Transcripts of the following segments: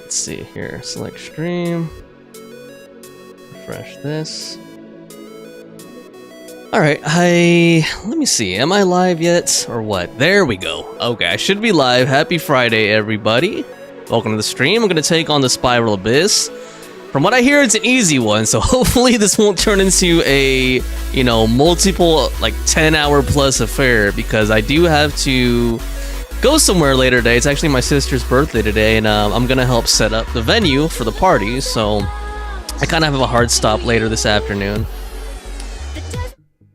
Let's see here. Select stream. Refresh this. Alright, let me see. Am I live yet? Or what? There we go. Okay, I should be live. Happy Friday, everybody. Welcome to the stream. I'm gonna take on the Spiral Abyss. From what I hear, it's an easy one, so hopefully this won't turn into a, you know, multiple, like, 10-hour plus affair, because I do have to go somewhere later today. It's actually my sister's birthday today, and I'm gonna help set up the venue for the party, so I kind of have a hard stop later this afternoon.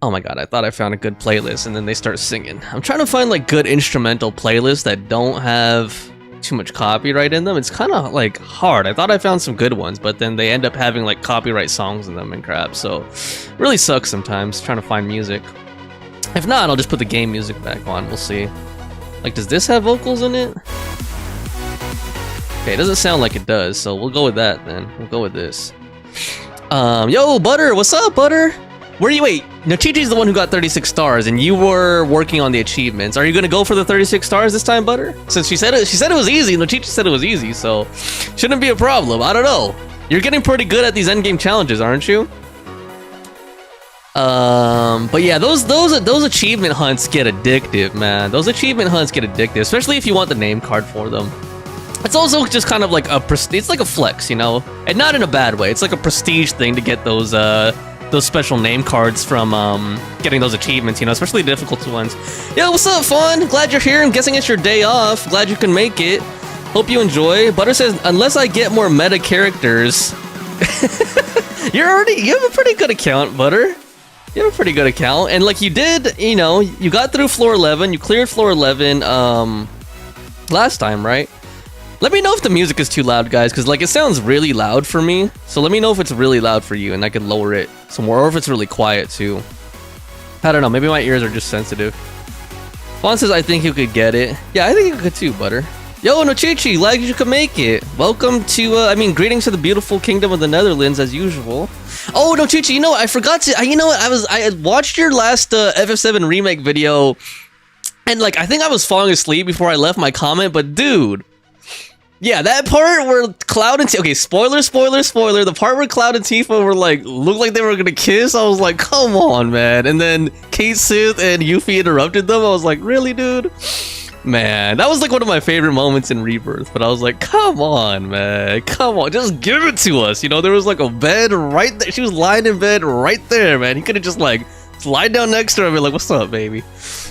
Oh my god, I thought I found a good playlist, and then they start singing. I'm trying to find, like, good instrumental playlists that don't have too much copyright in them. It's kind of like hard. I thought I found some good ones, but then they end up having like copyright songs in them and crap, so it really sucks sometimes trying to find music. If not, I'll just put the game music back on. We'll see. Like, does this have vocals in it? Okay, it doesn't sound like it does, so we'll go with that then. We'll go with this. Yo, Butter, what's up, Butter? Where are you? Wait, no, Chi-Chi's the one who got 36 stars, and you were working on the achievements. Are you gonna go for the 36 stars this time, Butter? Since she said it was easy. No, Chi-Chi said it was easy, so shouldn't be a problem. I don't know. You're getting pretty good at these endgame challenges, aren't you? But yeah, those achievement hunts get addictive, man. Those achievement hunts get addictive, especially if you want the name card for them. It's also just kind of like it's like a flex, you know, and not in a bad way. It's like a prestige thing to get those special name cards from getting those achievements, you know, especially difficult ones. Yo, what's up, Fawn? Glad you're here. I'm guessing it's your day off. Glad you can make it. Hope you enjoy. Butter says, unless I get more meta characters. You have a pretty good account, Butter. You have a pretty good account. And like you did, you know, you got through floor 11. You cleared floor 11 last time, right? Let me know if the music is too loud, guys, because like it sounds really loud for me. So let me know if it's really loud for you and I can lower it some more, or if it's really quiet too. I don't know, maybe my ears are just sensitive. Fawn says I think you could get it. Yeah, I think you could too, Butter. Yo, no Chi-Chi, glad you could make it. Welcome to, greetings to the beautiful kingdom of the Netherlands as usual. Oh, no Chi-Chi, you know what, I forgot to, you know what, I had watched your last FF7 remake video, and like, I think I was falling asleep before I left my comment, but dude, yeah, that part where Cloud and okay, spoiler, the part where Cloud and Tifa were like, looked like they were gonna kiss, I was like, come on, man. And then Kate Sith and Yuffie interrupted them. I was like, really, dude? Man, that was like one of my favorite moments in Rebirth, but I was like, come on, man, come on, just give it to us. You know, there was like a bed right there. She was lying in bed right there, man. He could have just like slide down next to her and be like, what's up, baby?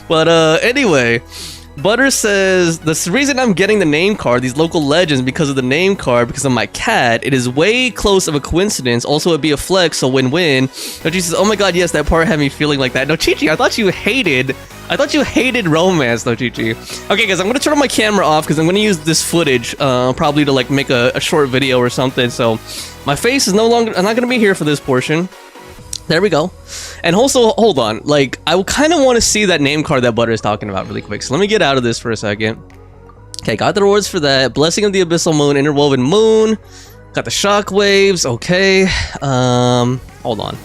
But anyway, Butter says, the reason I'm getting the name card, these local legends, because of the name card, because of my cat, it is way close of a coincidence. Also, it'd be a flex, so win-win. No, she says, oh my god, yes, that part had me feeling like that. No, Chi-Chi, I thought you hated romance, though, Chi-Chi. Okay, guys, I'm gonna turn my camera off, because I'm gonna use this footage, probably to, like, make a short video or something, so my face is I'm not gonna be here for this portion. There we go. And also, hold on, like, I kind of want to see that name card that Butter is talking about really quick, so let me get out of this for a second. Okay, got the rewards for that. Blessing of the Abyssal Moon, Interwoven Moon. Got the shockwaves, okay. Hold on.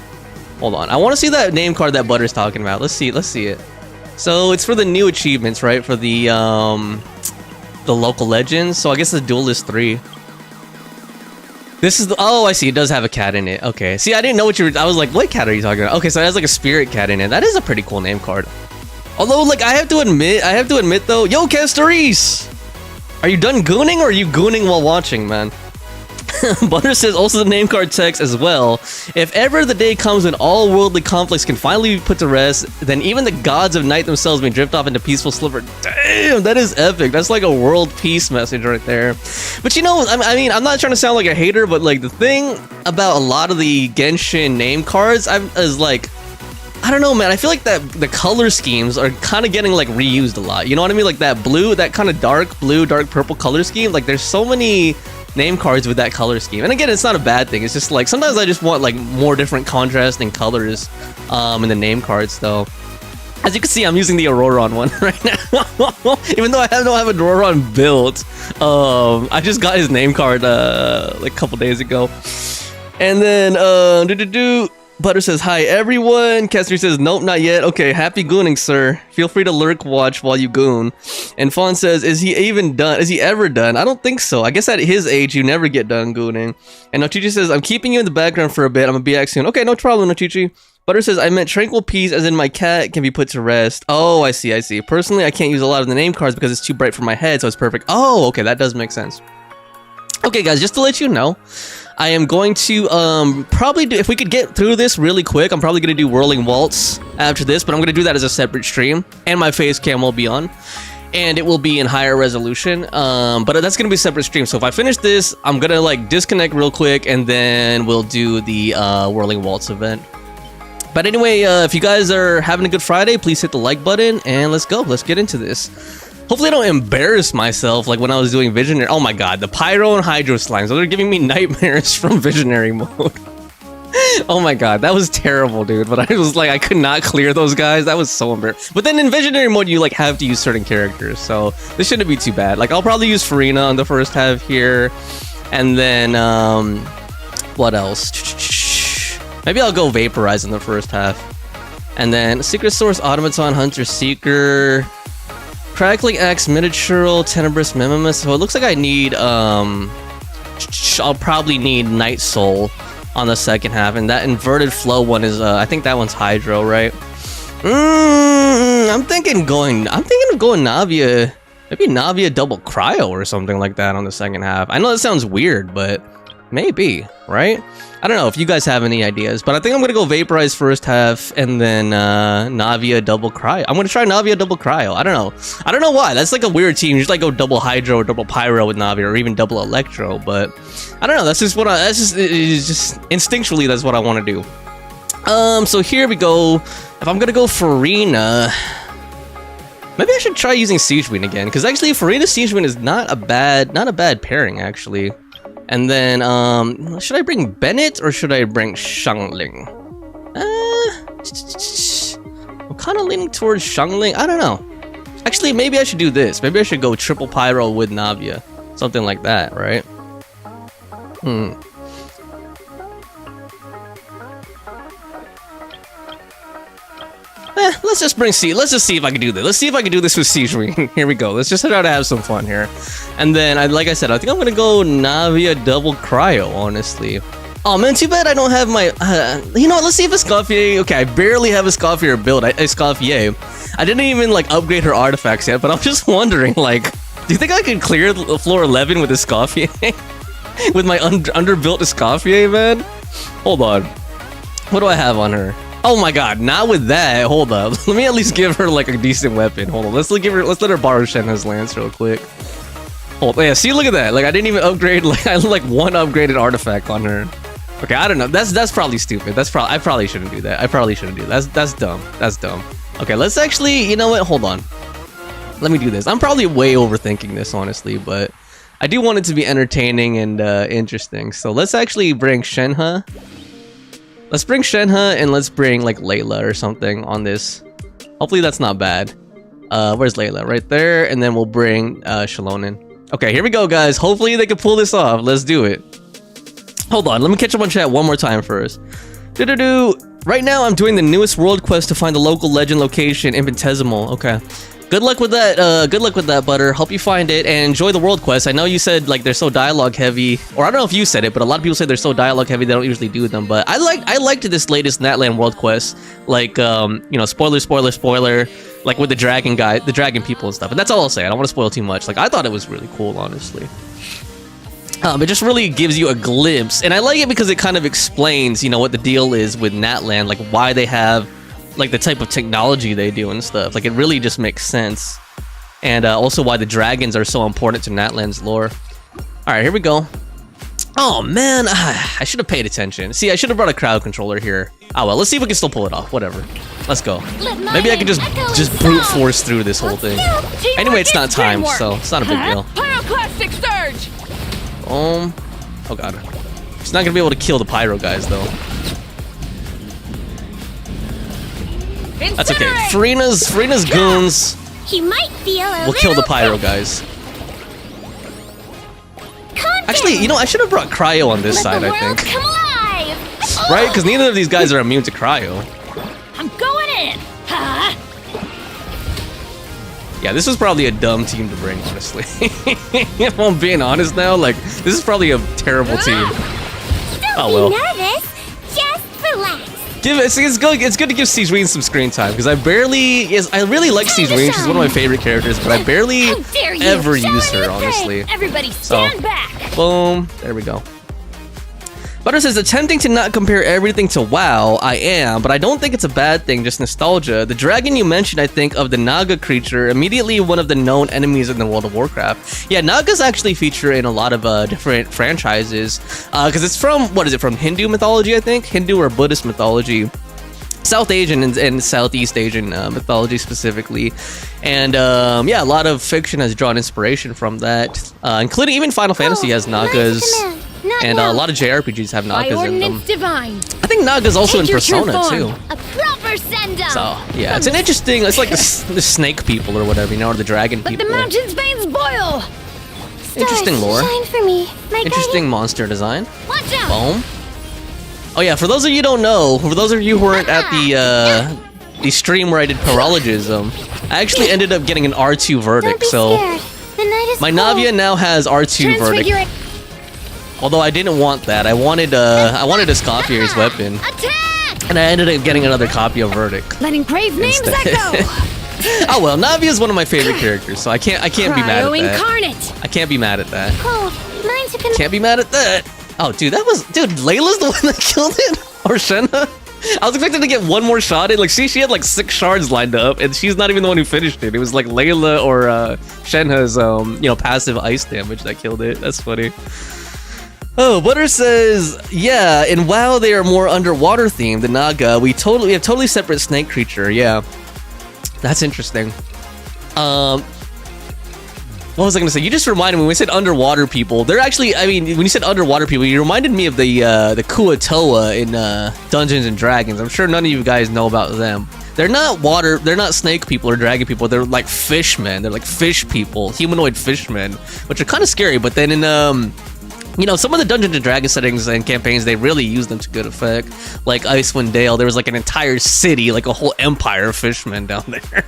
I want to see that name card that Butter is talking about. Let's see it. So, it's for the new achievements, right? For the local legends. So, I guess the Duelist 3. This is the, oh, I see, it does have a cat in it. Okay, see, I didn't know what I was like, what cat are you talking about? Okay, so it has like a spirit cat in it. That is a pretty cool name card. Although, like, I have to admit though, yo, Castorise! Are you done gooning, or are you gooning while watching, man? Butter says also the name card text as well. If ever the day comes when all worldly conflicts can finally be put to rest, then even the gods of night themselves may drift off into peaceful slumber. Damn, that is epic. That's like a world peace message right there. But you know, I mean, I'm not trying to sound like a hater, but like the thing about a lot of the Genshin name cards is like, I don't know, man. I feel like that the color schemes are kind of getting like reused a lot. You know what I mean? Like that blue, that kind of dark blue, dark purple color scheme. Like there's so many name cards with that color scheme, and again, it's not a bad thing. It's just like sometimes I just want like more different contrasting colors in the name cards though. As you can see, I'm using the Auroron one right now. Even though I don't have a Auroron built, I just got his name card like a couple days ago. And then Butter says, hi everyone. Kester says, nope, not yet. Okay, happy gooning, sir. Feel free to lurk watch while you goon. And Fawn says, is he even done? Is he ever done? I don't think so. I guess at his age, you never get done gooning. And Nochichi says, I'm keeping you in the background for a bit. I'm gonna be back soon. Okay, no problem, Nochichi. Butter says, I meant tranquil peace as in my cat can be put to rest. Oh, I see, I see. Personally, I can't use a lot of the name cards because it's too bright for my head, so it's perfect. Oh, okay, that does make sense. Okay, guys, just to let you know, I am going to probably do, if we could get through this really quick, I'm probably going to do Whirling Waltz after this, but I'm going to do that as a separate stream, and my face cam will be on, and it will be in higher resolution, but that's going to be a separate stream. So if I finish this, I'm going to like disconnect real quick, and then we'll do the Whirling Waltz event. But anyway, if you guys are having a good Friday, please hit the like button, and let's go. Let's get into this. Hopefully I don't embarrass myself like when I was doing Visionary. Oh my god, the Pyro and Hydro Slimes. Those are giving me nightmares from Visionary mode. Oh my god, that was terrible, dude. But I was like, I could not clear those guys. That was so embarrassing. But then in Visionary mode, you like have to use certain characters. So this shouldn't be too bad. Like I'll probably use Farina on the first half here. And then, what else? Maybe I'll go Vaporize in the first half. And then Secret Source, Automaton, Hunter, Seeker... Crackling Axe, Miniatural, Tenebrous, Mimimus. So it looks like I need, I'll probably need Night Soul on the second half. And that Inverted Flow one is, I think that one's Hydro, right? I'm thinking of going Navia. Maybe Navia double Cryo or something like that on the second half. I know that sounds weird, but maybe, right? I don't know if you guys have any ideas, but I think I'm gonna go Vaporize first half and then Navia double Cryo. I'm gonna try Navia double Cryo. I don't know why. That's like a weird team. You just like go double Hydro or double Pyro with Navia, or even double Electro. But I don't know. That's just what it's just instinctually that's what I want to do. So here we go. If I'm gonna go Farina, maybe I should try using Siegewind again, because actually Farina Siegewind is not a bad pairing actually. And then, should I bring Bennett or should I bring Xiangling? I'm kind of leaning towards Xiangling. I don't know. Actually, maybe I should do this. Maybe I should go triple Pyro with Navia. Something like that, right? Let's just bring let's just see if I can do this. Let's see if I can do this with Siegewind. Here we go. Let's just try to have some fun here. And then, like I said, I think I'm gonna go Navia double Cryo, honestly. Oh man, too bad I don't have my, you know what, let's see if Escoffier, okay, I barely have Escoffier build, Escoffier. I didn't even, like, upgrade her artifacts yet, but I'm just wondering, like, do you think I could clear floor 11 with Escoffier? With my underbuilt Escoffier, man? Hold on. What do I have on her? Oh my god, not with that. Hold up. Let me at least give her like a decent weapon. Hold on. Let's let her borrow Shenna's lance real quick. Yeah, see, look at that. Like I didn't even upgrade, like I like one upgraded artifact on her. Okay, I don't know. That's probably stupid. I probably shouldn't do that. I probably shouldn't do that. That's dumb. That's dumb. Okay, let's actually, you know what? Hold on. Let me do this. I'm probably way overthinking this, honestly, but I do want it to be entertaining and interesting. So let's actually bring Shenhe. Let's bring Shenhe and let's bring like Layla or something on this. Hopefully that's not bad. Where's Layla? Right there. And then we'll bring Shalonen. Okay, here we go, guys. Hopefully they can pull this off. Let's do it. Hold on. Let me catch up on chat one more time first. Right now I'm doing the newest world quest to find the local legend location, Infinitesimal. Okay. Good luck with that, Butter. Hope you find it and enjoy the world quest. I know you said like they're so dialogue heavy, or I don't know if you said it, but a lot of people say they're so dialogue heavy they don't usually do them. But I liked this latest Natlan world quest, like you know, spoiler, like with the dragon guy, the dragon people and stuff. And that's all I'll say. I don't want to spoil too much. Like I thought it was really cool, honestly. It just really gives you a glimpse, and I like it because it kind of explains, you know, what the deal is with Natlan, like why they have like the type of technology they do and stuff. Like it really just makes sense, and also why the dragons are so important to Natlan's lore. All right, here we go. Oh man, I should have paid attention. See, I should have brought a crowd controller here. Oh well, let's see if we can still pull it off. Whatever, let's go. Maybe I can just brute force through this whole thing. Anyway, it's not timed, so it's not a big deal. Pyroclastic surge. Oh god, she's not gonna be able to kill the pyro guys though. That's okay. Farina's goons will kill the pyro guys. Actually, you know, I should have brought Cryo on this side, I think. Right? Because neither of these guys are immune to cryo. I'm going in. Ha! Yeah, this was probably a dumb team to bring, honestly. If I'm being honest now, like, this is probably a terrible team. Don't well. be nervous. Just relax. It's good to give Siegeween some screen time, because I really like Siegeween. She's one of my favorite characters, but I barely How dare you? ever Show use her her, your honestly. thing. Everybody stand back. Boom. There we go. Butter says, attempting to not compare everything to WoW, I am, but I don't think it's a bad thing, just nostalgia. The dragon you mentioned, I think, of the Naga creature, immediately one of the known enemies in the World of Warcraft. Yeah, Nagas actually feature in a lot of different franchises, because it's from, what is it, from Hindu mythology, I think? Hindu or Buddhist mythology. South Asian and Southeast Asian mythology specifically. And yeah, a lot of fiction has drawn inspiration from that, including even Final Fantasy has Nagas. And a lot of JRPGs have By Nagas in them. ordinance divine. I think Naga's also in Take your true Persona form. too. A proper send-up. So yeah, it's an interesting. It's like the snake people or whatever, you know, or the dragon Let people. the mountain's veins boil. Interesting Stars, lore. Shine for me. My Interesting monster design. Watch out. Boom. Oh yeah, for those of you who don't know, for those of you who weren't at the stream where I did paralogism, I actually ended up getting an R2 Don't verdict. be So scared. The night is my cold. Navia now has R2 verdict. Transfigure it. Although I didn't want that. I wanted a Scoffier's weapon. Attack. And I ended up getting another copy of Verdict. Let engraved names Instead. echo. Oh well, Navi is one of my favorite characters, so I can't be mad at Cryo that. incarnate. I can't be mad at that. Cold. Mine's a Can't be mad at that. Oh, dude, Layla's the one that killed it, or Shenna. I was expecting to get one more shot in. Like, she had like 6 shards lined up, and she's not even the one who finished it. It was like Layla or Shenna's passive ice damage that killed it. That's funny. Oh, Butter says, yeah, in WoW they are more underwater themed than Naga. We have totally separate snake creature. Yeah, that's interesting. What was I gonna say? You just reminded me when we said underwater people. They're actually, I mean, when you said underwater people, you reminded me of the Kuatoa in Dungeons and Dragons. I'm sure none of you guys know about them. They're not snake people or dragon people. They're like fishmen. They're like fish people, humanoid fishmen, which are kind of scary. But then in some of the Dungeons and Dragons settings and campaigns, they really use them to good effect. Like Icewind Dale, there was like an entire city, like a whole empire of fishmen down there.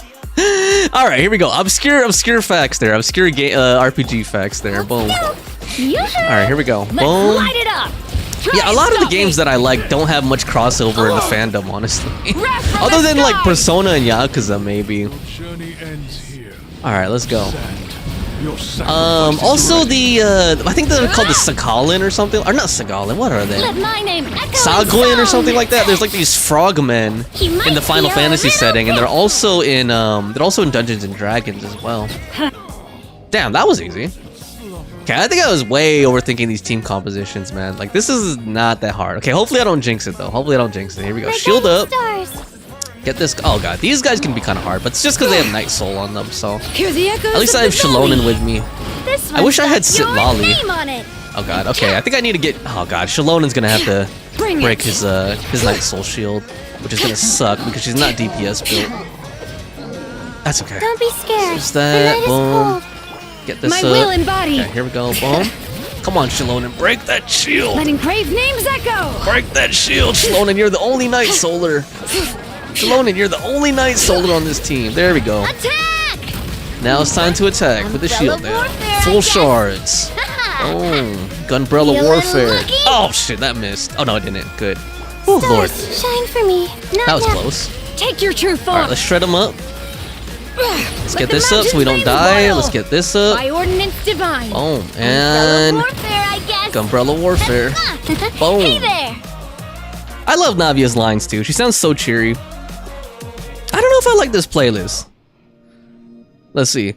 All right, here we go. Obscure facts there. Obscure RPG facts there. Boom. All right, here we go. Let's Boom. light it up. Try Yeah, a and lot of the stop games me. that I like don't have much crossover in the fandom, honestly. Wrap from Other the than like sky. Persona and Yakuza, maybe. Journey ends here. All right, let's go. Your sacrifice Also is ready. I think they're called the Sagalin or something, or not Sagalin. What are they? Let my name echo in Sagwin or song. something like that. There's like these frogmen He might in the Final be a Fantasy little setting, and they're bit- also in Dungeons and Dragons as well. Damn, that was easy. Okay, I think I was way overthinking these team compositions, man. Like, this is not that hard. Okay, hopefully I don't jinx it though. Hopefully I don't jinx it. Here we go. My Shield up. guiding stars. Get this. Oh god, these guys can be kind of hard, but it's just because they have Night Soul on them. So Hear the echoes at least of I have the Shalonen valley. with me. This I wish I had one's got your Sitlali. name on it. Oh god. Okay, I think I need to get. Oh god, Shalonen's gonna have to Bring break it. his Night Soul shield, which is gonna suck because she's not DPS built. That's okay. Don't be scared. Just The that. night is Boom. cold. Get this My up. will embody. Okay, here we go. Boom. Come on, Shalonen, break that shield. Let engraved names echo. Break that shield, Shalonen. You're the only Night Solar. Shalonen, you're the only Night Solar on this team. There we go. Attack! Now it's time to attack with the Umbrella shield now. warfare, I Full guess. shards. Boom. Gunbrella Feeling warfare. lucky? Oh shit, that missed. Oh no, it didn't. Good. Oh lord. Stars, shine for me. Not That was now. close. Take your true All form. right, let's shred them up. Let's get the this up so we don't mountains die. boil. Let's get this up. By ordinance divine. Boom. Umbrella And warfare, I guess. Gunbrella warfare. Boom. Hey there. I love Navia's lines too. She sounds so cheery. I don't know if I like this playlist. Let's see.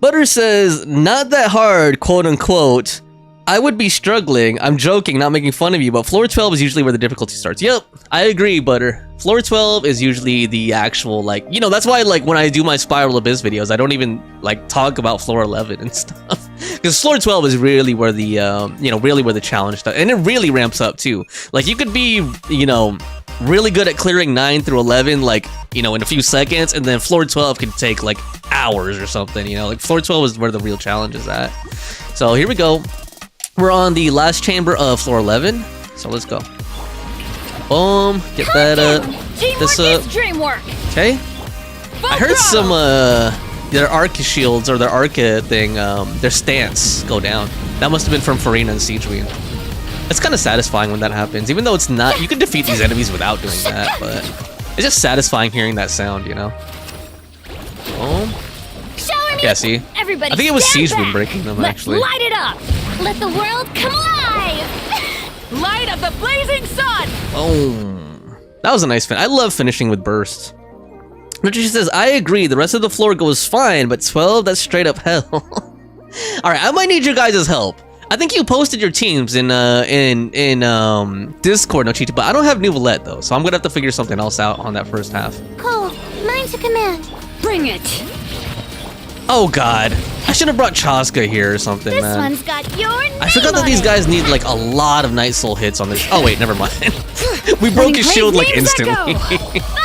Butter says, not that hard, quote unquote. I would be struggling. I'm joking, not making fun of you, but floor 12 is usually where the difficulty starts. Yep, I agree, Butter. Floor 12 is usually the actual, like, that's why, like, when I do my Spiral Abyss videos, I don't even, like, talk about floor 11 and stuff. Because floor 12 is really where the, really where the challenge starts. And it really ramps up, too. Like, you could be, really good at clearing 9 through 11, like, in a few seconds, and then floor 12 can take, like, hours or something, Like, floor 12 is where the real challenge is at. So, here we go. We're on the last chamber of floor 11, so let's go. Boom. Get that up. Teamwork This up. is dreamwork. Okay. I heard some their Arca shields or their Arca thing, their stance go down. That must have been from Farina and Siege Queen. It's kind of satisfying when that happens, even though it's not. You can defeat these enemies without doing that, but it's just satisfying hearing that sound, you know. Boom. Shower me. Yeah, see. Everybody I think it was stand Siege Queen back. breaking them Let's actually. light it up. Let the world come alive. Light of the blazing sun. Boom. That was a nice fin. I love finishing with bursts. Richie says, I agree. The rest of the floor goes fine, but 12, that's straight up hell. All right, I might need your guys' help. I think you posted your teams in Discord, no cheat, but I don't have New Valette though, so I'm gonna have to figure something else out on that first half. Cold, mine to command. Bring it. Oh God, I should have brought Chaska here or something, This man. one's got your name I forgot that on these it. guys need like a lot of Night Soul hits on this. Oh wait, never mind. We broke his Great shield like names, instantly. Echo.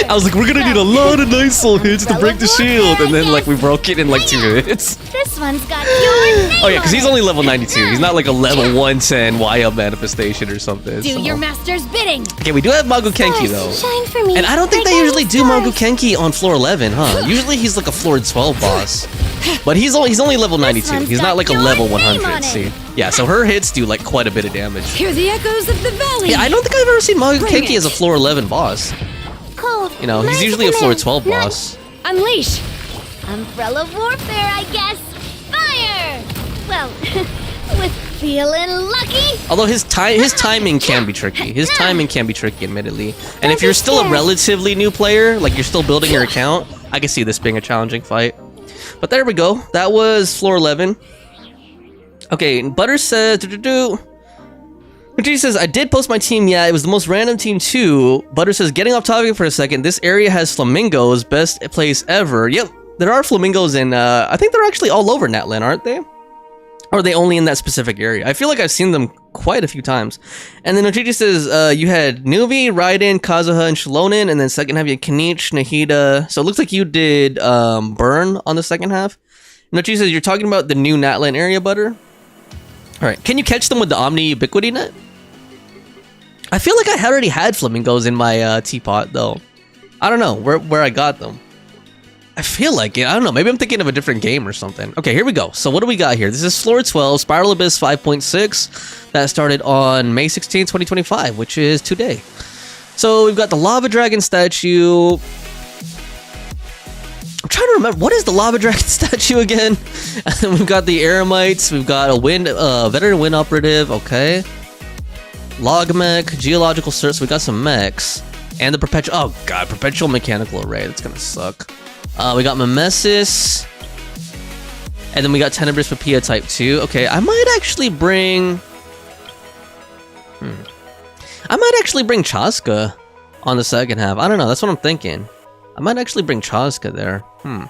I was like, we're gonna need a lot of Night Soul hits to break the shield, and then like we broke it in like 2 hits. This one's got your name Oh yeah, because he's on only level 92. He's not like a level 110 YL manifestation or something. Do so. your master's bidding. Okay, we do have Magu it. Kenki Stars, though. Shine for me. And I don't think like they usually do stars. Magu Kenki on floor 11, huh? Usually he's like a floor 12 boss. But he's only level 92. one's He's not got like a your level name 100, on it. see? Yeah, so her hits do like quite a bit of damage. Hear the echoes of the valley. Yeah, I don't think I've ever seen Magu Bring Kenki it. as a floor 11 boss. Cold. You know, mine he's to usually a floor command. 12 None. boss. Unleash. Umbrella warfare, I guess. Fire. Well, with feeling lucky. Although his timing can be tricky. His timing can be tricky, admittedly. And if be you're still a scared. relatively new player, like you're still building your account, I can see this being a challenging fight. But there we go. That was floor 11. Okay, Butter says, Richie says, I did post my team. Yeah, it was the most random team too. Butter says, getting off topic for a second, this area has flamingos, best place ever. Yep, there are flamingos in, I think they're actually all over Natlan, aren't they? Or are they only in that specific area? I feel like I've seen them quite a few times. And then Ochiji says, you had Nuvi, Raiden, Kazuha, and Shilonen, and then second half you had Kanich, Nahida. So it looks like you did Burn on the second half. And Ochiji says, you're talking about the new Natlan area, Butter? Alright, can you catch them with the Omni Ubiquity Net? I feel like I already had flamingos in my teapot, though. I don't know where I got them. I feel like it. I don't know. Maybe I'm thinking of a different game or something. Okay, here we go. So what do we got here? This is floor 12, Spiral Abyss 5.6. That started on May 16, 2025, which is today. So we've got the Lava Dragon statue. I'm trying to remember. What is the Lava Dragon statue again? And then we've got the Eremites. We've got a Veteran Wind Operative. Okay. Log Mech, Geological Search. So we got some mechs. And the Perpetual... Oh, God. Perpetual Mechanical Array. That's gonna suck. We got Mimesis. And then we got Tenebrous Papilla Type 2. Okay, I might actually bring... I might actually bring Chaska on the second half. I don't know, that's what I'm thinking. I might actually bring Chaska there. Let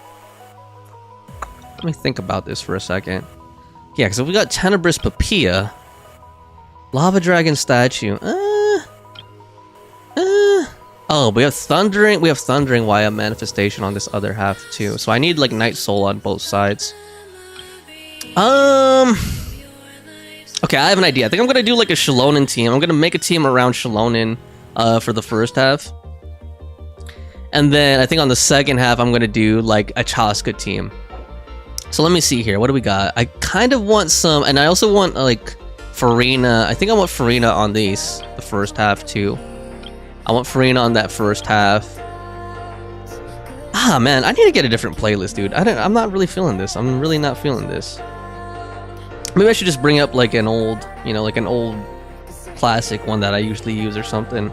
me think about this for a second. Yeah, because we got Tenebrous Papilla. Lava Dragon Statue. Oh, we have Thundering Wire Manifestation on this other half too. So I need like Night Soul on both sides. Okay, I have an idea. I think I'm gonna do like a Shilonen team. I'm gonna make a team around Shilonen for the first half. And then I think on the second half I'm gonna do like a Chaska team. So let me see here. What do we got? I kind of want some, and I also want like Farina. I think I want Farina on the first half too. I want Farina on that first half. Ah, man, I need to get a different playlist, dude. I'm not really feeling this. I'm really not feeling this. Maybe I should just bring up like an old, you know, like an old classic one that I usually use or something.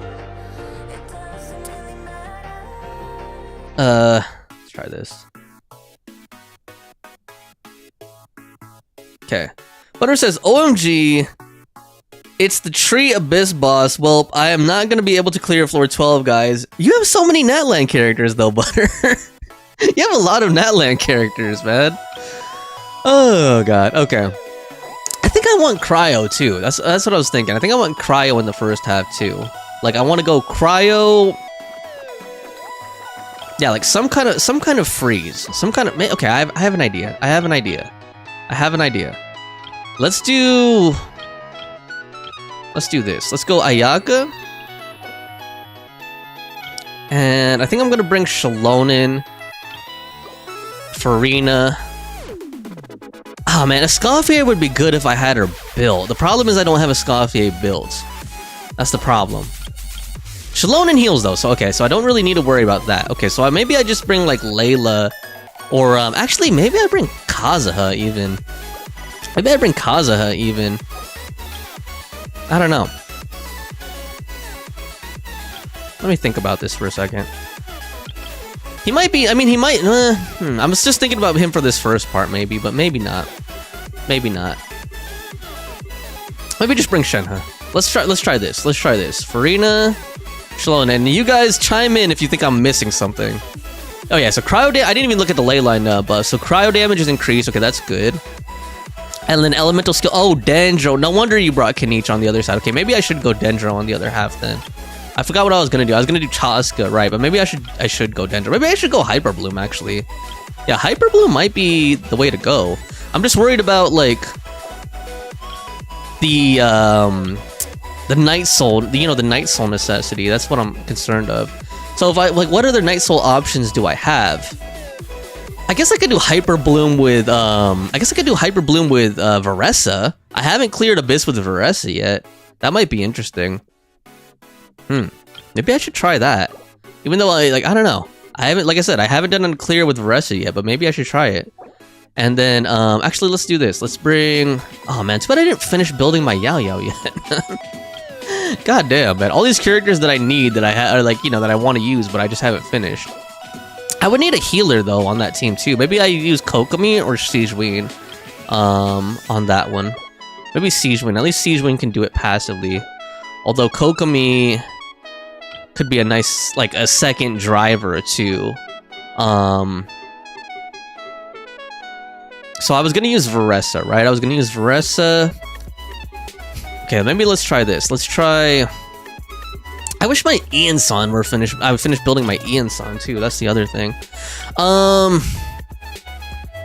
Let's try this. Okay. Butter says, OMG, it's the Tree Abyss boss. Well, I am not going to be able to clear floor 12, guys. You have so many Natlan characters, though, Butter. You have a lot of Natlan characters, man. Oh, God. Okay. I think I want Cryo, too. That's what I was thinking. I think I want Cryo in the first half, too. Like, I want to go Cryo... Yeah, like some kind of freeze. Some kind of... Okay, I have an idea. I have an idea. Let's do this. Let's go Ayaka. And I think I'm gonna bring Shalonin, Farina. Oh man, Escoffier would be good if I had her built. The problem is I don't have Escoffier built. That's the problem. Shalonin heals though, so okay, so I don't really need to worry about that. Okay, so maybe I just bring like Layla, or actually maybe I bring Kazuha even. Maybe I bring Kazuha even. I don't know. Let me think about this for a second. He might be, I mean, he might, I was just thinking about him for this first part maybe, but maybe not. Maybe not. Maybe just bring Shenhe. Let's try this. Farina, Shalon, and you guys chime in if you think I'm missing something. Oh yeah, so cryo damage, I didn't even look at the ley line buff. So cryo damage is increased, okay, that's good. And then elemental skill, oh, Dendro. No wonder you brought Kenichi on the other side. Okay, maybe I should go Dendro on the other half then. I forgot what I was gonna do. I was gonna do Chaska, right? But maybe I should go Dendro. Maybe I should go Hyper Bloom actually. Yeah, Hyper Bloom might be the way to go. I'm just worried about like the Night Soul, the Night Soul necessity. That's what I'm concerned of. So if I like, what other Night Soul options do I have? I guess I could do Hyper Bloom with Varessa. I haven't cleared Abyss with Varessa yet. That might be interesting. Maybe I should try that. Even though I don't know. I haven't done a clear with Varessa yet, but maybe I should try it. And then actually let's do this. Let's bring, oh man, too bad I didn't finish building my Yao Yao yet. God damn, man. All these characters that I need that I that I want to use, but I just haven't finished. I would need a healer though on that team too. Maybe I use Kokomi or Siegeween on that one. Maybe Siegeween. At least Siegeween can do it passively. Although Kokomi could be a nice, like, a second driver too. So I was gonna use Varessa, right? I was gonna use Varessa. Okay, maybe let's try this. Let's try... I wish my Ian-san were finished. I would finish building my Ian-san too. That's the other thing.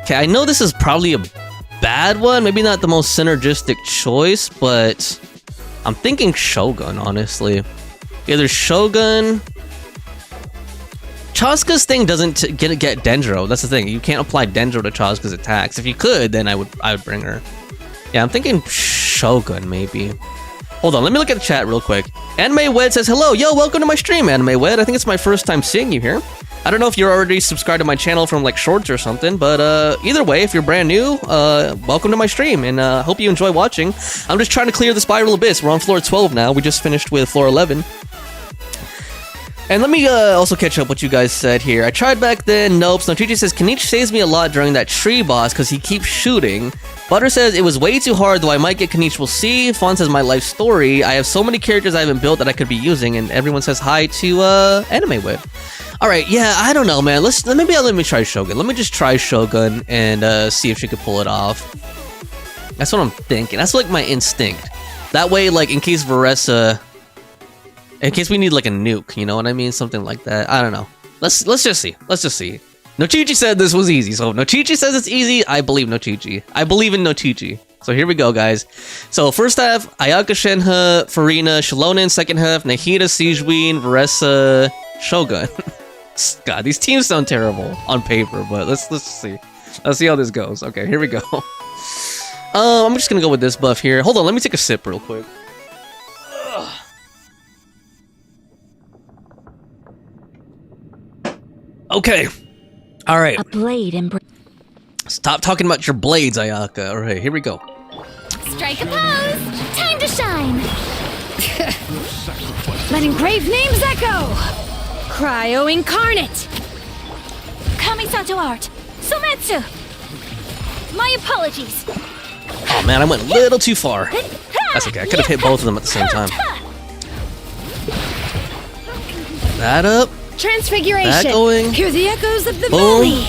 Okay, I know this is probably a bad one. Maybe not the most synergistic choice, but I'm thinking Shogun, honestly. Either Shogun... Chaska's thing doesn't get Dendro. That's the thing. You can't apply Dendro to Chaska's attacks. If you could, then I would bring her. Yeah, I'm thinking Shogun, maybe. Hold on, let me look at the chat real quick. Anime Wed says, hello, yo, welcome to my stream, Anime Wed. I think it's my first time seeing you here. I don't know if you're already subscribed to my channel from like shorts or something, but either way, if you're brand new, welcome to my stream, and hope you enjoy watching. I'm just trying to clear the Spiral Abyss. We're on floor 12 now. We just finished with floor 11. And let me also catch up what you guys said here. I tried back then. Nope. Snochichi says, Kenichi saves me a lot during that tree boss because he keeps shooting. Butter says, it was way too hard, though I might get Kenichi. We'll see. Fawn says, my life story. I have so many characters I haven't built that I could be using. And everyone says hi to Anime Whip. Alright, yeah, I don't know, man. Let me try Shogun. Let me just try Shogun and see if she could pull it off. That's what I'm thinking. That's like my instinct. That way, like, in case Varessa... In case we need like a nuke, you know what I mean? Something like that. I don't know. Let's just see. Let's just see. Nochichi said this was easy. So if Nochichi says it's easy, I believe Nochichi. I believe in Nochichi. So here we go, guys. So first half, Ayaka, Shenhe, Farina, Shalonin. Second half, Nahida, Siegeween, Varessa, Shogun. God, these teams sound terrible on paper, but let's see. Let's see how this goes. Okay, here we go. I'm just gonna go with this buff here. Hold on, let me take a sip real quick. Okay. All right. A blade and Stop talking about your blades, Ayaka. All right, here we go. Strike a pose! Time to shine! let engraved names echo. Cryo incarnate. Kamisato art! Sometsu! My apologies! Oh man, I went a little too far. That's okay, I could have hit both of them at the same time. That up. Transfiguration. That going. Hear the echoes of the Boom. valley.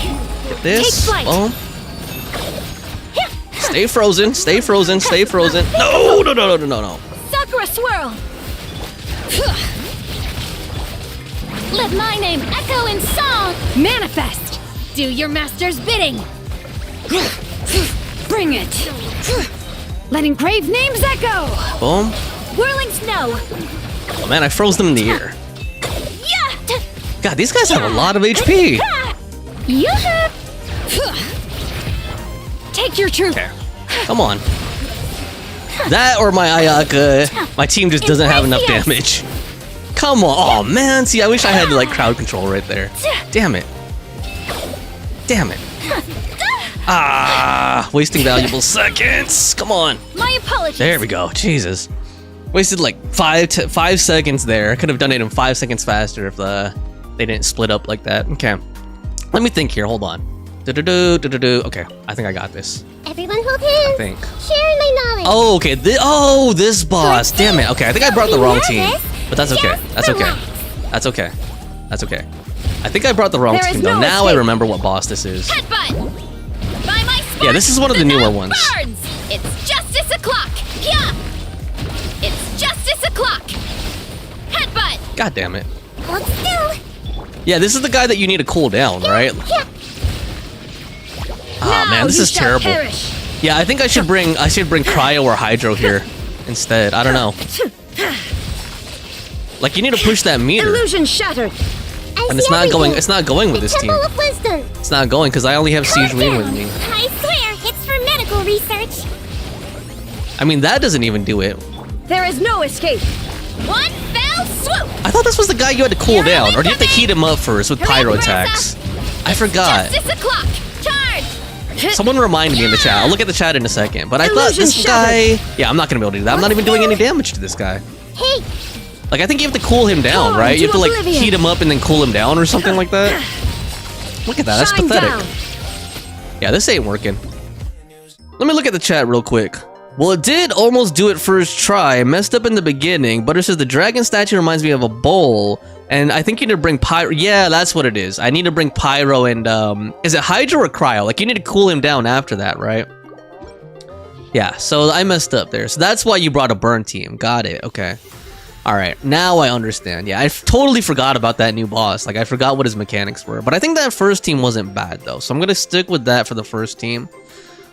Get this. Take flight. Boom. Stay frozen. Stay frozen. Stay frozen. No, no, no, no, no, no. Sakura swirl! Let my name echo in song! Manifest. Do your master's bidding. Bring it. Let engraved names echo. Boom. Whirling snow! Oh man, I froze them in the air. Yeah! God, these guys have a lot of HP. Take your truth. Okay, come on. That or my Ayaka, my team just doesn't have enough damage. Come on. Oh man, see, I wish I had like crowd control right there. Damn it. Damn it. Ah, wasting valuable seconds. Come on. My apologies. There we go. Jesus. Wasted like 5 seconds there. I could have done it in 5 seconds faster if they didn't split up like that. Okay. Let me think here. Hold on. Okay, I think I got this. Everyone hold hands. I think. Sharing my knowledge. Oh, okay. This boss. Damn it. Okay, I think I brought the wrong team. But that's okay. That's okay. That's okay. That's okay. I think I brought the wrong team though. Now I remember what boss this is. Headbutt. By my spark, Yeah, this is one of the newer ones. burns. It's justice o'clock. Yeah. It's justice o'clock. Headbutt. God damn it. Hold still. Yeah, this is the guy that you need to cool down, right? Yeah. Ah man, this is terrible. Yeah, I think I should bring Cryo or Hydro here instead. I don't know. Like you need to push that meter. Illusion shattered. And it's not going. It's not going with this team. Temple of Wisdom. It's not going because I only have Siege Wing with me. I swear, it's for medical research. I mean, that doesn't even do it. There is no escape. One fell swoop. I thought this was the guy you had to cool down, or do you have to heat him up first with pyro attacks? I forgot. Justice o'clock. Charge. Someone remind me in the chat. I'll look at the chat in a second. But I thought this guy. Yeah, I'm not gonna be able to do that. I'm not even doing any damage to this guy. Hey. Like I think you have to cool him down, right? You have to like heat him up and then cool him down or something like that. Look at that. That's Shine pathetic. down. Yeah, this ain't working. Let me look at the chat real quick. Well, it did almost do it first try. I messed up in the beginning. Butter says the dragon statue reminds me of a bowl. And I think you need to bring pyro. Yeah, that's what it is. I need to bring pyro and is it hydro or cryo? Like you need to cool him down after that, right? Yeah, so I messed up there. So that's why you brought a burn team. Got it. Okay. All right, now I understand. Yeah, I totally forgot about that new boss. Like I forgot what his mechanics were. But I think that first team wasn't bad though. So I'm gonna stick with that for the first team.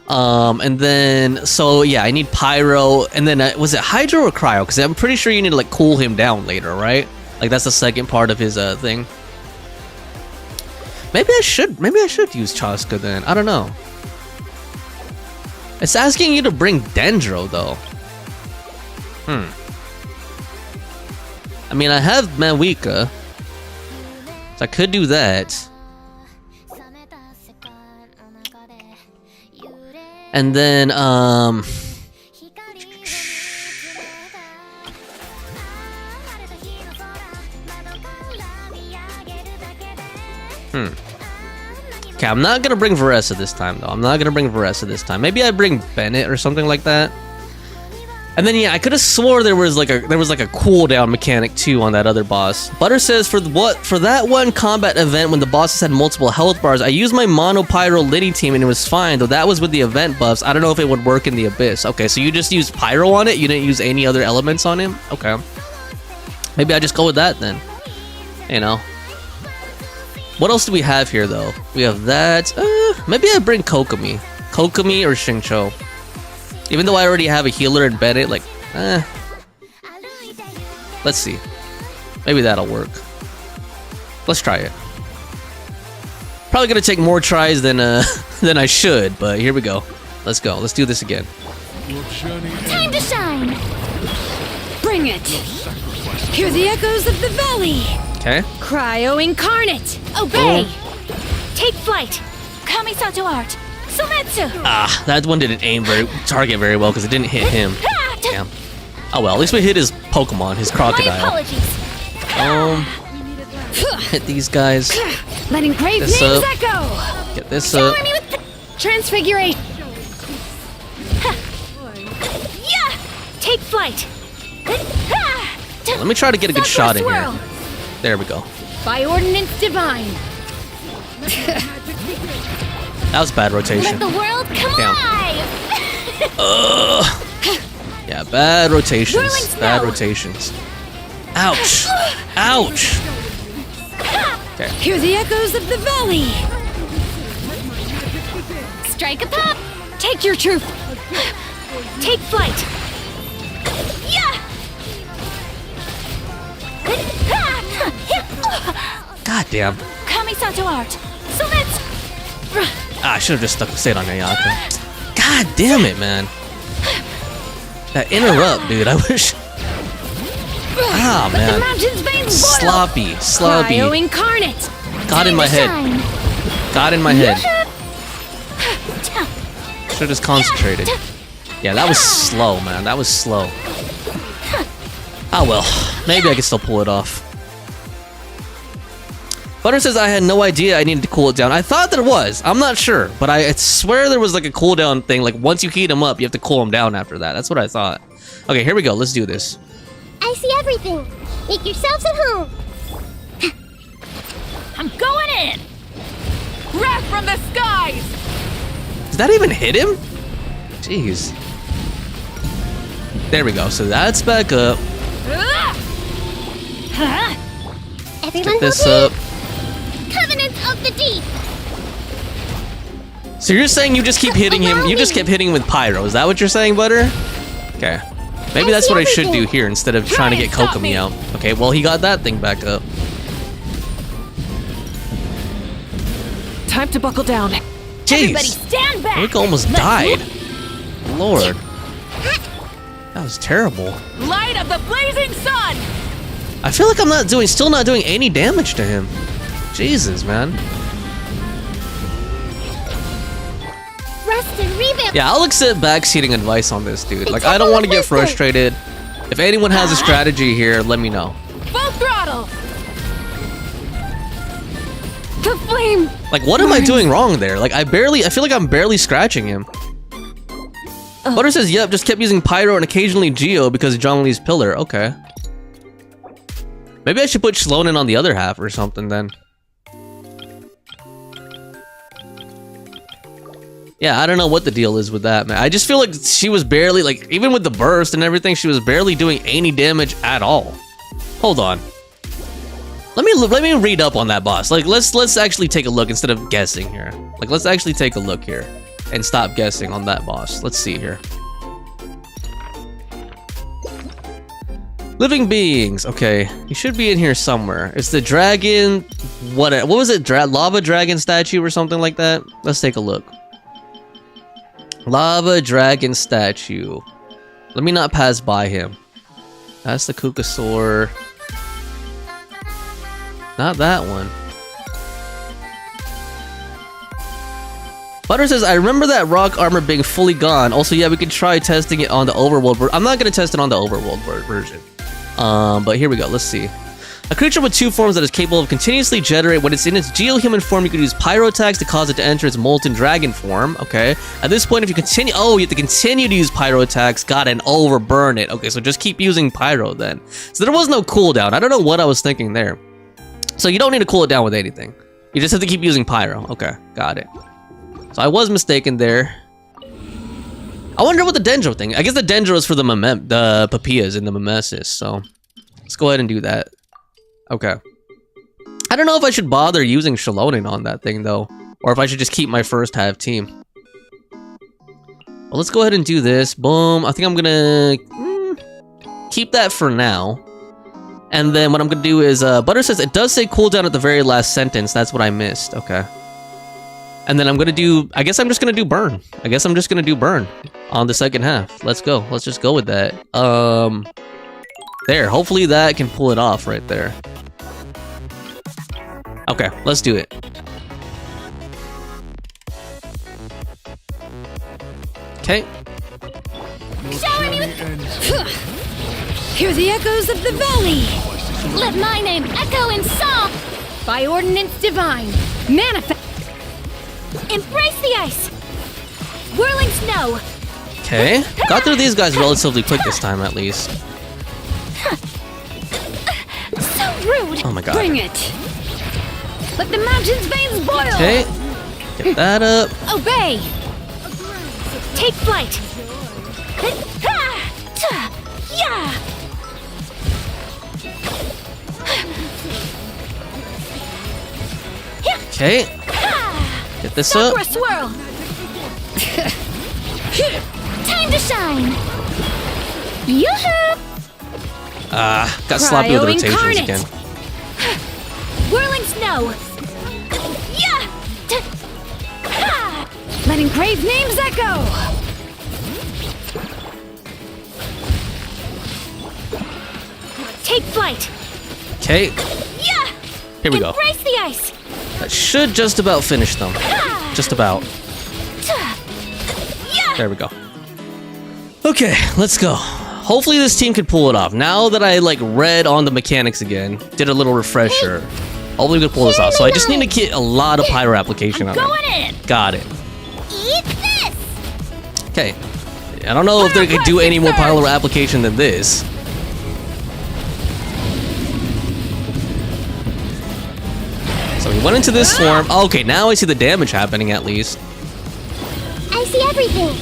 And then so yeah, I need pyro. And then was it hydro or cryo? Because I'm pretty sure you need to like cool him down later, right? Like that's the second part of his thing. Maybe I should use Chaska then. I don't know. It's asking you to bring Dendro though. I mean, I have Mawika, so I could do that. And then, Okay, I'm not gonna bring Varessa this time though. I'm not gonna bring Varessa this time. Maybe I bring Bennett or something like that. And then yeah, I could have swore there was like a cooldown mechanic too on that other boss. Butter says for that one combat event when the bosses had multiple health bars, I used my mono pyro Liddy team and it was fine, though that was with the event buffs. I don't know if it would work in the abyss. Okay, so you just used pyro on it, you didn't use any other elements on him? Okay. Maybe I just go with that then. You know. What else do we have here though? We have that. Maybe I bring Kokomi. Kokomi or Xingqiu. Even though I already have a healer in Bennett, like, let's see. Maybe that'll work. Let's try it. Probably gonna take more tries than than I should, but here we go. Let's go. Let's do this again. Time to shine. Bring it. Hear the echoes of the valley. Okay. Cryo incarnate. Obey. Take flight. Kamisato art. Sumetsu. Ah, that one didn't target very well because it didn't hit him. Damn. Oh well, at least we hit his Pokemon, his My crocodile. apologies. Hit these guys. Letting grave This names up. echo. Get this up. Shower me with the Transfiguration. yeah. Take flight. Let me try to get a good shot in here. There we go. By ordinance divine. That was bad rotation. Let the world come Damn. alive. Yeah, bad rotations. Whirling Bad snow. rotations. Ouch. Ouch. Okay. Hear the echoes of the valley. Strike a pop. Take your truth. Take flight. Yeah. God damn. Kamisato art. So let's. I should have just stayed on Ayaka. God damn it, man. That interrupt, dude. I wish. Ah, The man. mountain's veins boil. Sloppy. Cryo incarnate. Got in my head. Shine. Got in my head. Should have just concentrated. Yeah, that was slow, man. That was slow. Ah, well. Maybe I can still pull it off. Butter says I had no idea I needed to cool it down. I thought there was. I'm not sure. But I swear there was like a cooldown thing. Like once you heat them up, you have to cool them down after that. That's what I thought. Okay, here we go. Let's do this. I see everything. Make yourselves at home. I'm going in. Wrath from the skies. Did that even hit him? Jeez. There we go. So that's back up. Everyone Get this will up. Covenants of the Deep. So you're saying you just keep hitting him? You just kept hitting him with pyro. Is that what you're saying, Butter? Okay. Maybe that's what I should do here instead of trying to get Kokomi out. Okay, well, he got that thing back up. Time to buckle down. Everybody Jeez. stand back. Rico almost died. Lord. That was terrible. Light of the blazing sun. I feel like I'm still not doing any damage to him. Jesus, man. Rest and revamp. Yeah, I'll accept backseating advice on this, dude. Like, I don't want to get frustrated. If anyone has a strategy here, let me know. Full throttle. The flame. Like, what am I doing wrong there? Like, I feel like I'm barely scratching him. Butter says, yep, just kept using Pyro and occasionally Geo because of John Lee's pillar. Okay. Maybe I should put Sloan in on the other half or something then. Yeah, I don't know what the deal is with that, man. I just feel like she was barely, like, even with the burst and everything, she was barely doing any damage at all. Hold on. Let me read up on that boss. Like, let's actually take a look instead of guessing here. Like, let's actually take a look here and stop guessing on that boss. Let's see here. Living beings. Okay, he should be in here somewhere. It's the dragon. What was it? Lava dragon statue or something like that. Let's take a look. Lava dragon statue. Let me not pass by him. That's the Kukasaur. Not that one. Butter says, I remember that rock armor being fully gone. Also, yeah, we could try testing it on the overworld. I'm not going to test it on the overworld version. But here we go. Let's see. A creature with two forms that is capable of continuously generate. When it's in its geohuman form, you can use pyro attacks to cause it to enter its molten dragon form. Okay. At this point, if you continue, you have to continue to use pyro attacks. Got and overburn it. Okay, so just keep using pyro then. So there was no cooldown. I don't know what I was thinking there. So you don't need to cool it down with anything. You just have to keep using pyro. Okay, got it. So I was mistaken there. I wonder what the Dendro thing. I guess the Dendro is for the Papillas and the Mimesis. So let's go ahead and do that. Okay. I don't know if I should bother using Shalonin on that thing, though. Or if I should just keep my first half team. Well, let's go ahead and do this. Boom. I think I'm gonna keep that for now. And then what I'm gonna do is, Butter says it does say cooldown at the very last sentence. That's what I missed. Okay. And then I'm gonna do, I guess I'm just gonna do burn. I guess I'm just gonna do burn on the second half. Let's go. Let's just go with that. There. Hopefully that can pull it off right there. Okay, let's do it. Okay. Shower me with. Hear the echoes of the valley. Let my name echo in song. By ordinance divine. Manifest. Embrace the ice. Whirling snow. Okay. Got through these guys relatively quick this time, at least. So rude. Oh my god. Bring it. Let the mountain's veins boil. Okay. Get that up. Obey. Take flight. Yeah. Okay. Get this Stop up. for a swirl. Time to shine. Yoo-hoo. Got sloppy with the Cryo rotations incarnate. again. Whirling snow. Yeah. Ha! Let engraved names echo! Take flight. Okay, Yeah. here we go. Embrace the ice. That should just about finish them. Ha! Just about. Yeah. There we go. Okay, let's go. Hopefully this team could pull it off. Now that I like read on the mechanics again, did a little refresher. Hopefully we could pull this off. So I just need to get a lot of pyro application on Going it. in. Got it. Eat this. Okay. I don't know if they could do any more pyro application than this. So we went into this swarm. Okay, now I see the damage happening at least. I see everything.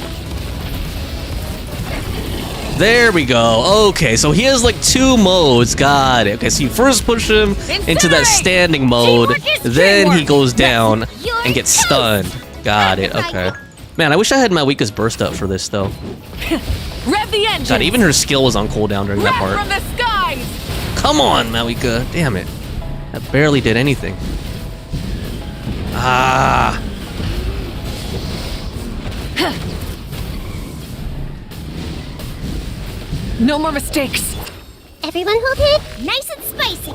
There we go. Okay, so he has like 2 modes. Got it. Okay, so you first push him into that standing mode, then he goes down and gets stunned. Got it. Okay. Man, I wish I had Malika's burst up for this though. Rev the engine! God, even her skill was on cooldown during that Wrath part. from the skies! Come on, Malika. Damn it. That barely did anything. Ah. No more mistakes. Everyone hold it. Nice and spicy.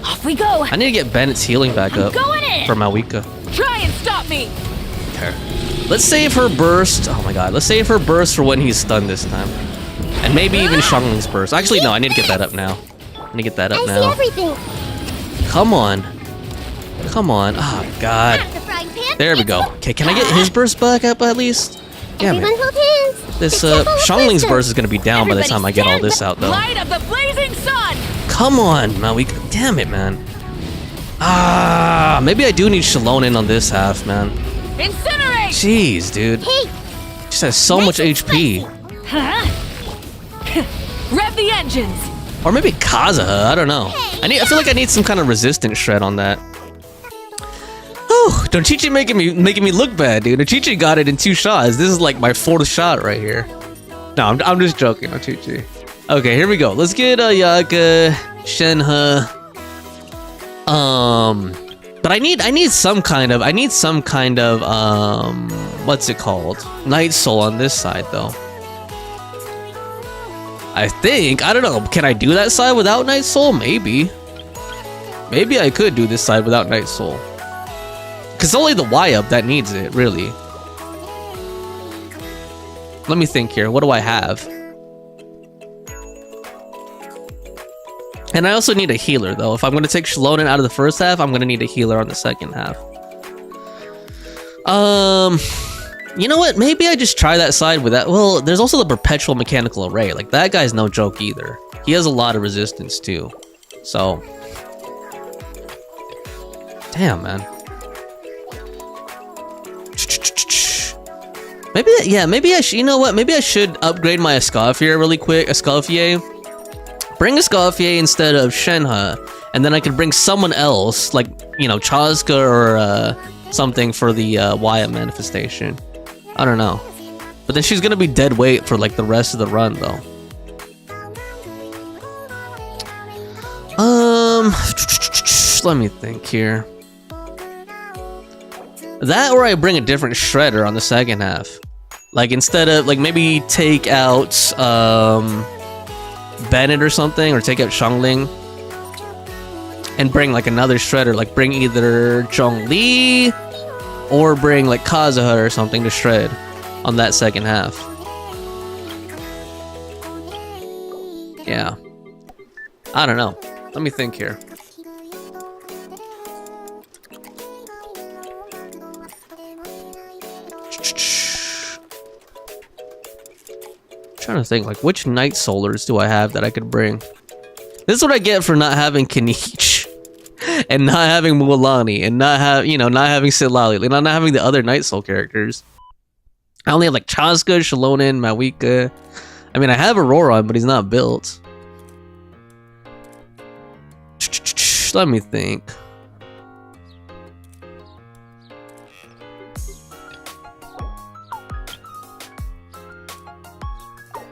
Off we go. I need to get Bennett's healing back up Going in. for Malika. Try and stop me. Okay. Let's save her burst. Oh my god. Let's save her burst for when he's stunned this time. And maybe even Xiangling's burst. Actually, no. I need to get that up now. I need to get that up I see now. everything. Come on. Come on. Oh god. Out of the frying pan. There we go. Okay, can I get his burst back up at least? Damn Everyone it. hold hands. This The temple of Xiangling's wisdom. burst is gonna be down by the time I get all this out though. Light of the blazing sun. Come on, Malika. Damn it, man. Ah, maybe I do need Shalon in on this half, man. Incinerate. Jeez, dude. Hey, She has so much HP. Huh? Rev the engines. Or maybe Kazuha, I don't know. I feel like I need some kind of resistance shred on that. Oh, Donchichi making me look bad, dude. Donchichi got it in 2 shots. This is like my 4th shot right here. No, I'm just joking, Donchichi. Okay, here we go. Let's get Ayaka, Shenhe. But I need some kind of what's it called? Night Soul on this side though. I don't know. Can I do that side without Night Soul? Maybe I could do this side without Night Soul. Cause only the Y up that needs it, really. Let me think here. What do I have? And I also need a healer though. If I'm gonna take Shalonen out of the first half, I'm gonna need a healer on the second half. You know what? Maybe I just try that side with that. Well, there's also the perpetual mechanical array. Like that guy's no joke either. He has a lot of resistance too. So, damn, man. Maybe I should. You know what? Maybe I should upgrade my Escoffier really quick. Escoffier. Bring Escoffier instead of Shenhe, and then I could bring someone else, like Chazka or something for the Wyatt manifestation. I don't know, but then she's gonna be dead weight for like the rest of the run though. Let me think here. That or I bring a different shredder on the second half. Like instead of like maybe take out Bennett or something, or take out Xiangling and bring like another shredder, like bring either Zhongli or bring like Kazuha or something to shred on that second half. Yeah. I don't know. Let me think here. Trying to think, like, which Night Solars do I have that I could bring? This is what I get for not having Kinich, and not having Mualani, and not having Silali, and not having the other Night Soul characters. I only have like Chazka, Shalonen, Malika. I mean, I have Aurora, but he's not built. Let me think.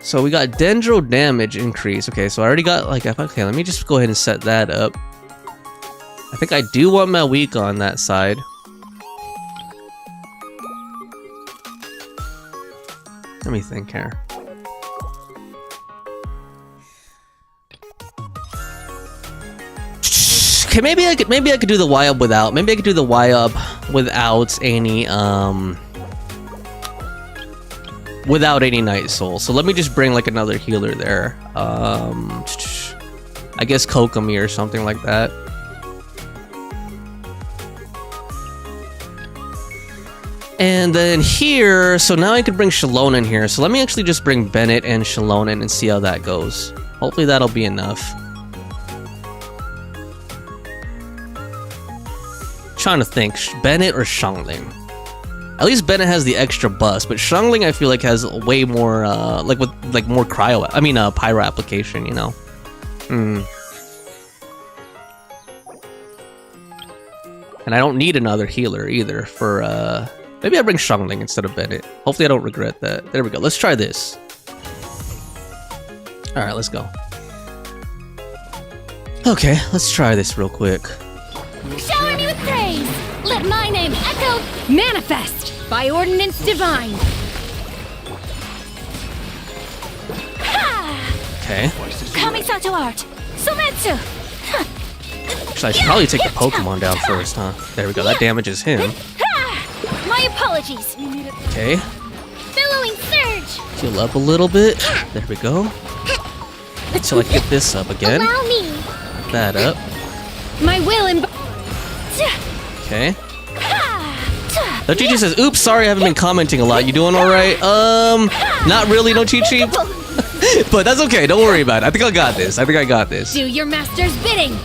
So we got Dendro damage increase. Okay, so I already got like, okay, let me just go ahead and set that up. I think I do want Malweek on that side. Let me think here. Okay, maybe I could do the Y-Up without. Maybe I could do the Y-Up without any without any Night Soul. So let me just bring like another healer there. I guess Kokomi or something like that. And then here, so now I could bring Shalon in here. So let me actually just bring Bennett and Shalon in and see how that goes. Hopefully that'll be enough. Trying to think, Bennett or Xiangling? At least Bennett has the extra bust, but Xiangling I feel like has way more, like with like more cryo. I mean, pyro application, you know. And I don't need another healer either for. Maybe I bring Xiangling instead of Bennett. Hopefully I don't regret that. There we go. Let's try this. All right, let's go. Okay, let's try this real quick. Shower me with praise. Let my name echo. Manifest by ordinance divine. Ha! Okay. Kamisato art. Sometsu. Actually, I should probably take the Pokemon down first, huh? There we go. That damages him. Ha! My apologies. Okay. Billowing surge. Heal up a little bit. There we go. Until I get this up again. Allow me. That up. My will and Okay. No Chi-Chi says, oops, sorry I haven't been commenting a lot. You doing alright? Not really, no Chi-Chi. But that's okay, don't worry about it. I think I got this. I think I got this. do your master's bidding.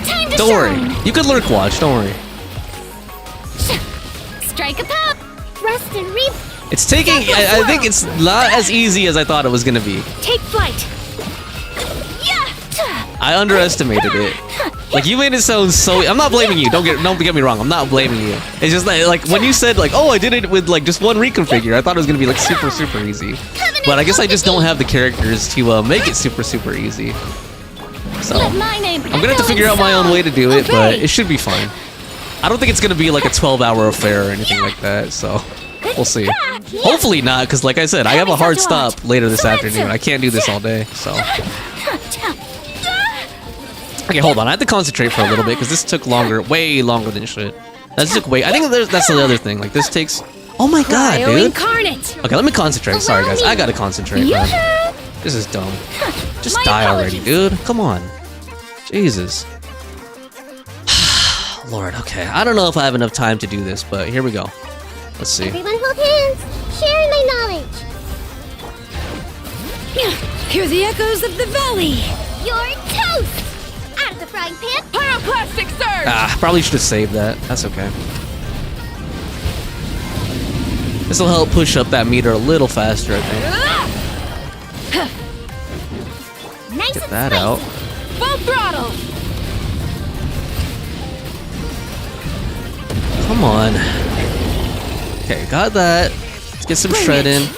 Time to Don't worry. shine. You could lurk watch, don't worry. Strike a pop. Rest and reap. It's taking, I think it's not as easy as I thought it was gonna be. Take flight. Yeah. I underestimated it. Like, you made it sound so... I'm not blaming you, don't get me wrong, I'm not blaming you. It's just that, like, when you said, like, oh, I did it with, like, just one reconfigure, I thought it was gonna be, like, super, super easy. But I guess I just don't have the characters to make it super, super easy. So, Let my name I'm gonna have to figure out my own way to do it, but it should be fine. I don't think it's gonna be, like, a 12-hour affair or anything like that, so... We'll see. Hopefully not, because like I said, I have a hard stop later this afternoon. I can't do this all day, so... Okay, hold on. I have to concentrate for a little bit, because this took longer, way longer than it should. That took way... I think that's the other thing. Like, this takes... Oh my god, Cryo dude! incarnate. Okay, let me concentrate. Sorry, guys. I gotta concentrate, man. This is dumb. Just die already, dude. Come on. Jesus. Lord, okay. I don't know if I have enough time to do this, but here we go. Let's see. Everyone hold hands. Share my knowledge. Hear the echoes of the valley. You're toast. Out of the frying pan. Pyroclastic surge. Ah, probably should have saved that. That's okay. This will help push up that meter a little faster, I think. Nice Get and that spicy. out. Full throttle. Come on. Okay, got that. Let's get some shred in.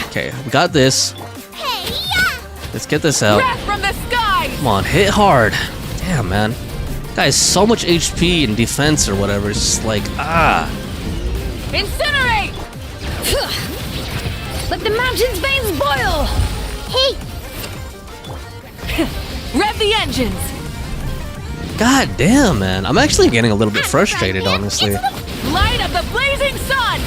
Okay, we got this. Hey, yeah. Let's get this out. Breath from the sky. Come on, hit hard. Damn, man. Guy has so much HP and defense or whatever. It's just like, ah. Incinerate. Let the mountain's veins boil. Hey. Rev the engines. God damn, man. I'm actually getting a little bit frustrated, honestly. Light of the blazing sun.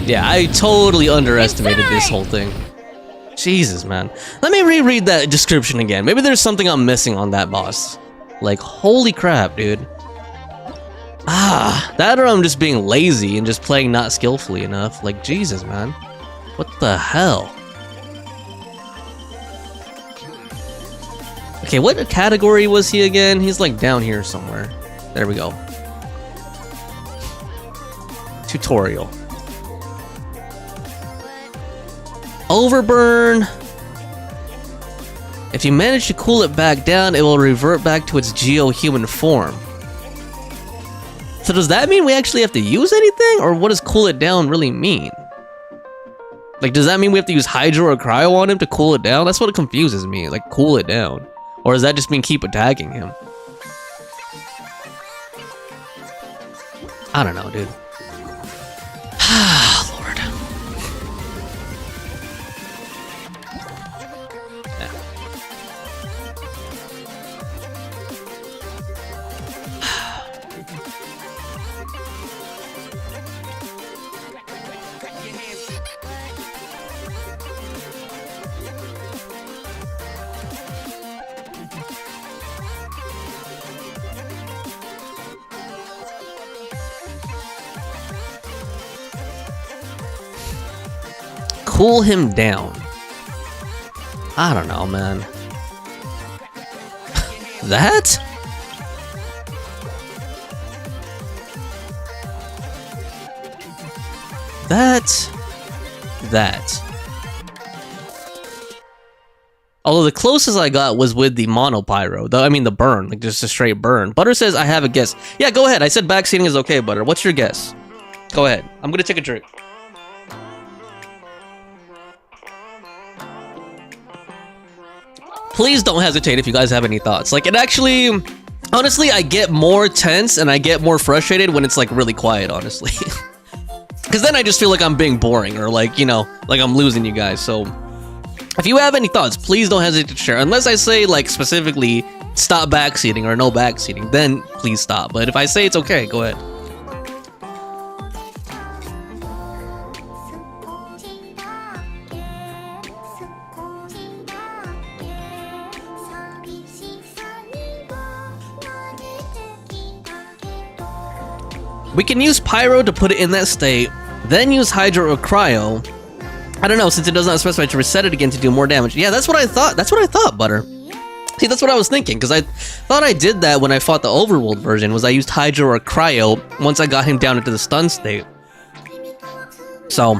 Yeah, I totally underestimated this whole thing. Jesus, man. Let me reread that description again. Maybe there's something I'm missing on that boss. Like, holy crap, dude. Ah, that or I'm just being lazy and just playing not skillfully enough. Like, Jesus, man. What the hell? Okay, what category was he again? He's like down here somewhere. There we go. Tutorial. Overburn. If you manage to cool it back down, it will revert back to its geo-human form. So does that mean we actually have to use anything? Or what does cool it down really mean? Like, does that mean we have to use Hydro or Cryo on him to cool it down? That's what confuses me. Like, cool it down. Or does that just mean keep attacking him? I don't know, dude. Lord. Yeah. Cool him down. I don't know, man. That? That. Although the closest I got was with the mono pyro. I mean the burn, like just a straight burn. Butter says I have a guess. Yeah, go ahead. I said backseating is okay, Butter. What's your guess? Go ahead. I'm gonna take a drink. Please don't hesitate if you guys have any thoughts. Like, it actually, honestly, I get more tense and I get more frustrated when it's like really quiet, honestly. Because then I just feel like I'm being boring or like, you know, like I'm losing you guys. So if you have any thoughts, please don't hesitate to share. Unless I say like specifically stop backseating or no backseating, then please stop. But if I say it's okay, go ahead. We can use Pyro to put it in that state, then use Hydro or Cryo. I don't know, since it does not specify to reset it again to do more damage. Yeah, that's what I thought. That's what I thought, Butter. See, that's what I was thinking, because I thought I did that when I fought the Overworld version, was I used Hydro or Cryo once I got him down into the stun state. So,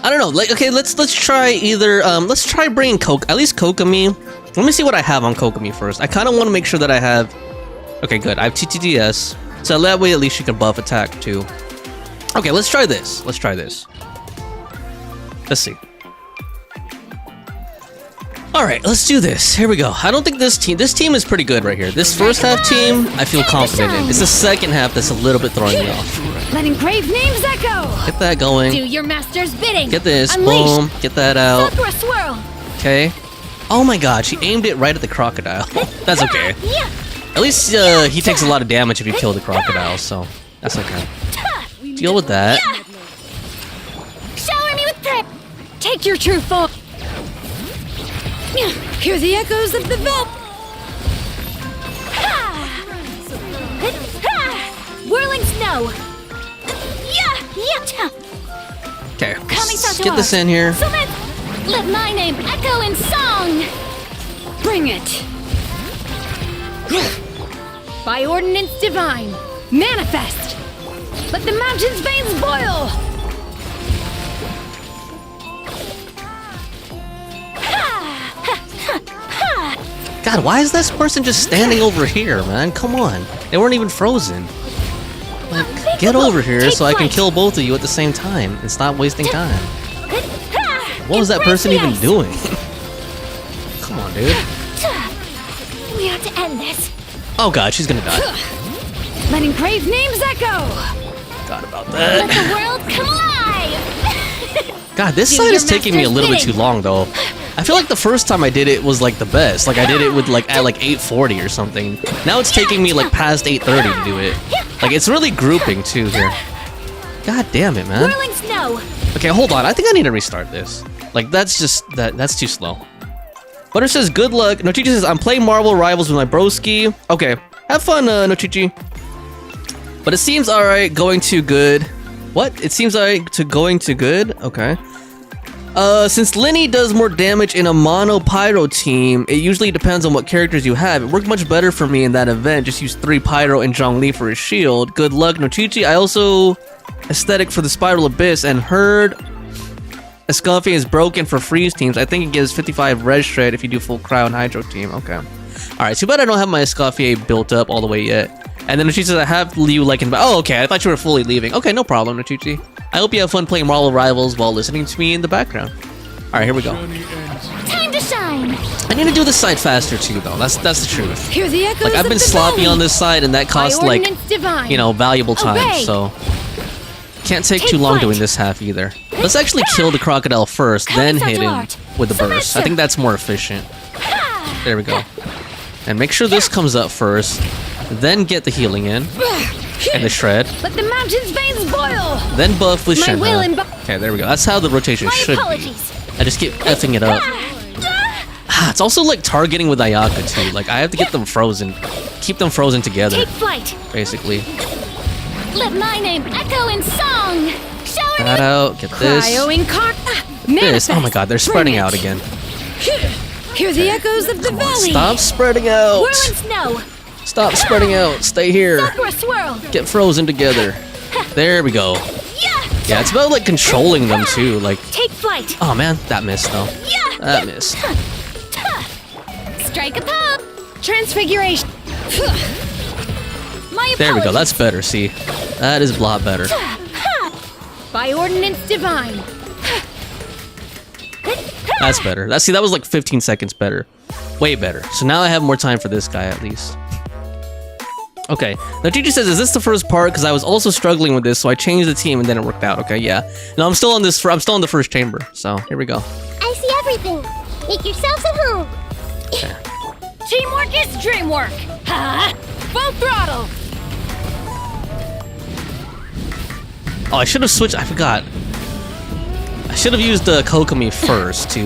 I don't know. Like, okay, let's try either. Let's try bringing at least Kokomi. Let me see what I have on Kokomi first. I kind of want to make sure that I have. Okay, good. I have TTDS. So that way at least she can buff attack too. Okay, let's try this. Let's try this. Let's see. Alright, let's do this. Here we go. I don't think this team is pretty good right here. This first half team, I feel confident in. It's the second half that's a little bit throwing me off. Let engraved names echo. Get that going. Do your master's bidding. Get this. Unleash. Boom. Get that out. Sakura swirl. Okay. Oh my god, she aimed it right at the crocodile. That's okay. Yeah. At least he takes a lot of damage if you kill the crocodile, so that's okay. Deal with that. Shower me with prep. Take your true form. Hear the echoes of the veldt. Whirling snow. Yeah. Okay, let's get this in here. Let my name echo in song. Bring it. By ordinance divine, manifest. Let the mountain's veins boil. God, why is this person just standing over here, man? Come on. They weren't even frozen. Like, get over here so I can kill both of you at the same time and stop wasting time. What was that person even doing? Come on, dude. We have to end this. Oh god, she's gonna die. Let engraved names echo. Forgot about Let that. the world come alive. God, this Do side your is taking me a master's little bit bidding. too long, though. I feel like the first time I did it was like the best. Like I did it with like at like 8:40 or something. Now it's taking me like past 8:30 to do it. Like it's really grouping too here. God damn it, man. Whirling snow. Okay, hold on. I think I need to restart this. Like that's just that's too slow. Butter says good luck. Nochichi says I'm playing Marvel Rivals with my broski. Okay, have fun, Nochichi. But it seems alright going to good. What? It seems alright to going to good. Okay. Since Lenny does more damage in a mono pyro team, it usually depends on what characters you have. It worked much better for me in that event. Just use 3 pyro and Zhongli for his shield. Good luck, Nochichi. I also aesthetic for the Spiral Abyss and heard Escalfian is broken for freeze teams. I think it gives 55 res shred if you do full cryo and hydro team. Okay. Alright, too bad I don't have my Escalfier built up all the way yet. And then Nachichi says, I have you like in... Oh, okay, I thought you were fully leaving. Okay, no problem, Nachichi. I hope you have fun playing Marvel Rivals while listening to me in the background. Alright, here we go. Time to shine. I need to do this side faster too, though. That's the truth. Hear the echoes Like, I've of been the sloppy valley. on this side, and that costs, By like, ordinance divine. you know, valuable time, Obey. so... Can't take Take too long flight. doing this half either. Let's actually kill the crocodile first, then Concept hit him art. with the burst. I Submission. think that's more efficient. There we go. And make sure this comes up first, then get the healing in, and the shred, Let the mountain's veins boil. then buff with My will Shenhe. and Okay, there we go. That's how the rotation My should be. apologies. I just keep effing it up. It's also like targeting with Ayaka too. Like, I have to get them frozen. Keep them frozen together, Take flight. basically. Let my name echo in song. Shower That me. out, get this. Cryo incarn. This. Manifest. Oh my god, they're Bring spreading it. out again. Hear the echoes of the valley. Stop spreading out. Whirl and snow. Stop spreading out. Stay here. Sakura swirl. Get frozen together. There we go. Yeah, it's about like controlling them too. Like, Take flight. oh man, that missed though. Yeah. That missed. Strike a pop. Transfiguration. My There we go. apologies. That's better. See, that is a lot better. By ordinance divine. That's better. See, that was like 15 seconds better. Way better. So now I have more time for this guy at least. Okay. Now Gigi says, is this the first part? Because I was also struggling with this, so I changed the team and then it worked out. Okay, yeah. No, I'm still on this. I'm still in the first chamber. So here we go. I see everything. Make yourselves at home. Teamwork is dreamwork. Ha! Full throttle. Oh, I should have switched. I forgot. I should have used the Kokomi first to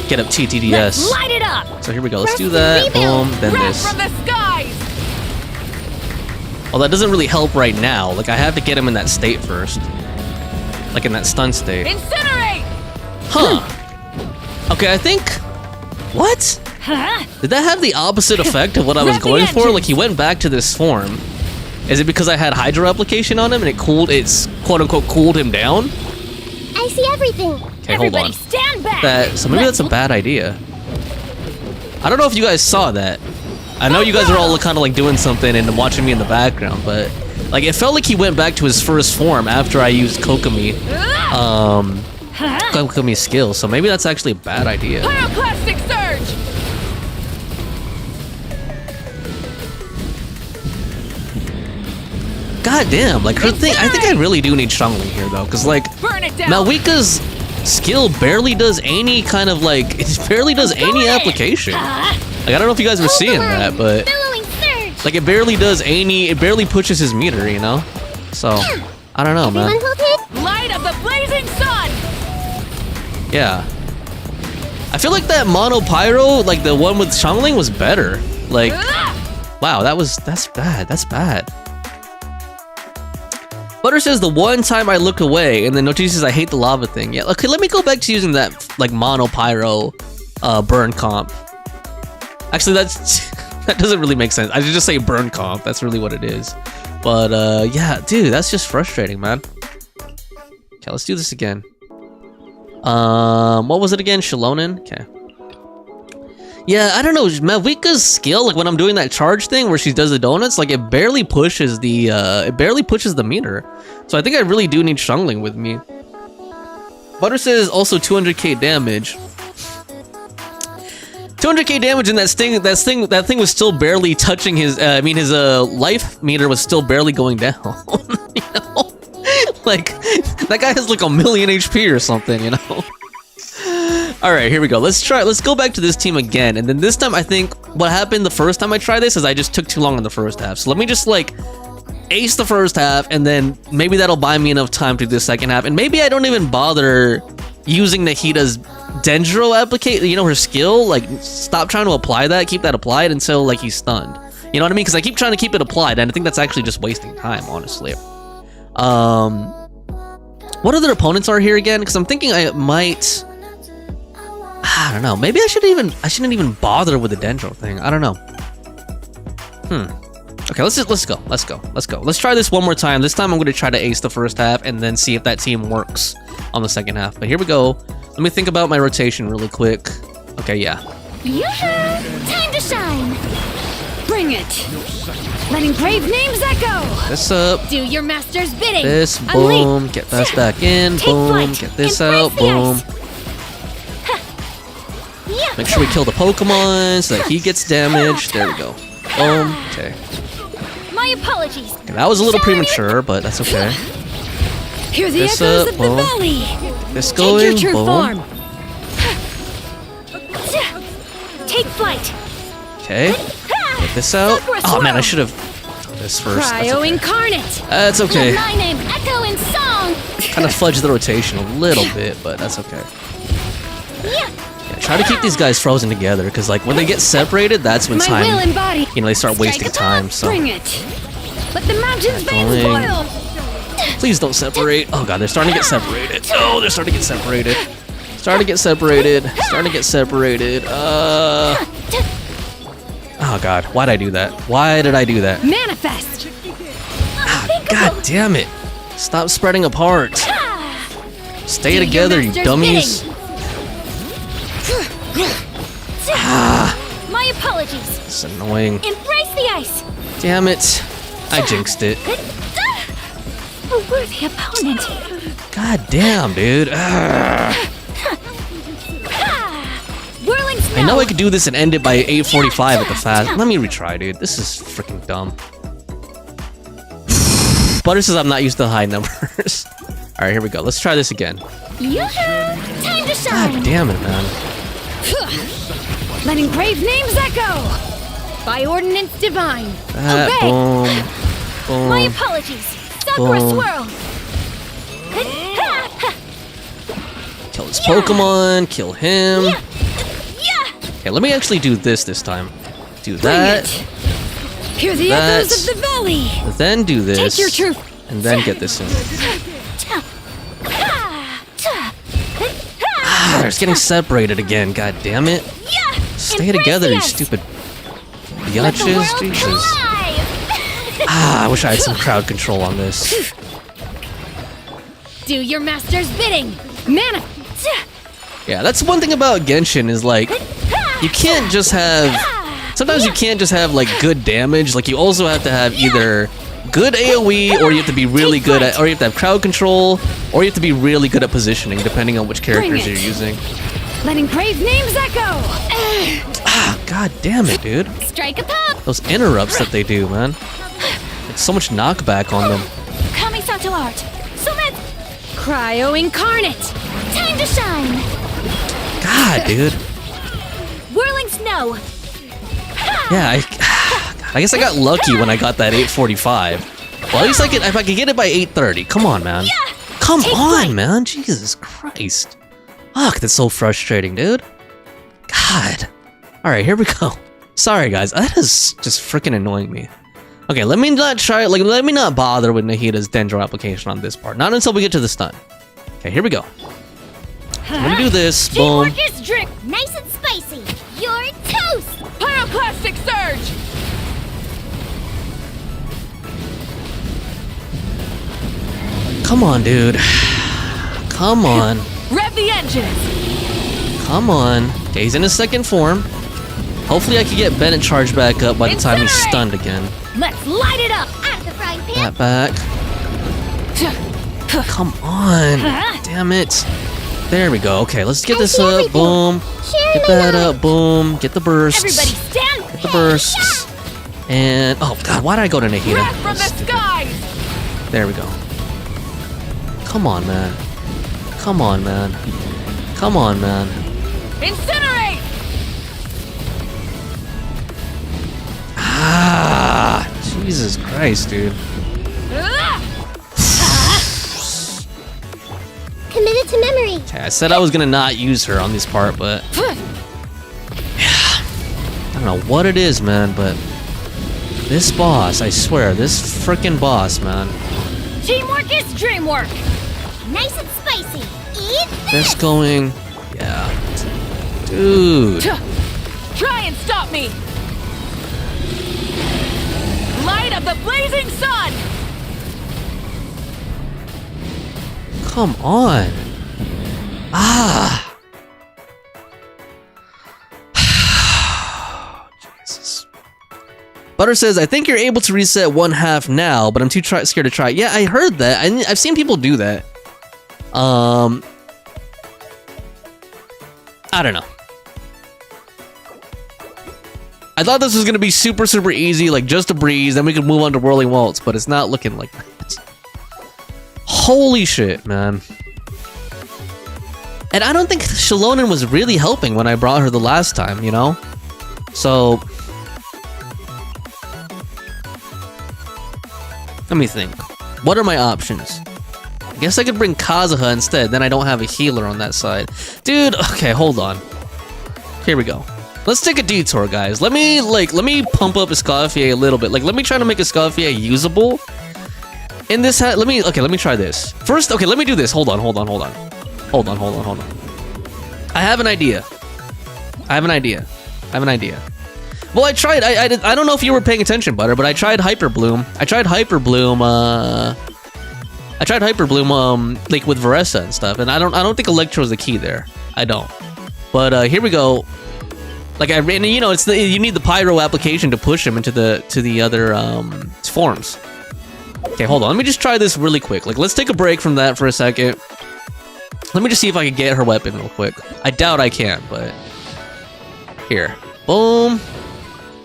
get up TTDS. Light it up. So here we go. Let's do Press that. rebuild. Boom. Then Wrath this. from the skies. Well, that doesn't really help right now. Like, I have to get him in that state first. Like, in that stun state. Incinerate. Huh. Okay, I think... What? Huh? Did that have the opposite effect of what I was Rev the going for? engines. Like, he went back to this form. Is it because I had Hydro application on him and it's quote-unquote cooled him down? I see everything. Okay, hold Everybody on. stand back. So maybe that's a bad idea. I don't know if you guys saw that. I know you guys are all kind of like doing something and watching me in the background, but like it felt like he went back to his first form after I used Kokomi, Kokomi's skill. So maybe that's actually a bad idea. Pyroclastic surge. God damn, like her thing. I think I really do need Shangli here though, because like Burn it down. Malwika's skill barely does any kind of like it barely does any in. application. Like I don't know if you guys were seeing that, but Billowing surge. like it barely does any. It barely pushes his meter, you know. So I don't know, man. Everyone hold it. Light of the blazing sun. Yeah. I feel like that Mono Pyro, like the one with Shangling, was better. Like, wow, that's bad. That's bad. Butter says the one time I looked away, and then Nochi says I hate the lava thing. Yeah, okay, let me go back to using that like Mono Pyro burn comp. Actually, that doesn't really make sense. I should just say burn comp. That's really what it is. But yeah, dude, that's just frustrating, man. Okay, let's do this again. What was it again? Shilonen? Okay. Yeah, I don't know. Malwika's skill, like when I'm doing that charge thing where she does the donuts, like it barely pushes the meter. So I think I really do need Shangling with me. Butter says also 200k damage. 200k damage and that thing was still barely touching his his life meter was still barely going down. You know? Like that guy has like 1,000,000 HP or something, you know. All right, here we go. Let's go back to this team again, and then this time I think what happened the first time I tried this is I just took too long in the first half. So let me just like ace the first half, and then maybe that'll buy me enough time to do the second half, and maybe I don't even bother using Nahida's Dendro applicate, you know, her skill. Like, stop trying to apply that, keep that applied until like he's stunned. You know what I mean? Because I keep trying to keep it applied, and I think that's actually just wasting time, honestly. What other opponents are here again? Because I'm thinking I might. I don't know. Maybe I shouldn't even bother with the Dendro thing. I don't know. Okay, let's go. Let's try this one more time. This time I'm going to try to ace the first half and then see if that team works on the second half. But here we go. Let me think about my rotation really quick. Okay, yeah. Yoo-hoo! Time to shine. Bring it! Let engraved names echo! This up. Do your master's bidding! This, Unleash- boom. Get this back in. Take Boom. flight. Get this Embrace out. the Boom. ice. Yeah. Make sure we kill the Pokemon so that he gets damaged. There we go. Boom. Okay. My apologies. Okay, that was a little premature, but that's okay. Hear the This echoes up, of the boom. valley! This Take your going. true Boom. form! Take flight. Okay. Get this out. Oh man, I should have done this first. That's Cryo okay. Incarnate! That's okay. My name echo in song. Kind of fudged the rotation a little bit, but that's okay. Yeah. Yeah, try to keep these guys frozen together, because like when they get separated, that's when My will time, embodied! you know, they start wasting Strike a time. So Bring it! Let the mountain's veins going. boil! please don't separate. Oh god, they're starting to get separated. Oh, they're starting to get separated. Starting to get separated. Starting to get separated. Oh god, why'd I do that? Why did I do that? Manifest! God damn it! Stop spreading apart. Stay Do your together, you master's dummies. My apologies. It's annoying. Embrace the ice. Damn it. I jinxed it. A worthy opponent. God damn, dude. Whirling snow. I know I could do this and end it by 8:45 at the fast. Let me retry, dude. This is freaking dumb. Butter says I'm not used to high numbers. Alright, here we go. Let's try this again. Yoo-hoo! Time to shine. God damn it, man. Let engraved names echo! By ordinance divine! That, Obey! boom. My Boom. apologies. Sakura Boom. swirl. Kill his Pokemon. Kill him. Yeah. Okay, let me actually do this time. Do Bring that. it! Hear the That. echoes of the valley! Then do this. Take your truth! And then get this in. Ah, they're just getting separated again. God damn it. Yeah. Stay Embrace together, the you ice. stupid Let the biatches. world Jesus. collide. Ah, I wish I had some crowd control on this. Do your master's bidding! Mana! Yeah, that's one thing about Genshin is like, you can't just have. Sometimes you can't just have like good damage. Like you also have to have either good AOE, or you have to be really good at, or you have to have crowd control, or you have to be really good at positioning, depending on which characters it. you're using. Let engraved names echo! Ah, god damn it, dude. Strike a pop. Those interrupts that they do, man. Like so much knockback on them. Kamisato art. So let's Cryo Incarnate! time to shine. God, dude. Whirling snow. Yeah, I guess I got lucky when I got that 8:45. Well, at least if I could get it by 8:30. Come on, man. Come on, man. Jesus Christ. Fuck, that's so frustrating, dude. God. All right, here we go. Sorry, guys. That is just freaking annoying me. Okay, let me not try. Like, let me not bother with Nahida's Dendro application on this part. Not until we get to the stun. Okay, here we go. I'm gonna do this. Boom. Teamwork is drip. Nice and spicy. You're toast. Pyroclastic Surge! Come on, dude. Come on. Rev the engines! Come on. Okay, he's in his second form. Hopefully I can get Bennett charged back up by the time he's Incinerate! stunned again. Let's light it up! Out of the frying pan. That back. Come on. Damn it. There we go. Okay, let's get I this see up. everything. Boom. Sharing Get my that knowledge. up. Boom. Get the bursts. Everybody stand! Get the bursts. And, oh god, why did I go to Nahida? Breath from the That's stupid. skies! There we go. Come on, man. Come on, man. Come on, man. Incinerate! Ah, Jesus Christ, dude. Committed to memory. Okay, I said I was gonna not use her on this part, but I don't know what it is, man, but this boss, I swear, this frickin' boss, man. Teamwork is dreamwork! Nice and spicy. Eat This going, yeah. Dude. Try and stop me! Light of the blazing sun! Come on. Ah. Jesus. Butter says, I think you're able to reset one half now, but I'm too scared to try. Yeah, I heard that. I've seen people do that. I don't know. I thought this was gonna be super, super easy, like just a breeze, then we could move on to Whirling Waltz, but it's not looking like that. Holy shit, man. And I don't think Shalonen was really helping when I brought her the last time, you know? So... let me think. What are my options? I guess I could bring Kazuha instead, then I don't have a healer on that side. Dude, okay, hold on. Here we go. Let's take a detour, guys. Let me pump up Escoffier a little bit. Like, let me try to make Escoffier usable. In this let me try this. First, okay, let me do this. Hold on. I have an idea. Well, I tried. I don't know if you were paying attention, Butter, but I tried Hyper Bloom. Like with Varessa and stuff, and I don't think Electro is the key there. I don't. But here we go. Like you know, you need the Pyro application to push him into the other forms. Okay, hold on. Let me just try this really quick. Like, let's take a break from that for a second. Let me just see if I can get her weapon real quick. I doubt I can, but here, boom.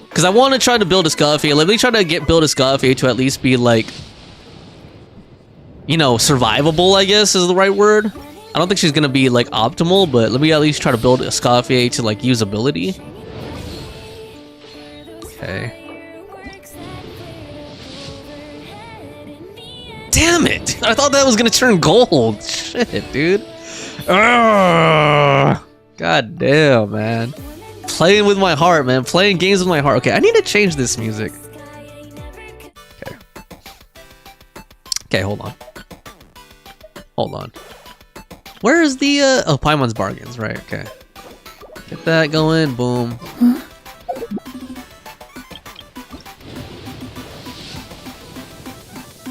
Because I want to try to build a Escoffier. Let me try to build a Escoffier to at least be like, you know, survivable, I guess is the right word. I don't think she's gonna be like optimal, but let me at least try to build a Escoffier to like usability. Okay. Damn it! I thought that was gonna turn gold. Shit, dude. Ugh. God damn, man. Playing with my heart, man. Playing games with my heart. Okay, I need to change this music. Okay. Okay, hold on. Where is the, oh, Paimon's Bargains, right, okay. Get that going, boom.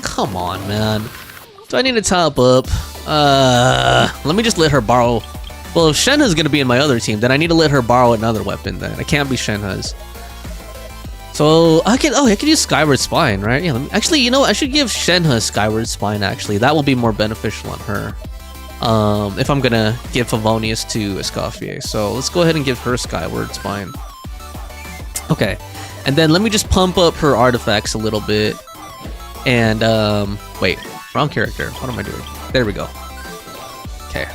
Come on, man. Do I need to top up? Let me just let her borrow. Well, if Shenhe's gonna be in my other team, then I need to let her borrow another weapon then. It can't be Shenhe's. So, I could use Skyward Spine, right? Yeah, actually, you know, I should give Shenhe Skyward Spine, actually. That will be more beneficial on her. If I'm gonna give Favonius to Escoffier. So, let's go ahead and give her Skyward Spine. Okay. And then let me just pump up her artifacts a little bit. And, wait. Wrong character. What am I doing? There we go. Okay.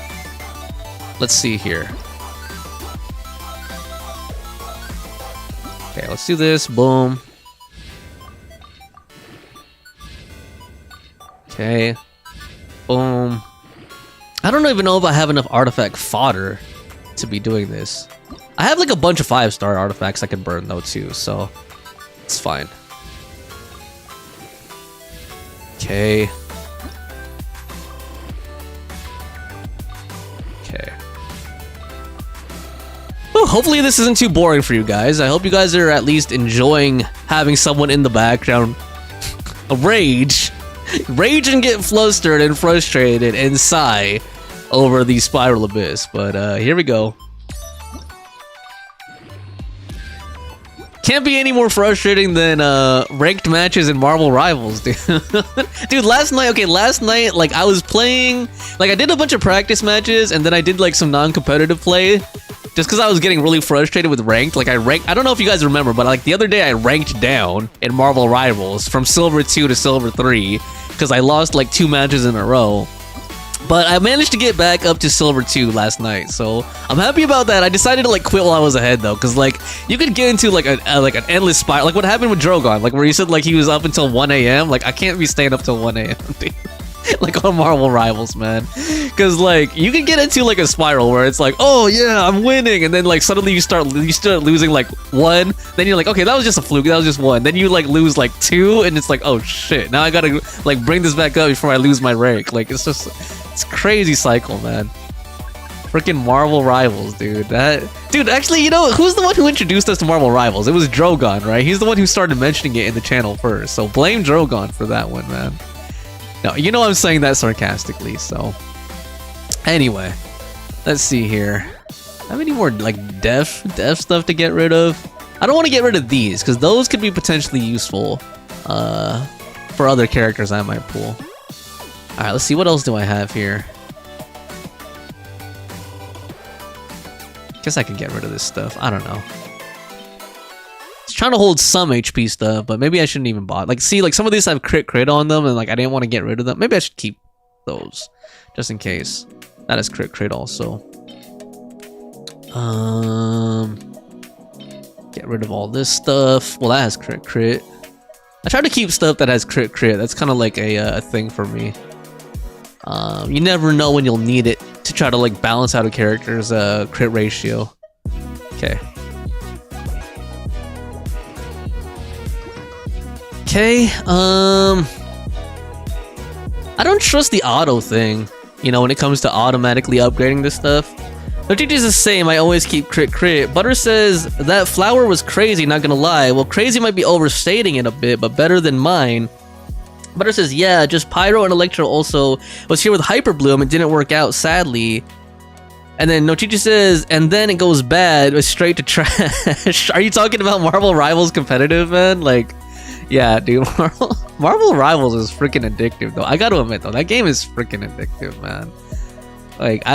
Let's see here. Okay, let's do this. Boom. Okay. Boom. I don't even know if I have enough artifact fodder to be doing this. I have like a bunch of 5-star artifacts I can burn though too, so it's fine. Okay. Okay. Well, hopefully this isn't too boring for you guys. I hope you guys are at least enjoying having someone in the background rage and get flustered and frustrated and sigh over the Spiral Abyss. But here we go. Can't be any more frustrating than ranked matches in Marvel Rivals, dude. Dude, last night, like, I was playing, like, I did a bunch of practice matches, and then I did, like, some non-competitive play, just because I was getting really frustrated with ranked. Like, I don't know if you guys remember, but, like, the other day I ranked down in Marvel Rivals from Silver 2 to Silver 3, because I lost, like, 2 matches in a row. But I managed to get back up to Silver 2 last night, so I'm happy about that. I decided to like quit while I was ahead though, because like you could get into like an endless spiral, like what happened with Drogon, like where you said like he was up until 1 a.m. Like I can't be staying up till 1 a.m. dude. Like on Marvel Rivals, man, because like you can get into like a spiral where it's like, oh yeah, I'm winning, and then like suddenly you start losing like 1, then you're like, okay, that was just a fluke, that was just 1, then you like lose like 2, and it's like, oh shit, now I gotta like bring this back up before I lose my rank. Like it's crazy cycle, man. Freaking Marvel Rivals, dude. Dude, actually, you know, who's the one who introduced us to Marvel Rivals? It was Drogon, right? He's the one who started mentioning it in the channel first, so blame Drogon for that one, man. No, you know I'm saying that sarcastically, so. Anyway, let's see here. Have any more, like, deaf stuff to get rid of? I don't want to get rid of these because those could be potentially useful for other characters I might pull. All right, let's see, what else do I have here? Guess I can get rid of this stuff. I don't know. It's trying to hold some HP stuff, but maybe I shouldn't even bother. Like, see, like some of these have crit on them, and like I didn't want to get rid of them. Maybe I should keep those just in case. That is crit also. Get rid of all this stuff. Well, that has crit. I try to keep stuff that has crit. That's kind of like a thing for me. You never know when you'll need it to try to like balance out a character's crit ratio. Okay. I don't trust the auto thing, you know, when it comes to automatically upgrading this stuff. The teacher's the same, I always keep crit. Butter says, that flower was crazy, not gonna lie. Well, crazy might be overstating it a bit, but better than mine. Butter says, yeah, just Pyro and Electro also was here with Hyper Bloom. It didn't work out, sadly. And then Nochichi says, and then it goes bad, it's straight to trash. Are you talking about Marvel Rivals competitive, man? Like, yeah, dude, Marvel Rivals is freaking addictive, though. I gotta admit, though, that game is freaking addictive, man. Like,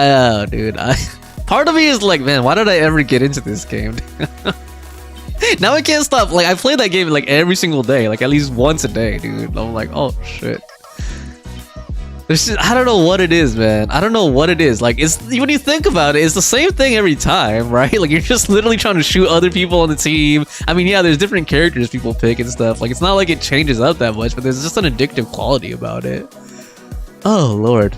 dude, part of me is like, man, why did I ever get into this game? Now I can't stop. Like, I play that game like every single day, like at least once a day, dude. I'm like, oh shit. There's just, I don't know what it is, man. I don't know what it is. Like, it's when you think about it, it's the same thing every time, right? Like, you're just literally trying to shoot other people on the team. I mean, yeah, there's different characters people pick and stuff. Like, it's not like it changes up that much, but there's just an addictive quality about it. Oh lord.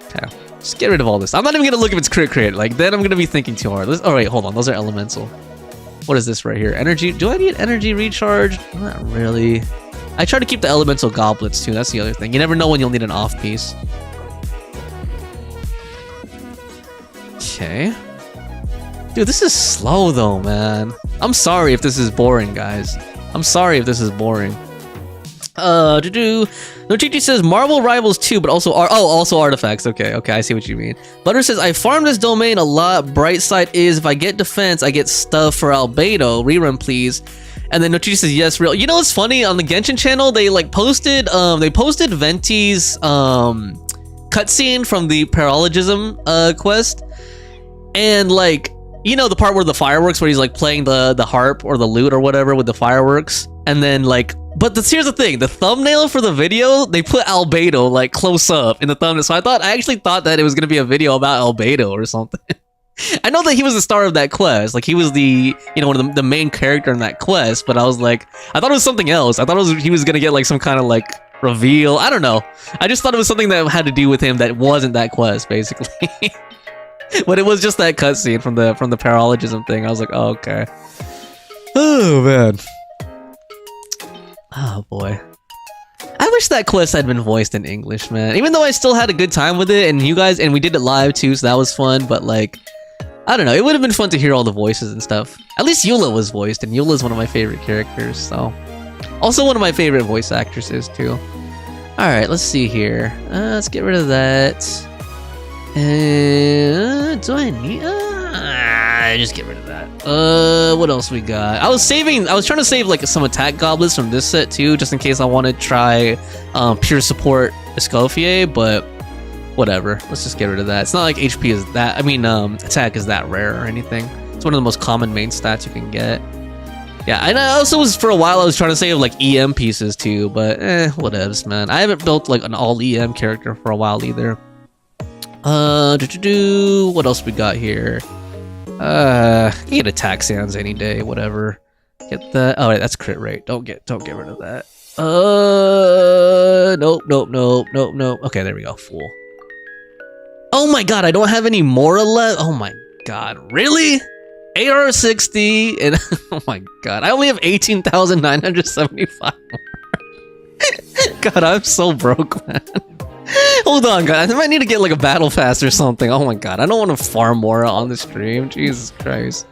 Okay. Just get rid of all this. I'm not even gonna look if it's crit. Like, then I'm gonna be thinking too hard. Oh wait, hold on. Those are elemental. What is this right here? Energy. Do I need energy recharge? Not really. I try to keep the elemental goblets too. That's the other thing. You never know when you'll need an off piece. Okay. Dude, this is slow though, man. I'm sorry if this is boring, guys. I'm sorry if this is boring. Nochichi says Marvel Rivals 2, but also also artifacts. Okay, I see what you mean. Butter says I farmed this domain a lot. Bright side is if I get defense, I get stuff for Albedo. Rerun, please. And then Nochichi says yes, real. You know what's funny? On the Genshin channel, they like posted Venti's cutscene from the paralogism quest, and like, you know, the part where the fireworks, where he's like playing the harp or the lute or whatever with the fireworks, and then like, but here's the thing, the thumbnail for the video, they put Albedo like close up in the thumbnail, so I actually thought that it was gonna be a video about Albedo or something. I know that he was the star of that quest, like he was the, you know, one of the main character in that quest, but I was like, I thought it was something else. I thought he was gonna get like some kind of like reveal. I don't know. I just thought it was something that had to do with him that wasn't that quest, basically. But it was just that cutscene from the paralogism thing. I was like, oh, okay. Oh man. Oh boy. I wish that quest had been voiced in English, man. Even though I still had a good time with it, and we did it live too, so that was fun, but like, I don't know, it would have been fun to hear all the voices and stuff. At least Eula was voiced, and Eula's one of my favorite characters, so. Also one of my favorite voice actresses too. Alright, let's see here. Let's get rid of that. Do I need... just get rid of that. What else we got? I was trying to save like some attack goblets from this set too, just in case I want to try pure support Escoffier, but whatever. Let's just get rid of that. It's not like HP is that, I mean, attack is that rare or anything. It's one of the most common main stats you can get. Yeah, and I also was, for a while, I was trying to save like EM pieces too, but whatevs, man. I haven't built like an all EM character for a while either. What else we got here? You get attack sounds any day, whatever. Get that. Oh, right, that's crit rate. Don't get rid of that. Nope. Okay, there we go. Fool. Oh my god, I don't have any more left. Oh my god, really? AR-60 and oh my god, I only have 18,975 more. God, I'm so broke, man. Hold on, guys. I might need to get like a battle pass or something. Oh my god, I don't want to farm more on the stream. Jesus Christ.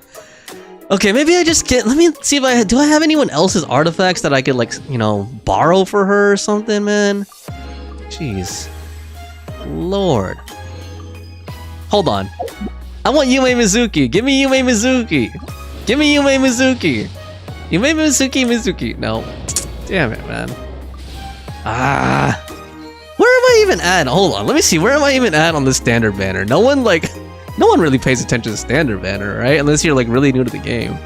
Okay, maybe I just get. Let me see if do I have anyone else's artifacts that I could like, you know, borrow for her or something, man. Jeez, Lord. Hold on. I want Yume Mizuki. Give me Yume Mizuki. Give me Yume Mizuki. Yume Mizuki. No. Damn it, man. Ah. Where am I even at? Hold on, let me see. Where am I even at on the standard banner? No one really pays attention to the standard banner, right? Unless you're like really new to the game.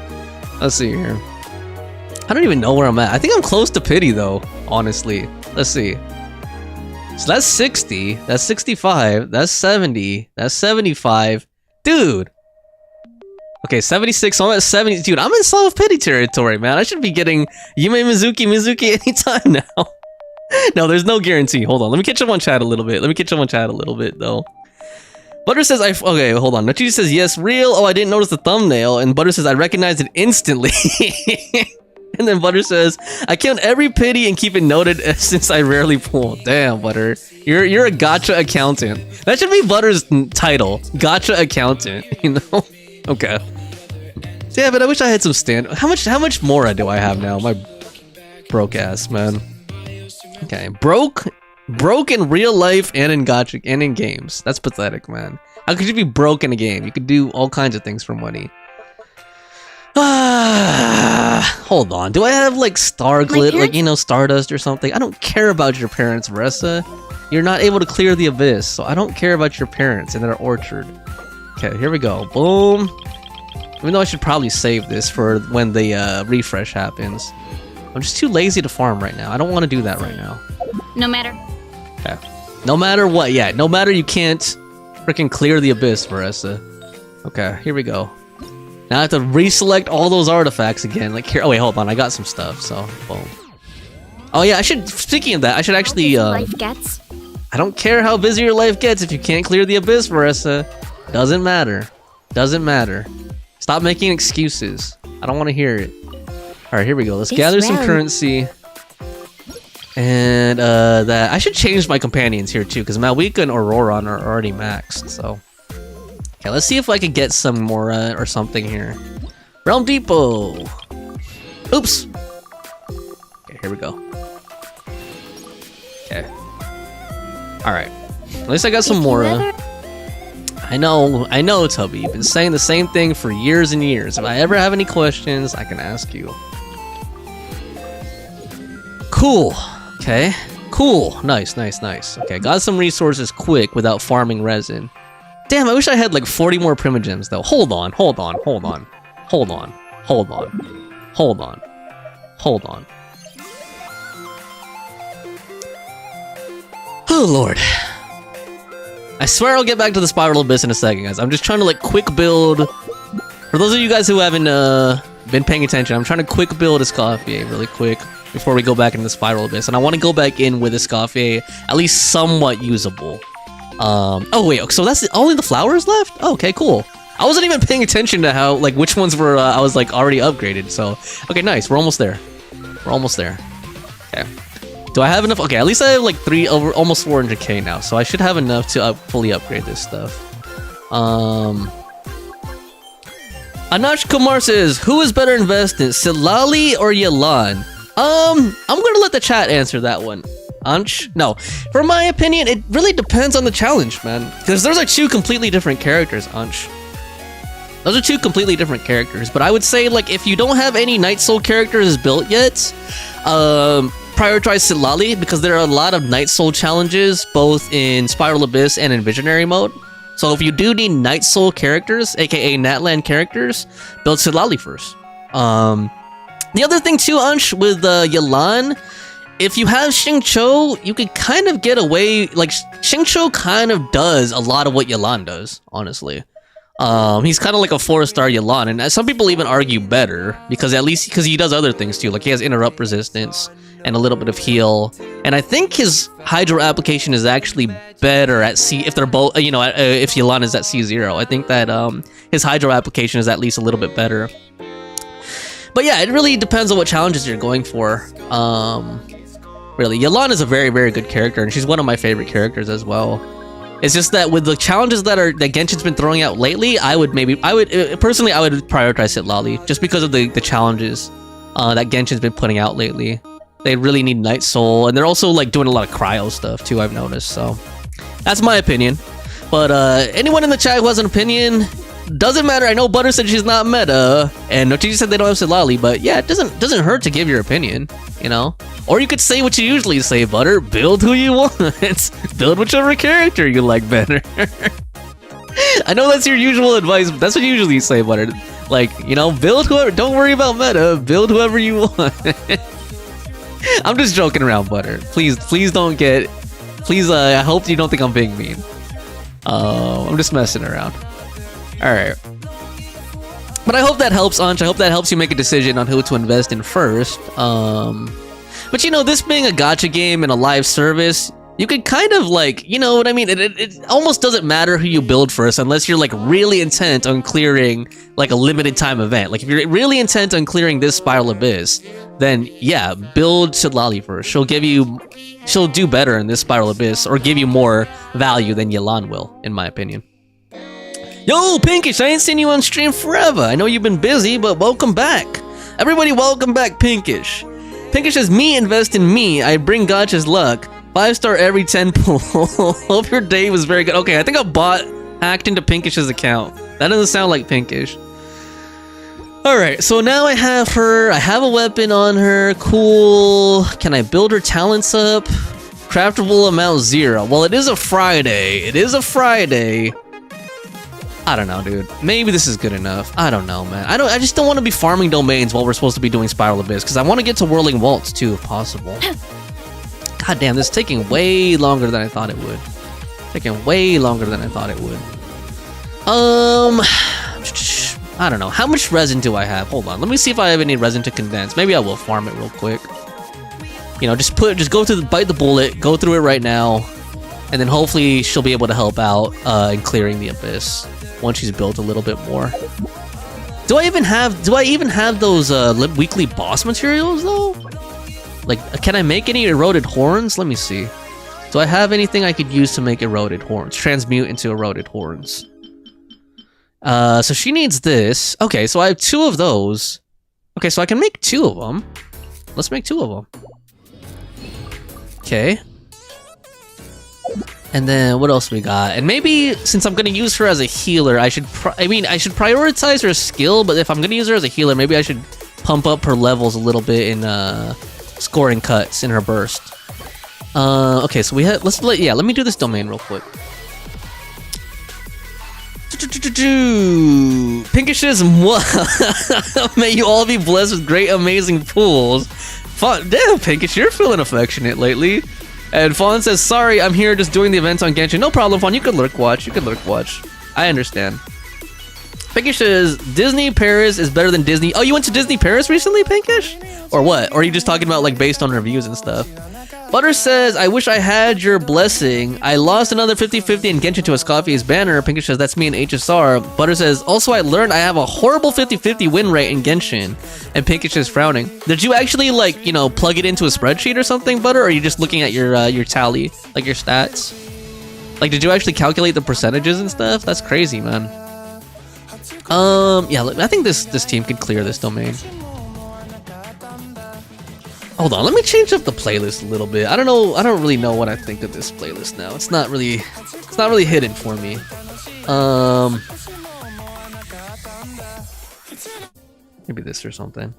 Let's see here. I don't even know where I'm at. I think I'm close to pity though, honestly. Let's see. So that's 60, that's 65, that's 70, that's 75. Dude. Okay, 76, so I'm at 70. Dude, I'm in soft pity territory, man. I should be getting Yume Mizuki anytime now. No, there's no guarantee. Hold on, let me catch up on chat a little bit. Though. Butter says, okay, hold on. Nachi says, yes, real. Oh, I didn't notice the thumbnail. And Butter says, I recognized it instantly. And then Butter says, I count every pity and keep it noted since I rarely pull. Damn, Butter. You're a gotcha accountant. That should be Butter's title. Gotcha accountant, you know? Okay. Yeah, but I wish I had some stand. How much more do I have now? My broke ass, man. Okay, broke in real life and in gotcha and in games. That's pathetic, man. How could you be broke in a game? You could do all kinds of things for money. Hold on. Do I have like Starglit, like, you know, Stardust or something? I don't care about your parents, Ressa. You're not able to clear the abyss, so I don't care about your parents in their orchard. Okay, here we go. Boom. Even though I should probably save this for when the refresh happens. I'm just too lazy to farm right now. I don't want to do that right now. No matter. Okay. No matter what, yeah. No matter you can't freaking clear the abyss, Marissa. Okay, here we go. Now I have to reselect all those artifacts again. Like here. Oh wait, hold on. I got some stuff. So boom. Oh yeah, I should. Speaking of that, I should actually. Life gets. I don't care how busy your life gets if you can't clear the abyss, Marissa. Doesn't matter. Doesn't matter. Stop making excuses. I don't want to hear it. All right, here we go. Let's gather some currency. And that I should change my companions here too, because Malwika and Auroron are already maxed. So. Okay, let's see if I could get some more or something here. Realm Depot. Oops. Okay, here we go. Okay. All right. At least I got some more. I know, Tubby. You've been saying the same thing for years and years. If I ever have any questions, I can ask you. Cool. Okay. Cool. Nice. Okay, got some resources quick without farming resin. Damn, I wish I had like 40 more primogems though. Hold on. Oh lord. I swear I'll get back to the Spiral Abyss in a second, guys. I'm just trying to like quick build. For those of you guys who haven't been paying attention, I'm trying to quick build a Escoffier really quick before we go back into the Spiral Abyss. And I want to go back in with Escoffier at least somewhat usable. Oh wait, so that's only the flowers left? Oh, okay, cool. I wasn't even paying attention to how, like, which ones were, I was, like, already upgraded, so. Okay, nice, we're almost there. Okay. Do I have enough? Okay, at least I have, like, almost 400k now, so I should have enough to fully upgrade this stuff. Anash Kumar says, who is better invested, Silali or Yelan? I'm gonna let the chat answer that one. Ansh? No. For my opinion, it really depends on the challenge, man. Because those are two completely different characters, Ansh. Those are two completely different characters. But I would say, like, if you don't have any Night Soul characters built yet, prioritize Silali, because there are a lot of Night Soul challenges, both in Spiral Abyss and in Visionary mode. So if you do need Night Soul characters, aka Natlan characters, build Silali first. The other thing too, Ansh, with Yelan, if you have Xingqiu, you could kind of get away, like, Xingqiu kind of does a lot of what Yelan does, honestly. He's kind of like a 4-star Yelan, and some people even argue better, because he does other things too, like he has interrupt resistance, and a little bit of heal, and I think his Hydro application is actually better at C, if they're both, you know, if Yelan is at C0, I think that, his Hydro application is at least a little bit better. But yeah, it really depends on what challenges you're going for. Really, Yelan is a very, very good character, and she's one of my favorite characters as well. It's just that with the challenges that Genshin's been throwing out lately, I would personally prioritize Silali, just because of the challenges that Genshin's been putting out lately. They really need Night Soul, and they're also like doing a lot of cryo stuff too, I've noticed. So that's my opinion. But anyone in the chat who has an opinion, Doesn't matter. I know Butter said she's not meta, and Nochichi said they don't have Silali, but yeah, it doesn't hurt to give your opinion, you know? Or you could say what you usually say, Butter. Build who you want. Build whichever character you like better. I know that's your usual advice, but that's what you usually say, Butter. Like, you know, build whoever. Don't worry about meta. Build whoever you want. I'm just joking around, Butter. Please don't get... Please, I hope you don't think I'm being mean. I'm just messing around. Alright. But I hope that helps, Anch. I hope that helps you make a decision on who to invest in first. But you know, this being a gacha game and a live service, you could kind of like, you know what I mean? It almost doesn't matter who you build first unless you're like really intent on clearing like a limited time event. Like if you're really intent on clearing this Spiral Abyss, then yeah, build Silali first. She'll do better in this Spiral Abyss or give you more value than Yelan will, in my opinion. Yo, Pinkish, I ain't seen you on stream forever. I know you've been busy, but welcome back. Everybody welcome back, Pinkish. Pinkish says, me invest in me. I bring gotcha's luck. 5-star every 10 pull. Hope your day was very good. Okay, I think a bot hacked into Pinkish's account. That doesn't sound like Pinkish. Alright, so now I have her. I have a weapon on her. Cool. Can I build her talents up? Craftable amount 0. Well, it is a Friday. It is a Friday. I don't know, dude. Maybe this is good enough. I don't know, man. I just don't want to be farming domains while we're supposed to be doing Spiral Abyss, because I want to get to Whirling Waltz too, if possible. God damn, this is taking way longer than I thought it would. Taking way longer than I thought it would. I don't know. How much resin do I have? Hold on. Let me see if I have any resin to condense. Maybe I will farm it real quick. You know, just go through bite the bullet, go through it right now, and then hopefully she'll be able to help out in clearing the abyss once she's built a little bit more. Do I even have those weekly boss materials though? Like, can I make any eroded horns? Let me see. Do I have anything I could use to make eroded horns? Transmute into eroded horns. So she needs this. Okay, so I have 2 of those. Okay, so I can make 2 of them. Let's make 2 of them. Okay. And then what else we got? And maybe since I'm gonna use her as a healer, I should prioritize her skill. But if I'm gonna use her as a healer, maybe I should pump up her levels a little bit in scoring cuts in her burst. Okay, so let me do this domain real quick. Pinkishes, may you all be blessed with great, amazing pools. Damn, Pinkish, you're feeling affectionate lately. And Fawn says, sorry, I'm here just doing the events on Genshin. No problem, Fawn, you can lurk watch. I understand. Pinkish says, Disney Paris is better than Disney. Oh, you went to Disney Paris recently, Pinkish? Or what? Or are you just talking about like based on reviews and stuff? Butter says, I wish I had your blessing. I lost another 50-50 in Genshin to a Scoffy's banner. Pinkish says, that's me in HSR. Butter says, also I learned I have a horrible 50-50 win rate in Genshin. And Pinkish is frowning. Did you actually like, you know, plug it into a spreadsheet or something, Butter? Or are you just looking at your tally, like your stats? Like, did you actually calculate the percentages and stuff? That's crazy, man. Yeah, I think this team can clear this domain. Hold on, let me change up the playlist a little bit. I don't really know what I think of this playlist now. It's not really hidden for me. Maybe this or something.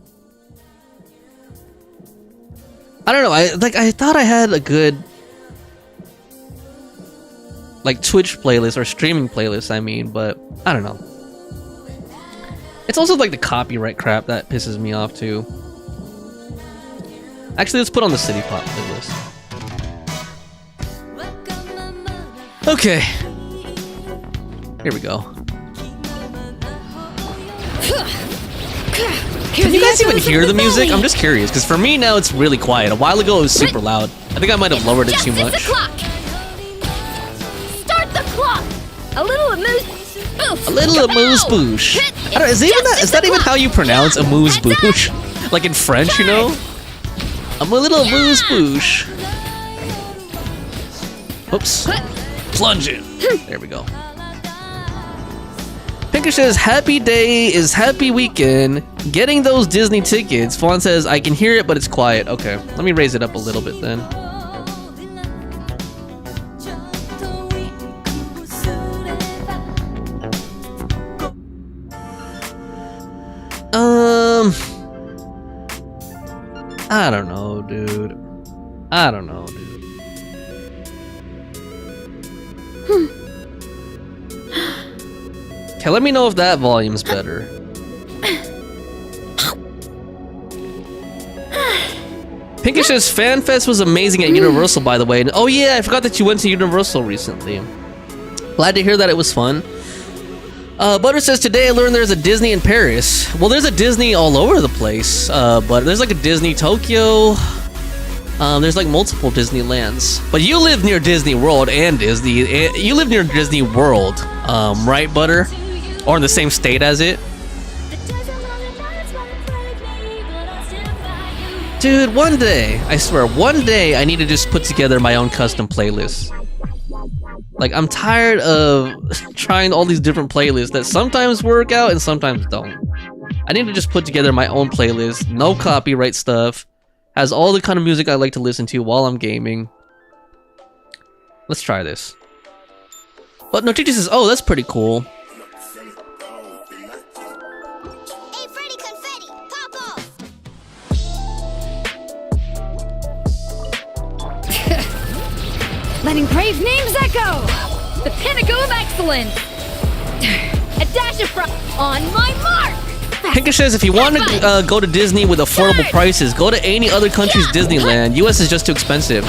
I don't know. I thought I had a good like Twitch playlist or streaming playlist, I mean, but I don't know. It's also like the copyright crap that pisses me off too. Actually, let's put on the City Pop playlist. Okay. Here we go. Can you guys even hear the music? I'm just curious, because for me now it's really quiet. A while ago it was super loud. I think I might have lowered it too much. Start the clock. A little amuse-bouche. Is that even how you pronounce amuse-bouche? Like in French, you know? I'm a little amuse-bouche. Oops. Plunge it. There we go. Pinkish says, happy day is happy weekend. Getting those Disney tickets. Fawn says, I can hear it, but it's quiet. Okay, let me raise it up a little bit then. I don't know, dude. I don't know, dude. Okay, let me know if that volume's better. Pinkish says FanFest was amazing at Universal, by the way. And, oh yeah, I forgot that you went to Universal recently. Glad to hear that it was fun. Butter says, today I learned there's a Disney in Paris. Well, there's a Disney all over the place, but there's like a Disney Tokyo. There's like multiple Disneylands. But you live near Disney World and Disney. You live near Disney World, right, Butter? Or in the same state as it? Dude, one day, I swear, one day I need to just put together my own custom playlist. Like, I'm tired of trying all these different playlists that sometimes work out and sometimes don't. I need to just put together my own playlist, no copyright stuff, has all the kind of music I like to listen to while I'm gaming. Let's try this. But no, Chichi says, oh, that's pretty cool. Hey, Freddy Confetti, pop off! Letting praise names echo! The pinnacle of excellence! A dash of on my mark! Pinkish says, if you want to go to Disney with affordable prices, go to any other country's Disneyland. US is just too expensive.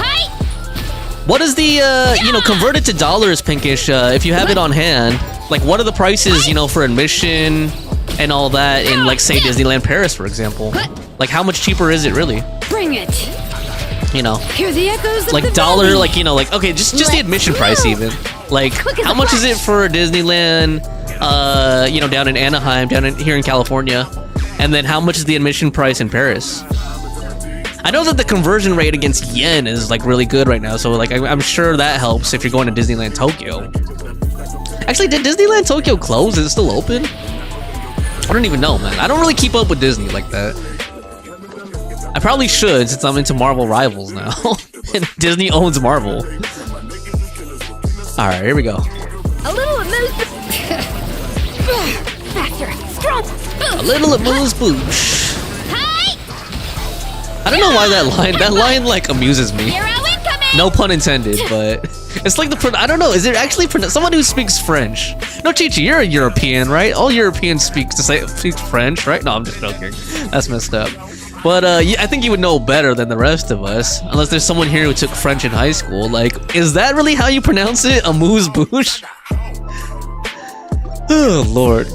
What is the, you know, convert it to dollars, Pinkish, if you have it on hand. Like, what are the prices, you know, for admission and all that in, like, say, Disneyland Paris, for example? Like, how much cheaper is it, really? Bring it! You know, Hear the echoes of like the dollar, valley. like, you know, like, okay, just the admission price even. Like, how much is it for Disneyland, you know, down in Anaheim, here in California? And then how much is the admission price in Paris? I know that the conversion rate against yen is, like, really good right now, so, like, I'm sure that helps if you're going to Disneyland Tokyo. Actually, did Disneyland Tokyo close? Is it still open? I don't even know, man. I don't really keep up with Disney like that. I probably should, since I'm into Marvel Rivals now. And Disney owns Marvel. Alright, here we go. A little amuse. Faster, stronger. A little amuse bouche. I don't know why that line like amuses me. No pun intended, but it's like I don't know, is it actually someone who speaks French? No, Chichi, you're a European, right? All Europeans speak French, right? No, I'm just joking. That's messed up. But I think you would know better than the rest of us, unless there's someone here who took French in high school. Like, is that really how you pronounce it? Amuse bouche? Oh, Lord.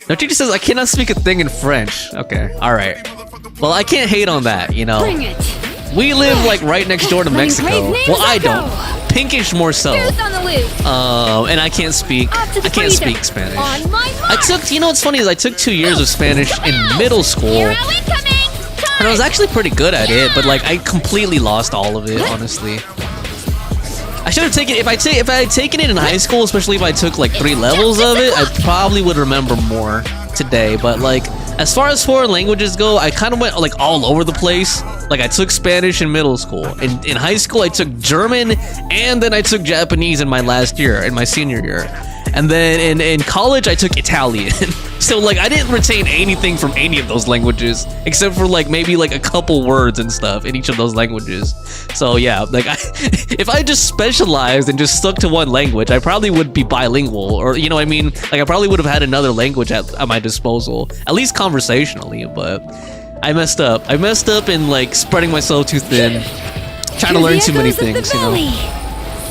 Now, Chichi says, I cannot speak a thing in French. Okay, alright. Well, I can't hate on that, you know. Bring it. We live, like, right next door to Mexico. Well, I don't. Pinkish more so. And I can't speak Spanish. I took, you know what's funny is I took 2 years of Spanish in middle school. And I was actually pretty good at it, but like I completely lost all of it, honestly. I should have taken if I had taken it in high school, especially if I took like 3 levels of it, I probably would remember more today. But like as far as foreign languages go, I kind of went like all over the place. Like I took Spanish in middle school. In high school, I took German, and then I took Japanese in my last year, in my senior year. And then in college, I took Italian. So like I didn't retain anything from any of those languages, except for like maybe like a couple words and stuff in each of those languages. So yeah, like if I just specialized and just stuck to one language, I probably would be bilingual, or you know what I mean? Like I probably would have had another language at my disposal, at least conversationally, but I messed up. I messed up in like spreading myself too thin, trying to learn too many things, you know?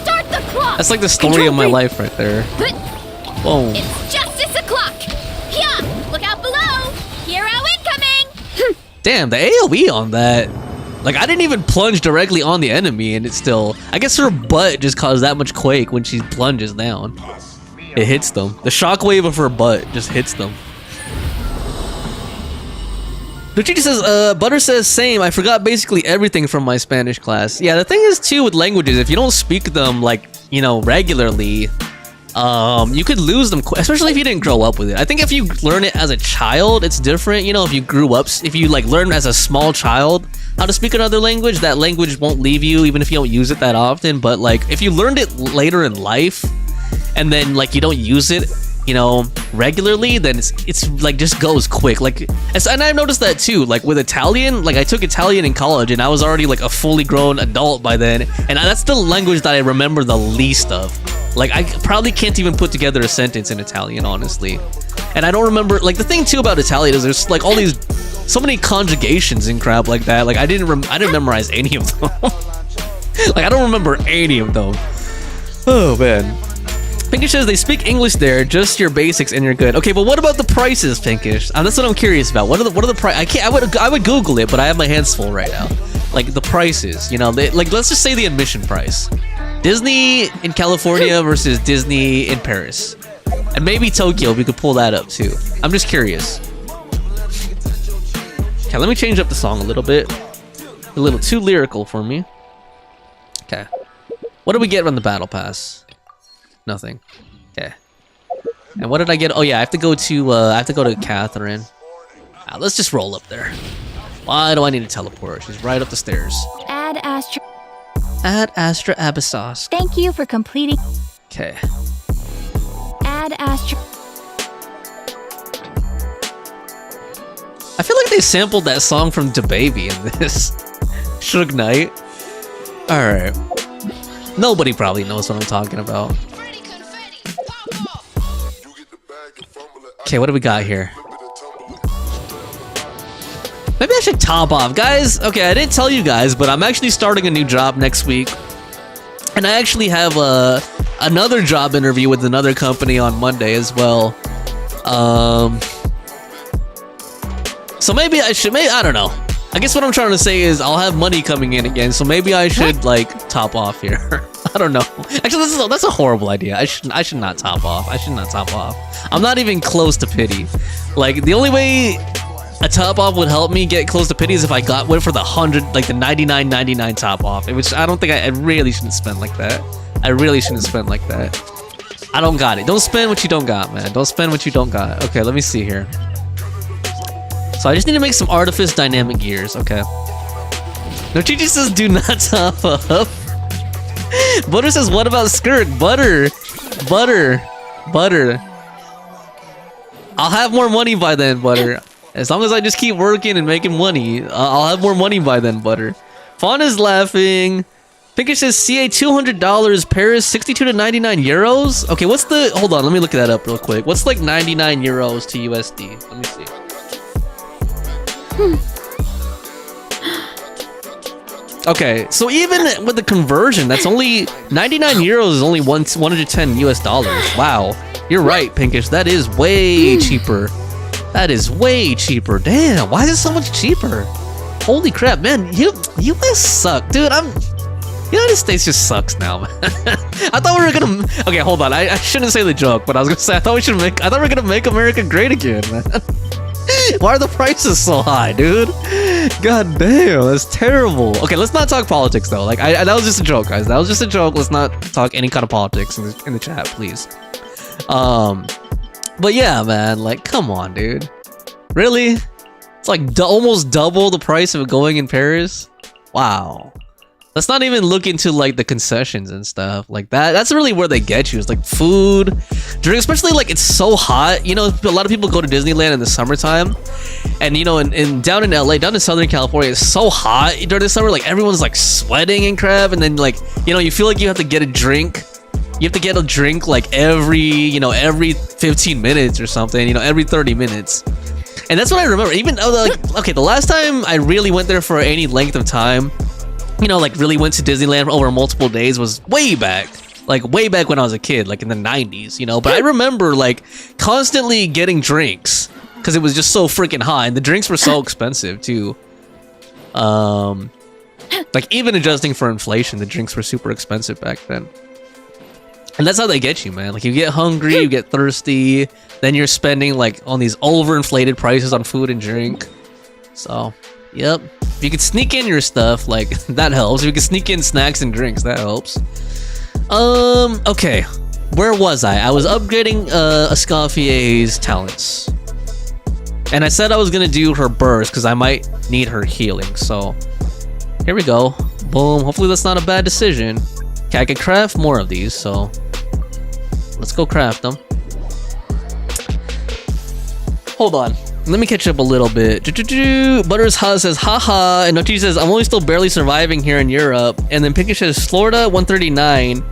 Start the clock! That's like the story of my life right there. Boom. It's justice o'clock! Yeah! Look out below! Hero incoming! Damn, the AoE on that. Like, I didn't even plunge directly on the enemy, and it's still... I guess her butt just caused that much quake when she plunges down. It hits them. The shockwave of her butt just hits them. Luchiti says, Butter says, same. I forgot basically everything from my Spanish class. Yeah, the thing is, too, with languages, if you don't speak them, like, you know, regularly... you could lose them, especially if you didn't grow up with it. I think if you learn it as a child, it's different. You know, if you grew up, if you like learn as a small child how to speak another language, that language won't leave you even if you don't use it that often. But like if you learned it later in life and then like you don't use it you know, regularly, then it's like just goes quick. Like, and I've noticed that too. Like with Italian, like I took Italian in college, and I was already like a fully grown adult by then, and that's the language that I remember the least of. Like I probably can't even put together a sentence in Italian, honestly. And I don't remember, like the thing too about Italian is there's like all these, so many conjugations and crap like that. Like I didn't memorize any of them. Like I don't remember any of them. Oh man. Pinkish says they speak English there, just your basics and you're good. Okay, but what about the prices, Pinkish? That's what I'm curious about. What are the price? I would Google it, but I have my hands full right now. Like the prices, you know, like let's just say the admission price. Disney in California versus Disney in Paris, and maybe Tokyo. We could pull that up too. I'm just curious. Okay, let me change up the song a little bit. A little too lyrical for me. Okay, what do we get on the battle pass? Nothing. Okay. And what did I get? Oh yeah, I have to go to Catherine. Let's just roll up there. Why do I need to teleport? She's right up the stairs. Add Astra. Add Astra Abyssos. Thank you for completing. Okay. Add Astra. I feel like they sampled that song from DaBaby in this. Suge Knight. Alright. Nobody probably knows what I'm talking about. Okay, what do we got here? Maybe I should top off, guys. Okay, I didn't tell you guys, but I'm actually starting a new job next week, and I actually have another job interview with another company on Monday as well. So maybe I should. I don't know. I guess what I'm trying to say is I'll have money coming in again, so maybe I should like top off here. I don't know. Actually, that's a horrible idea. I should not top off. I should not top off. I'm not even close to pity. Like the only way a top off would help me get close to pity is if I went for the 100, like the 99.99 top off, which I don't think I really shouldn't spend like that. I really shouldn't spend like that. I don't got it. Don't spend what you don't got, man. Don't spend what you don't got. Okay, let me see here. So I just need to make some Artifice Dynamic Gears. Okay. No, Chichi says do not top up. Butter says, what about Skirk? Butter. I'll have more money by then, Butter. As long as I just keep working and making money, I'll have more money by then, Butter. Fawn is laughing. Pinkish says CA $200, Paris 62 to 99 euros. Okay, what's the? Hold on, let me look that up real quick. What's like 99 euros to USD? Let me see. Okay, so even with the conversion, that's only 99 euros is only 110 US dollars. Wow, you're right, Pinkish. That is way cheaper. That is way cheaper. Damn, why is it so much cheaper? Holy crap, man. US suck, dude. United States just sucks now, man. I thought we were gonna. Okay, hold on. I shouldn't say the joke, but I was gonna say I thought we were gonna make America great again, man. Why are the prices so high, dude? God damn, that's terrible. Okay, let's not talk politics though. Like, that was just a joke, guys. That was just a joke. Let's not talk any kind of politics in the chat, please. But yeah, man. Like, come on, dude. Really? It's like almost double the price of going in Paris. Wow. Let's not even look into like the concessions and stuff like that. That's really where they get you. It's like food, drink, especially like it's so hot. You know, a lot of people go to Disneyland in the summertime, and you know, down in LA, down in Southern California, it's so hot during the summer. Like everyone's like sweating and crap, and then like you know, you feel like you have to get a drink. You have to get a drink like every 15 minutes or something. You know, every 30 minutes. And that's what I remember. Even though like okay, the last time I really went there for any length of time, you know, like really went to Disneyland over multiple days was way back when I was a kid, like in the 90s, you know. But I remember like constantly getting drinks because it was just so freaking hot, and the drinks were so expensive too. Like even adjusting for inflation, the drinks were super expensive back then. And that's how they get you, man. Like you get hungry, you get thirsty, then you're spending like on these overinflated prices on food and drink. So, yep. If you can sneak in your stuff, like that helps. If you can sneak in snacks and drinks, that helps. Okay. Where was I? I was upgrading Escoffier's talents. And I said I was gonna do her burst because I might need her healing. So here we go. Boom. Hopefully that's not a bad decision. Okay, I can craft more of these, so let's go craft them. Hold on. Let me catch up a little bit. Butters Ha says, haha. And Nochi says, I'm only still barely surviving here in Europe. And then Pinkish says, Florida, 139.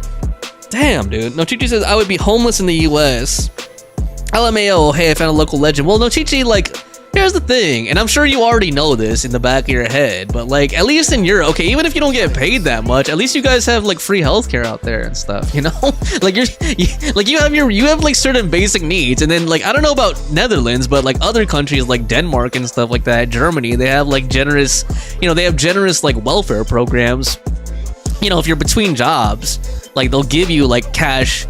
Damn, dude. Nochichi says, I would be homeless in the US. LMAO, hey, I found a local legend. Well, Nochichi, like, here's the thing. And I'm sure you already know this in the back of your head. But, like, at least in Europe, okay, even if you don't get paid that much, at least you guys have, like, free healthcare out there and stuff, you know? Like, you have, like, certain basic needs. And then, like, I don't know about Netherlands, but, like, other countries like Denmark and stuff like that, Germany, they have, like, generous, you know, they have generous, like, welfare programs. You know, if you're between jobs, like, they'll give you, like, cash,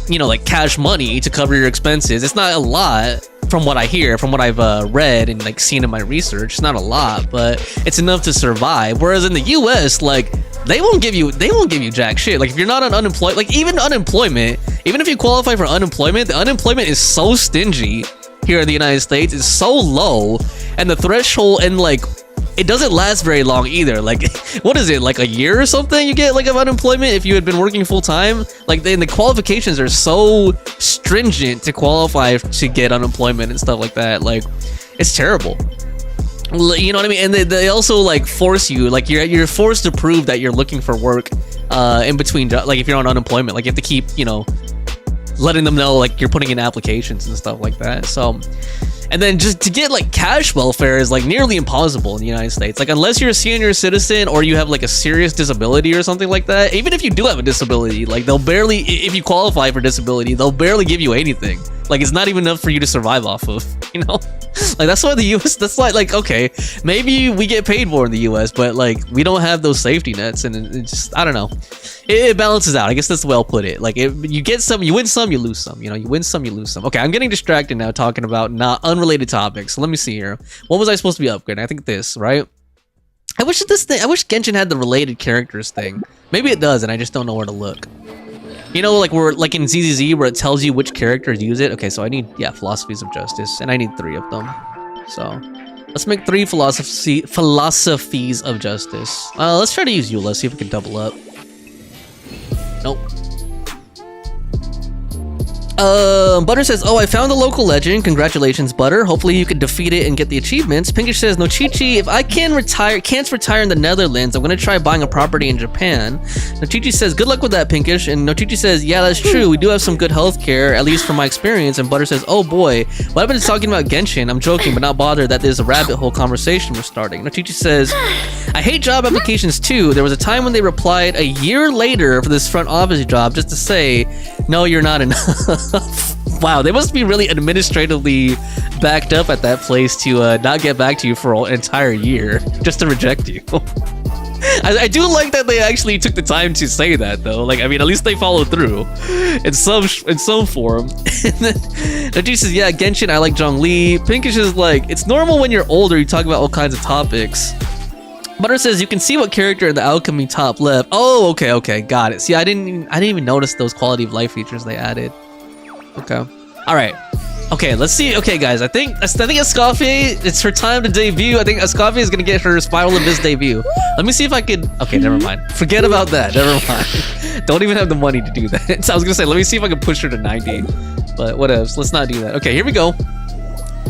you know, like, cash money to cover your expenses. It's not a lot. From what I hear, from what I've read and like seen in my research, it's not a lot, but it's enough to survive. Whereas in the US, like, they won't give you jack shit. Like, if you're not on unemployment, like, even unemployment, even if you qualify for unemployment, the unemployment is so stingy here in the United States. It's so low, and the threshold, and like, it doesn't last very long either. Like, what is it, like a year or something you get like of unemployment if you had been working full time? Like, the qualifications are so stringent to qualify to get unemployment and stuff like that. Like, it's terrible. You know what I mean? And they also like force you, like, you're forced to prove that you're looking for work in between jobs. Like, if you're on unemployment, like, you have to keep, you know, letting them know, like, you're putting in applications and stuff like that. So, and then just to get like cash welfare is like nearly impossible in the United States. Like, unless you're a senior citizen or you have like a serious disability or something like that. Even if you do have a disability, like, they'll barely, if you qualify for disability, they'll barely give you anything. Like, it's not even enough for you to survive off of, you know? Like, that's why the US, that's why, like, okay, maybe we get paid more in the US, but like, we don't have those safety nets, and it just, I don't know. It balances out. I guess that's the way I'll put it. Like, you get some, you win some, you lose some. You know, you win some, you lose some. Okay, I'm getting distracted now talking about not unrelated topics. So let me see here. What was I supposed to be upgrading? I think this, right? I wish Genshin had the related characters thing. Maybe it does, and I just don't know where to look. You know, like, we're like in ZZZ where it tells you which characters use it. Okay, so I need, yeah, philosophies of justice, and I need 3 of them. So let's make 3 philosophies of justice. Let's try to use Eula, see if we can double up. Nope. Butter says, oh, I found a local legend. Congratulations, Butter. Hopefully you can defeat it and get the achievements. Pinkish says, Nochichi, if I can't retire in the Netherlands, I'm gonna try buying a property in Japan. Nochichi says, good luck with that, Pinkish. And Nochichi says, yeah, that's true. We do have some good healthcare, at least from my experience. And Butter says, oh boy, what happened to talking about Genshin? I'm joking, but not bothered that there's a rabbit hole conversation we're starting. Nochichi says, I hate job applications too. There was a time when they replied a year later for this front office job just to say, no, you're not enough. Wow, they must be really administratively backed up at that place to not get back to you for an entire year just to reject you. I do like that they actually took the time to say that, though. Like, I mean, at least they followed through in some form. And then Najee says, yeah, Genshin, I like Zhongli. Pinkish is like, it's normal when you're older, you talk about all kinds of topics. Butter says, you can see what character in the alchemy top left. Oh, okay, got it. See, I didn't even notice those quality of life features they added. Okay. All right. Okay, let's see. Okay, guys, I think Escoffier, it's her time to debut. I think Escoffier is gonna get her Spiral Abyss debut. Let me see if I could. Okay, never mind. Forget about that. Never mind. Don't even have the money to do that. So I was gonna say, let me see if I can push her to 90. But what else? Let's not do that. Okay, here we go.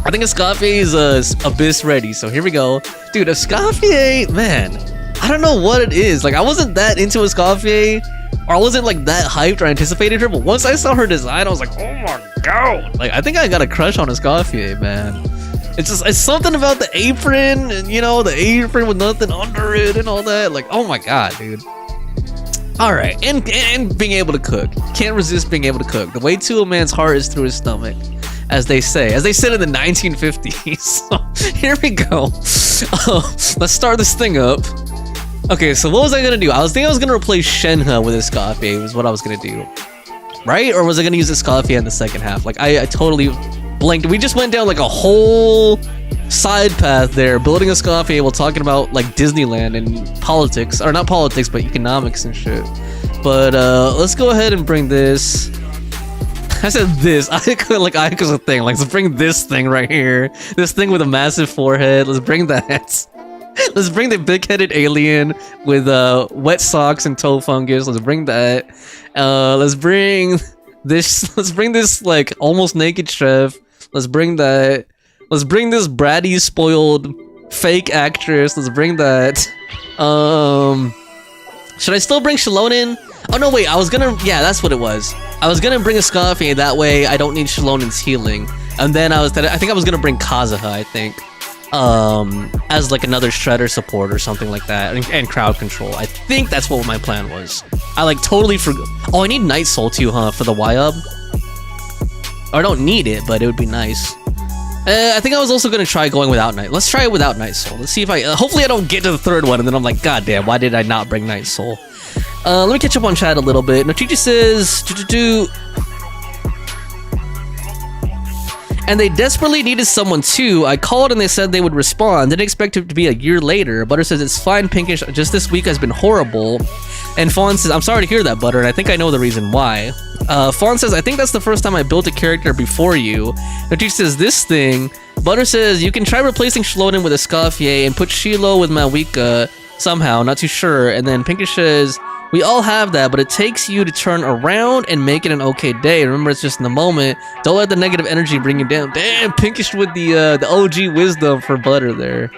I think Escoffier is Abyss ready. So here we go, dude. Escoffier, man. I don't know what it is. Like, I wasn't that into Escoffier. Or I wasn't like that hyped or anticipated her, but once I saw her design, I was like, oh my god! Like, I think I got a crush on Escoffier, man. It's something about the apron, and you know, the apron with nothing under it and all that. Like, oh my god, dude. All right, and being able to cook. Can't resist being able to cook. The way to a man's heart is through his stomach, as they said in the 1950s. So here we go. Let's start this thing up. Okay, so what was I gonna do? I was thinking I was gonna replace Shenhe with Escoffier, was what I was gonna do. Right? Or was I gonna use Escoffier in the second half? Like, I totally blanked. We just went down like a whole side path there, building Escoffier while talking about like Disneyland and politics. Or not politics, but economics and shit. But let's go ahead and bring this. I said this. Ayaka's a thing. Like, let's bring this thing right here. This thing with a massive forehead. Let's bring that. Let's bring the big-headed alien with wet socks and toe fungus. Let's bring that. Let's bring this like almost naked chef. Let's bring that. Let's bring this bratty, spoiled, fake actress. Let's bring that. Should I still bring Shalon in? Oh no, wait. I was gonna. Yeah, that's what it was. I was gonna bring a Scoffy. That way, I don't need Shalon's healing. And then I think I was gonna bring Kazuha. I think. As like another Shredder support or something like that, and crowd control. I think that's what my plan was. I like totally forgot. Oh, I need Night Soul too, huh? For the Y-Up. I don't need it, but it would be nice. I think I was also gonna try going without Night. Let's try it without Night Soul. Let's see if I. Hopefully, I don't get to the third one, and then I'm like, God damn, why did I not bring Night Soul? Let me catch up on chat a little bit. Nochichi says, and they desperately needed someone too. I called and they said they would respond. Didn't expect it to be a year later. Butter says it's fine, Pinkish. Just this week has been horrible. And Fawn says, I'm sorry to hear that, Butter, and I think I know the reason why. Fawn says, I think that's the first time I built a character before you. Nochichi says, this thing. Butter says, you can try replacing Shloden with a Scavier and put Shiloh with Malwika somehow, not too sure. And then Pinkish says, we all have that, but it takes you to turn around and make it an okay day. Remember, it's just in the moment. Don't let the negative energy bring you down. Damn, Pinkish with the OG wisdom for Butter there.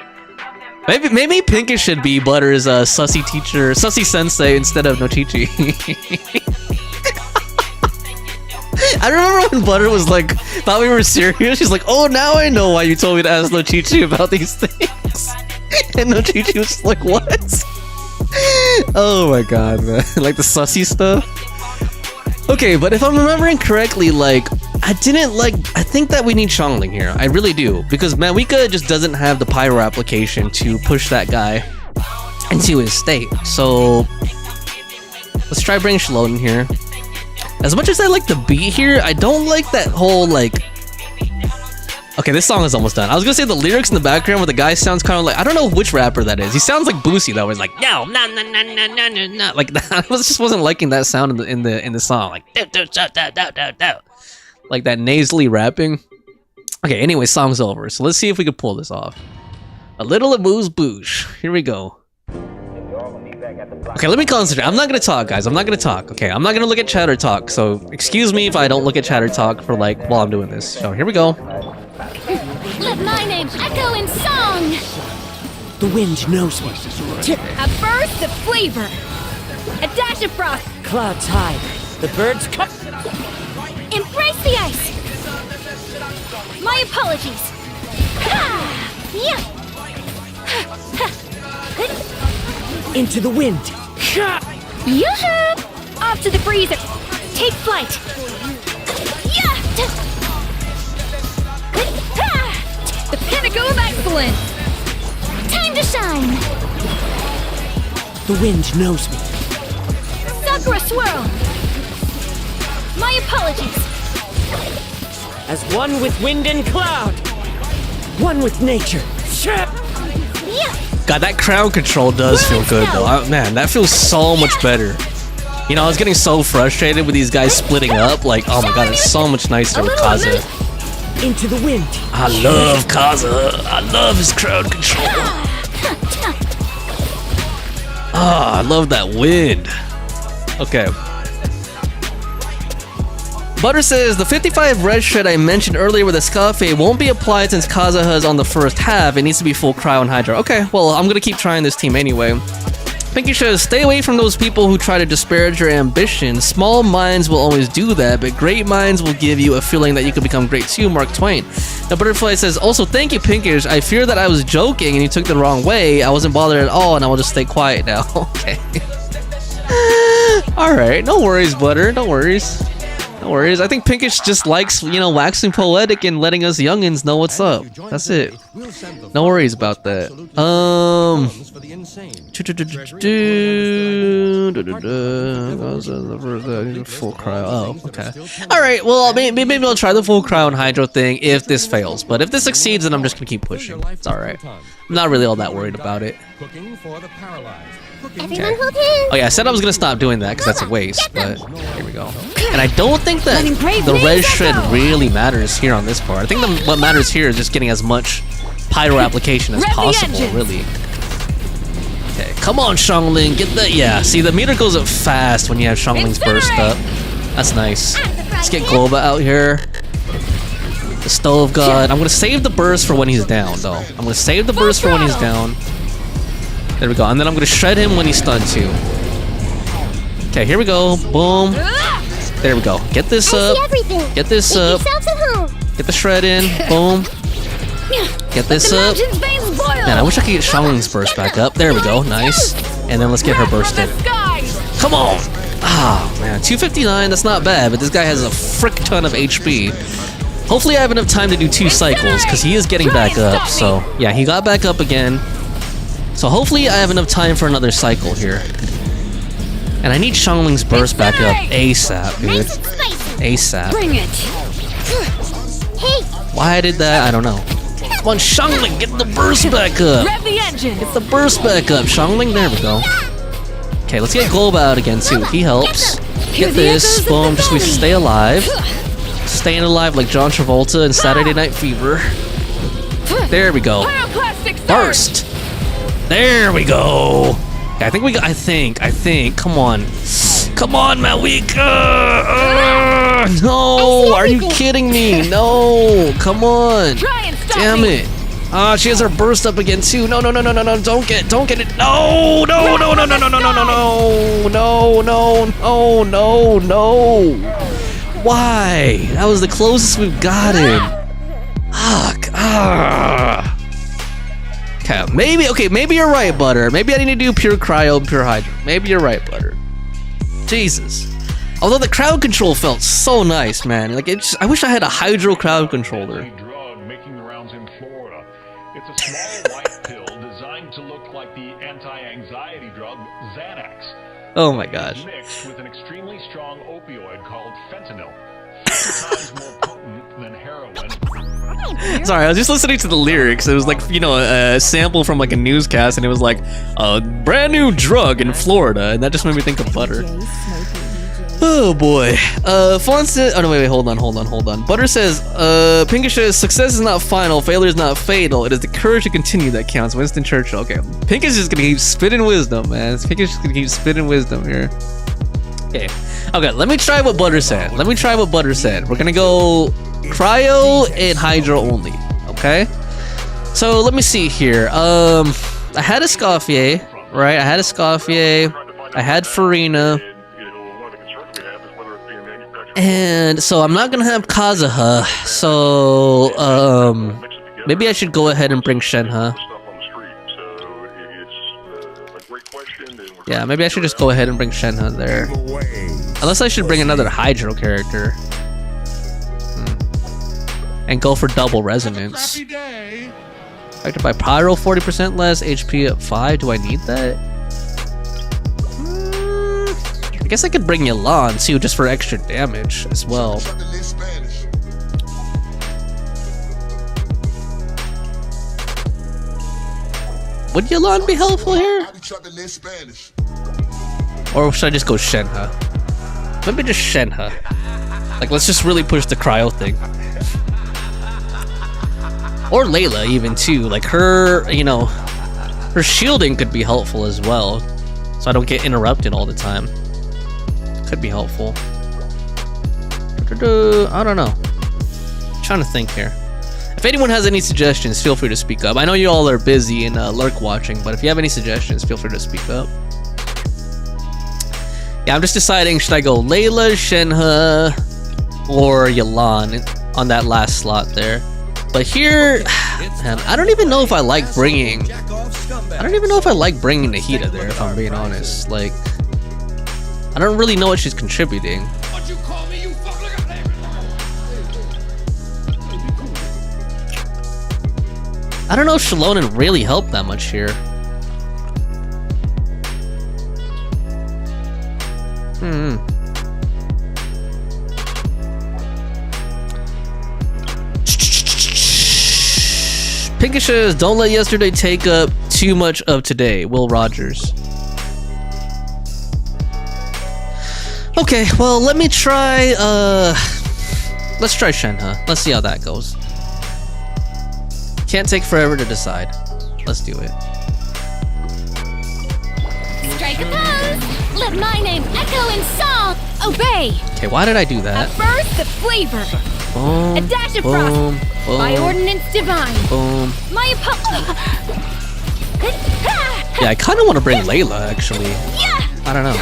Maybe Pinkish should be Butter's sussy teacher, sussy sensei instead of Nochichi. I remember when Butter was like, thought we were serious. She's like, oh, now I know why you told me to ask Nochichi about these things. And Nochichi was just like, what? Oh my god, man. Like the sussy stuff. Okay, but if I'm remembering correctly, like, I think that we need Xiangling here. I really do. Because Malwika just doesn't have the pyro application to push that guy into his state. So let's try bringing Shalon here. As much as I like the beat here, I don't like that whole, like... Okay, this song is almost done. I was gonna say the lyrics in the background where the guy sounds kind of like, I don't know which rapper that is. He sounds like Boosie though. He's like, no, no, no, no, no, no, no, no. Like that. I just wasn't liking that sound in the song. Like, like that nasally rapping. Okay, anyway, song's over. So let's see if we can pull this off. A little amuse bouche. Here we go. Okay, let me concentrate. I'm not gonna talk, guys. I'm not gonna talk. Okay, I'm not gonna look at chatter talk. So excuse me if I don't look at chatter talk for like while I'm doing this. So here we go. Let my name echo in song! The wind knows me. A burst of flavor. A dash of frost. Clouds high. The birds come. Embrace the ice! My apologies! Ah! Yeah! Into the wind. Yoo-hoo! Off to the freezer. Take flight. Yeah! The pinnacle of excellence. Time to shine! The wind knows me. Sakura swirl! My apologies! As one with wind and cloud. One with nature. Yeah! God, that crowd control does feel good though. Man, that feels so much better. You know, I was getting so frustrated with these guys splitting up. Like, oh my god, it's so much nicer with Kaza. Into the wind. I love Kaza. I love his crowd control. Ah, I love that wind. Okay. Butter says, the 55 red shred I mentioned earlier with the Scafe won't be applied since Kazuha's on the first half. It needs to be full Cryo and Hydro. Okay, well, I'm gonna keep trying this team anyway. Pinky says, stay away from those people who try to disparage your ambition. Small minds will always do that, but great minds will give you a feeling that you could become great too, Mark Twain. Now, Butterfly says, also, thank you, Pinkish. I fear that I was joking and you took the wrong way. I wasn't bothered at all, and I will just stay quiet now. Okay. Alright, no worries, Butter. No worries. No worries. I think Pinkish just likes, you know, waxing poetic and letting us youngins know what's up. That's it. No worries about that. Full cryo. Oh, okay. Alright, well, maybe I'll try the full cryo and hydro thing if this fails. But if this succeeds, then I'm just gonna keep pushing. It's alright. I'm not really all that worried about it. Everyone hold hands! Oh yeah, I said I was gonna stop doing that because that's a waste, but here we go. And I don't think that brave the red names shred echo. really matters here on this part. I think what matters here is just getting as much pyro application as Rev the possible, engines. really. Okay, come on, Xiangling, get that. Yeah, see, the meter goes up fast when you have Xiangling's burst up. That's nice. Let's get Globa out here. The Stove God. I'm gonna save the burst for when he's down, though. I'm gonna save the burst for when he's down. There we go. And then I'm gonna shred him when he's stunned too. Okay, here we go. Boom. There we go. Get this up. Get this up. Get the shred in. Boom. Get this up. Man, I wish I could get Xiangling's burst back up. There we go. Nice. And then let's get her bursted. Come on. Ah, man. 259. That's not bad, but this guy has a frick ton of HP. Hopefully I have enough time to do 2 cycles, because he is getting back up. So, yeah, he got back up again. So hopefully I have enough time for another cycle here. And I need Xiangling's burst back up ASAP, dude. ASAP. Bring it. Why I did that, I don't know. Come on, Xiangling, get the burst back up. Rev the engine. Get the burst back up, Xiangling. There we go. Okay, let's get Globe out again, too. He helps. Get this. Boom, just we stay alive. Staying alive like John Travolta in Saturday Night Fever. There we go. Burst. There we go. Okay, I think we got. I think. Come on. Come on, Malweek. No, are you kidding me? No, come on. Damn it. Ah, she has her burst up again too. No, don't get it. No. Why? That was the closest we've gotten. Fuck. Okay, maybe you're right, Butter. Maybe I need to do pure cryo and pure hydro. Maybe you're right, Butter. Jesus. Although the crowd control felt so nice, man. Like I wish I had a hydro crowd controller. Drug making the rounds in Florida. It's a small white pill designed to look like the anti-anxiety drug Xanax. Oh my gosh. Mixed with an extremely strong opioid called fentanyl, 50 times more potent than heroin. Sorry, I was just listening to the lyrics. It was like, you know, a sample from like a newscast, and it was like a brand new drug in Florida, and that just made me think of Butter. Oh boy. Fawn says, oh no, wait, hold on. Butter says, Pinkish says, success is not final, failure is not fatal. It is the courage to continue that counts. Winston Churchill. Okay, Pinkish is just gonna keep spitting wisdom, man. Pinkish is gonna keep spitting wisdom here. Okay, let me try what Butter said. We're gonna go cryo and hydro only. Okay. So let me see here. I had a Scoffier, right? I had Farina. And so I'm not gonna have Kazuha, so maybe I should go ahead and bring Shenhe. Yeah, maybe I should just go ahead and bring Shenhe there. Unless I should bring another Hydro character. And go for double resonance. Affected by Pyro, 40% less, HP at 5. Do I need that? I guess I could bring Yelan too, just for extra damage as well. Would Yelan be helpful here? Or should I just go Shenhe? Maybe just Shenhe. Like, let's just really push the cryo thing. Or Layla even too. Like her, you know, her shielding could be helpful as well. So I don't get interrupted all the time. Could be helpful. I don't know. I'm trying to think here. If anyone has any suggestions, feel free to speak up. I know you all are busy and lurk watching, but if you have any suggestions, feel free to speak up. Yeah, I'm just deciding, should I go Layla, Shenhe, or Yelan on that last slot there. But here, man, I don't even know if I like bringing Nahida there, if I'm being honest. Like, I don't really know what she's contributing. I don't know if Shalonen really helped that much here. Pinkish says, don't let yesterday take up too much of today. Will Rogers. Okay, well, let me try, let's try Shenhe. Let's see how that goes. Can't take forever to decide. Let's do it. Strike a pose! Let my name echo in song obey. Okay, why did I do A that? burst of flavor. Boom, A dash of boom, frost. boom, My ordinance divine. boom. My Yeah, I kind of want to bring Layla, actually. I don't know.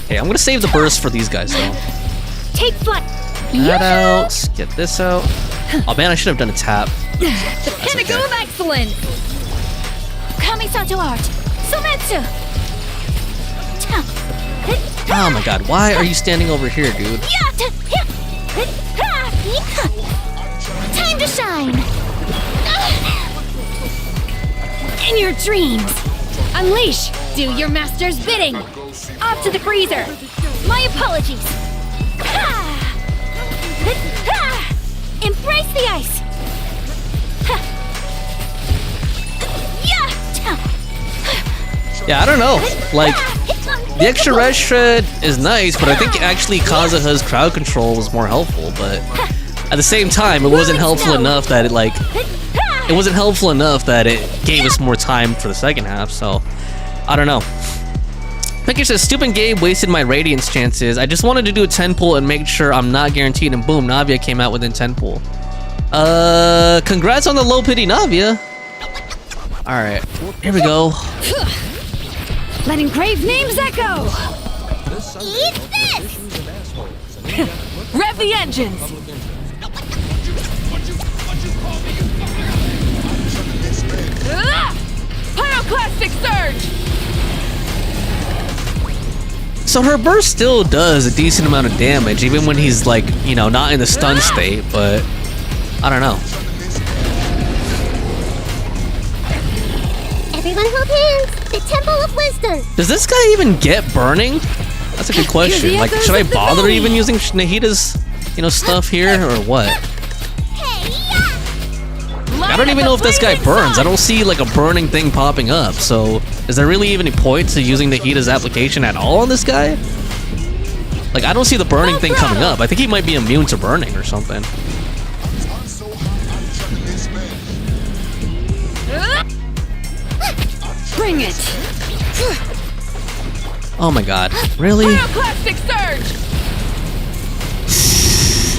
Okay, I'm gonna save the burst for these guys, though. Take flight. That out. Get this out. Oh man, I should have done a tap. The pinnacle of excellence. Kamisato art. Sumetsu. Oh my god, why are you standing over here, dude? Time to shine. In your dreams. Unleash. Do your master's bidding. Off to the freezer. My apologies. Embrace the ice. Yeah, I don't know. Like, the extra red shred is nice, but I think actually Kazuha's crowd control was more helpful, but at the same time, it wasn't helpful enough that it gave us more time for the second half, so I don't know. Picker says, stupid game wasted my radiance chances. I just wanted to do a 10 pull and make sure I'm not guaranteed, and boom, Navia came out within 10 pull. Congrats on the low pity Navia. Alright, here we go. Let engraved names echo. Eat this! Rev the engines. Pyroclastic surge. So her burst still does a decent amount of damage, even when he's like, you know, not in the stun state, but I don't know. Everyone hold hands. The Temple of Wisdom. Does this guy even get burning? That's a good question. Like, should I bother even using Nahita's, you know, stuff here, or what? I don't even know if this guy burns. I don't see like a burning thing popping up. So, is there really even a point to using Nahita's application at all on this guy? Like, I don't see the burning thing coming up. I think he might be immune to burning or something. Bring it. Oh my god. Really? Pyroclastic surge.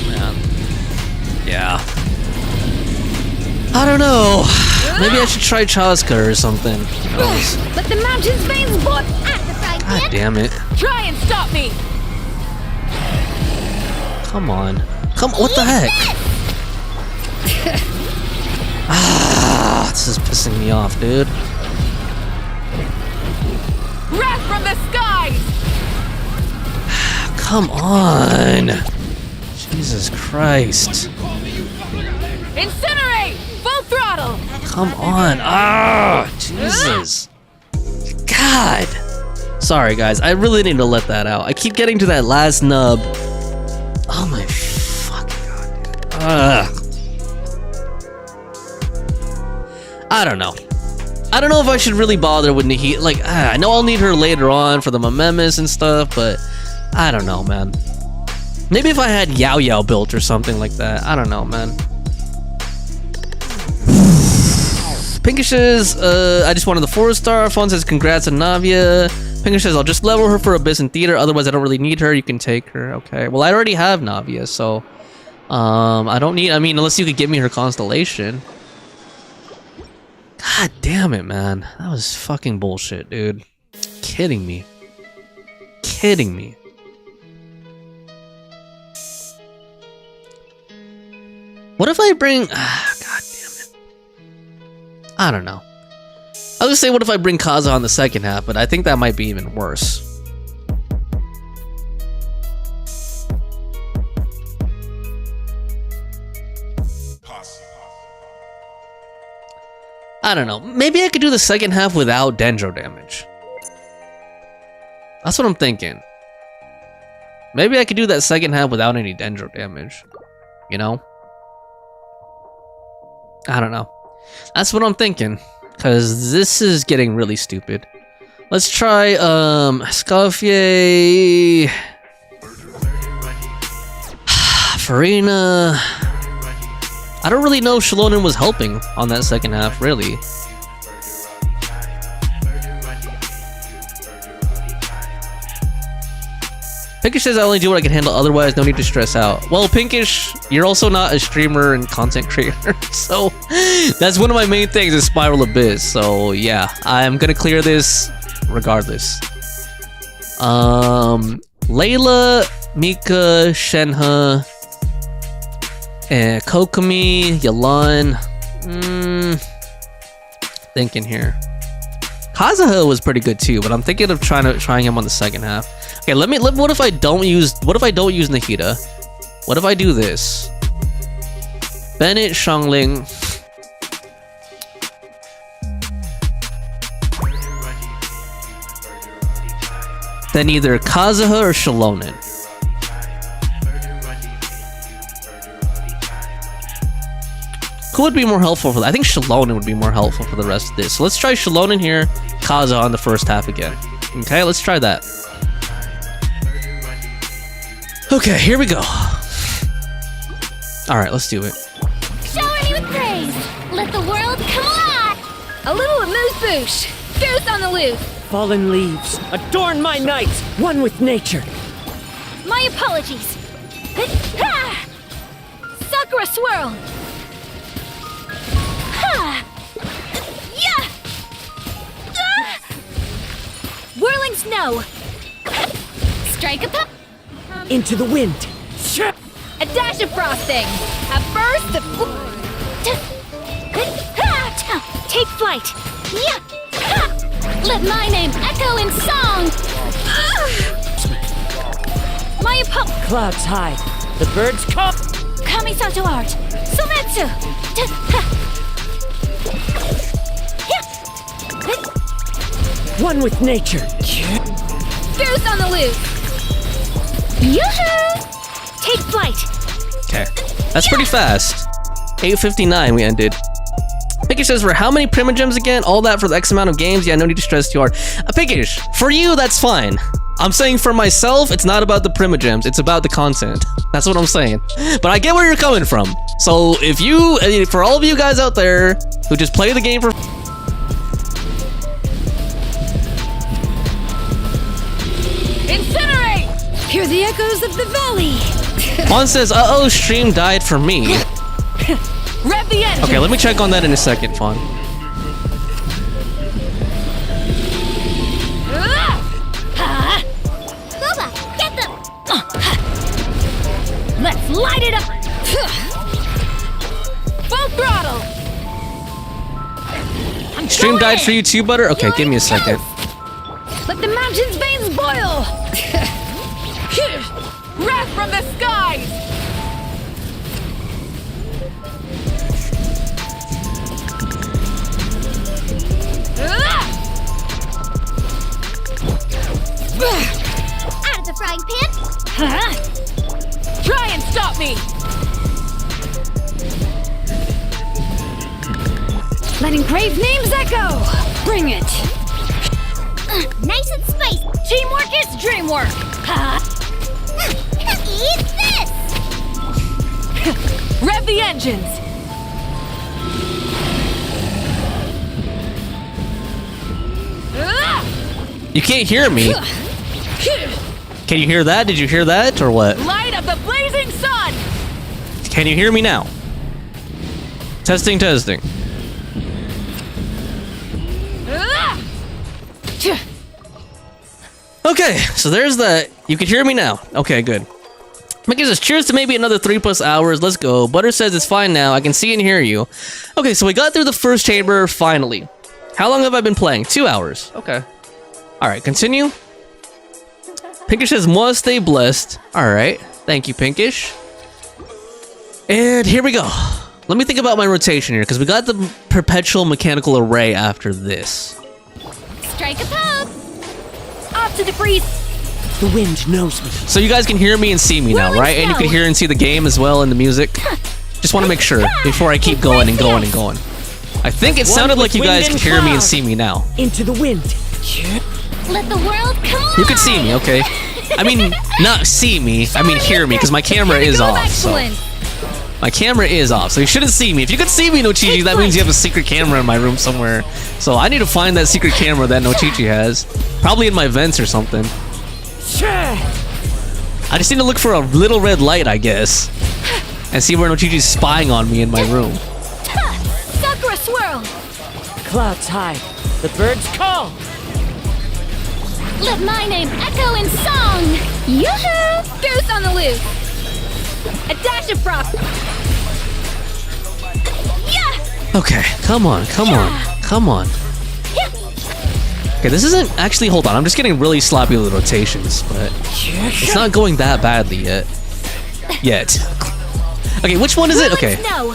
Man. Yeah. I don't know. Maybe I should try Chazka or something. Who knows? Let the mountain's veins blood. God damn it. Try and stop me. Come on. Come on. What the heck? Ah, this is pissing me off, dude. Wrath from the skies. Come on. Jesus Christ. Incinerate. Full throttle. Come on. Ah, Jesus. God. Sorry, guys. I really need to let that out. I keep getting to that last nub. Oh my fucking god. I don't know. I don't know if I should really bother with Nahita. Like, I know I'll need her later on for the Mememis and stuff, but I don't know, man. Maybe if I had Yao Yao built or something like that. I don't know, man. Pinkish says, I just wanted the 4-star. Fawn says, congrats on Navia. Pinkish says, I'll just level her for Abyss and Theater. Otherwise, I don't really need her. You can take her. Okay. Well, I already have Navia, so... I don't need... I mean, unless you could give me her Constellation. God damn it, man. That was fucking bullshit, dude. Kidding me. Kidding me. What if I bring... God damn it. I don't know. I was gonna say, what if I bring Kaza on the second half, but I think that might be even worse. I don't know. Maybe I could do the second half without Dendro damage. That's what I'm thinking. Maybe I could do that second half without any Dendro damage. You know? I don't know. That's what I'm thinking. Because this is getting really stupid. Let's try, Scavier... Farina... I don't really know if Shalonen was helping on that second half, really. Pinkish says I only do what I can handle, otherwise no need to stress out. Well, Pinkish, you're also not a streamer and content creator, so that's one of my main things is Spiral Abyss. So yeah, I'm gonna clear this regardless. Layla, Mika, Shenhe, and Kokomi, Yalan. Thinking here. Kazuha was pretty good too, but I'm thinking of trying him on the second half. Okay, what if I don't use Nahida? What if I do this? Bennett, Xiangling. Then either Kazuha or Shalonen. Who would be more helpful for that? I think Shalonen would be more helpful for the rest of this. So let's try Shalonen here, Kazuha on the first half again. Okay, let's try that. Okay, here we go. Alright, let's do it. Shower me with praise. Let the world come alive. A little amuse-bouche. Goose on the loose. Fallen leaves, adorn my night, one with nature. My apologies. Sakura swirl. Yeah. Whirling snow. Strike a pop. Into the wind. A dash of frosting. A burst of... Take flight. Yeah. Let my name echo in song. My Clouds high, the birds come. Kamisato art. Sumetsu. One with nature. Goose on the loose. Yoo-hoo! Take flight. Okay, that's pretty fast. 8:59 we ended. Pinkish says, for how many Primogems again? All that for the X amount of games? Yeah, no need to stress too hard. Pinkish, for you, that's fine. I'm saying for myself, it's not about the Primogems, it's about the content. That's what I'm saying. But I get where you're coming from. So if you, for all of you guys out there who just play the game for... Incinerate! Hear the echoes of the valley. Juan says, uh-oh, stream died for me. Rev the engine! Okay, let me check on that in a second, Fawn. Boba, get them! Let's light it up! Full throttle! I'm Stream going died in. for you too, Butter? Okay, give me a second. Let the mountain's veins boil! Wrath from the skies! Out of the frying pan! Try and stop me! Letting grave names echo. Bring it. Nice and spicy! Teamwork is dreamwork! Eat this! Rev the engines! You can't hear me. Can you hear that? Did you hear that or what? Light of the blazing sun! Can you hear me now? Testing, testing. Okay, so there's that. You can hear me now. Okay, good. Mickey says, cheers to maybe another 3+ hours. Let's go. Butter says it's fine now. I can see and hear you. Okay, so we got through the first chamber finally. How long have I been playing? 2 hours. Okay. All right, continue. Pinkish says, moi, stay blessed. All right. Thank you, Pinkish. And here we go. Let me think about my rotation here, because we got the perpetual mechanical array after this. Strike a pop! Off to the freeze! The wind knows me. So you guys can hear me and see me now, right? And you can hear and see the game as well in the music. Just want to make sure before I keep going and going and going. I think it sounded like you guys could hear me and see me now. Into the wind. Let the world come alive! You could see me, okay? I mean, not see me, I mean hear me, because my camera is off, so... My camera is off, so you shouldn't see me. If you could see me, Nochichi, that means you have a secret camera in my room somewhere. So I need to find that secret camera that Nochichi has. Probably in my vents or something. I just need to look for a little red light, I guess. And see where Nochichi's spying on me in my room. Sakura swirl. Clouds high. The birds call. Let my name echo in song. Yoo-hoo! Goose on the loose. A dash of frost. Yeah. Okay, come on. Okay, this isn't actually, hold on, I'm just getting really sloppy with the rotations, but it's not going that badly yet. Okay, which one is it? Okay, No.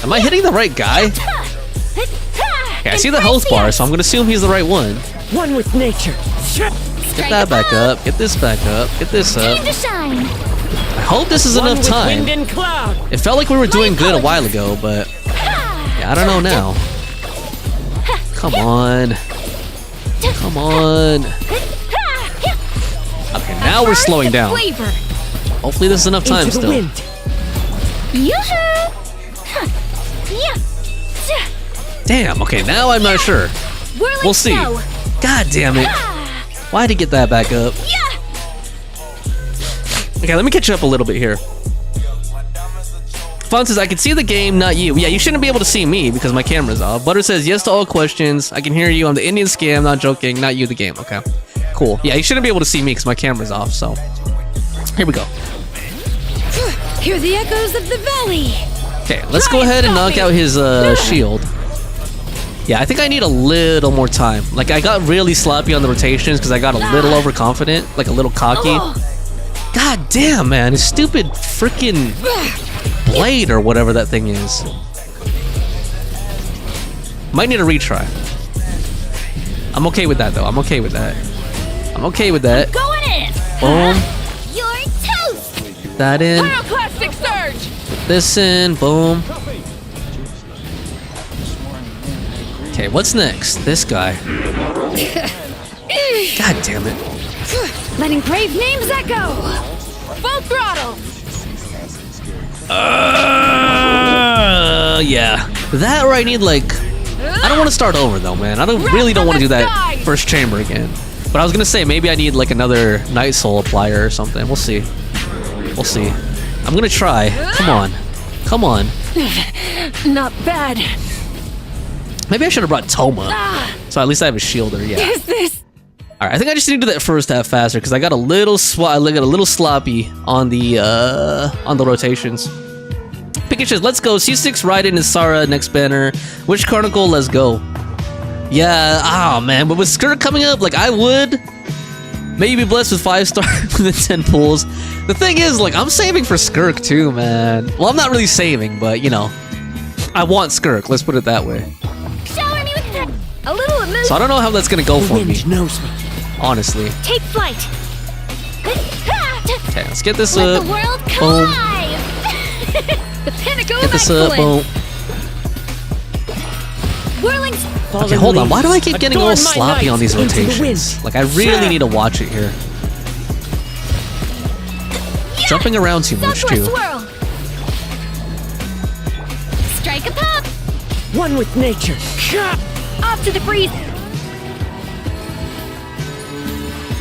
am I hitting the right guy? Okay, I see the health bar, so I'm gonna assume he's the right one. One with nature. Get that back up, get this back up, get this up. Time to shine. I hope this is One enough with time. wind and cloud. It felt like we were doing good a while ago, but yeah, I don't know now. Come on. Come on. Okay, now we're slowing down. Flavor. Hopefully this is enough time Into the still. wind. Yoo-hoo. Yeah. Damn, okay, now I'm not sure. Whirling We'll see. snow. God damn it. Why'd he get that back up? Yeah. Okay, let me catch you up a little bit here. Fawn says, I can see the game, not you. Yeah, you shouldn't be able to see me because my camera's off. Butter says, yes to all questions. I can hear you. I'm the Indian scam, not joking. Not you, the game. Okay, cool. Yeah, you shouldn't be able to see me because my camera's off, so. Here we go. Hear the echoes of the valley. Okay, let's go ahead and knock out his shield. Yeah, I think I need a little more time. Like, I got really sloppy on the rotations because I got a little overconfident, like a little cocky. God damn, man. His stupid freaking blade or whatever that thing is. Might need a retry. I'm okay with that, though. I'm okay with that. I'm okay with that. Going in. Boom. You're toast. That in. Pyroclastic surge. Put this in. Boom. Okay, what's next? This guy. God damn it. Letting brave names echo. Full throttle. Yeah. That or I need like... I don't want to start over though, man. Really don't want to do that first chamber again. But I was gonna say maybe I need like another Night Soul applier or something. We'll see. We'll see. I'm gonna try. Come on. Come on. Not bad. Maybe I should have brought Toma. So at least I have a shielder, yeah. Is this? Alright, I think I just need to do that first half faster because I got a little sloppy on the rotations. Pikachu says, let's go. C6 Raiden is Sara next banner. Which Chronicle? Let's go. Yeah, oh man, but with Skirt coming up, like I would maybe be blessed with 5-star within 10 pulls. The thing is, like, I'm saving for Skirk too, man. Well, I'm not really saving, but you know, I want Skirk. Let's put it that way. Shower me with that. A little emotion. So I don't know how that's gonna go The for me, wind knows me. honestly. Take flight. Okay, let's get this Let up. the world Boom. collide. The pinnacle Get of this up. excellence. Boom. Whirling. Okay, hold on. Why do I keep Leaves getting all adorn my sloppy on night these into the rotations? wind. Like, I really need to watch it here. Jumping around too much, Sakura too. swirl. Strike a pop. One with nature. Off to the breeze.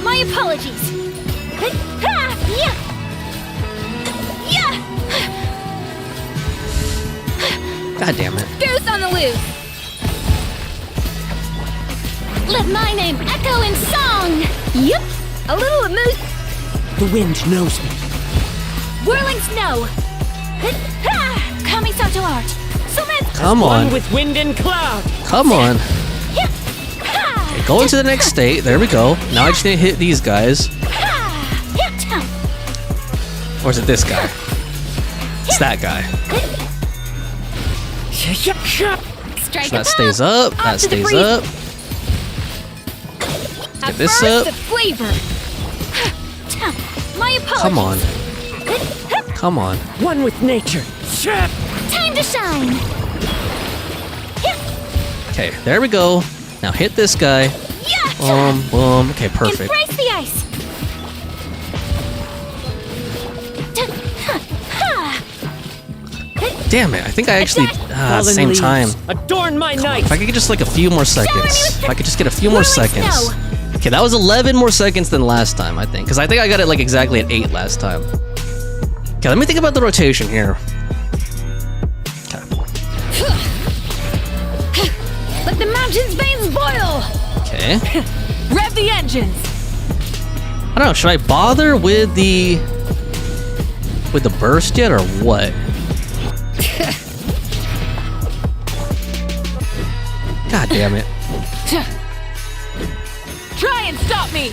My apologies. Yeah. Yeah. God damn it. Goose on the loose. Let my name echo in song. Yep. A little emotion. The wind knows me. Whirling snow. Coming to art. Summit. Come One on. with wind and cloud. Come on. Okay, go into the next state. There we go. Now I just need to hit these guys. Or is it this guy? It's that guy. Strike So that a stays pop. up. Off That to the stays breeze. up. A Get this burst up. of flavor. My apologies. Come on. Come on. One with nature. Time to shine. Okay, there we go. Now hit this guy. Yeah. Boom, boom. Okay, perfect. Embrace the ice. Damn it. I think I actually... at the Fallen same leaves. time. Adorn my night. If I could get just like a few more seconds. If I could just get a few more Whirling seconds. snow. Okay, that was 11 more seconds than last time, I think. Because I think I got it like exactly at 8 last time. Okay, let me think about the rotation here. Okay. Let the mountain's veins boil! Okay. Rev the engines! I don't know, should I bother with the burst yet or what? God damn it. Try and stop me!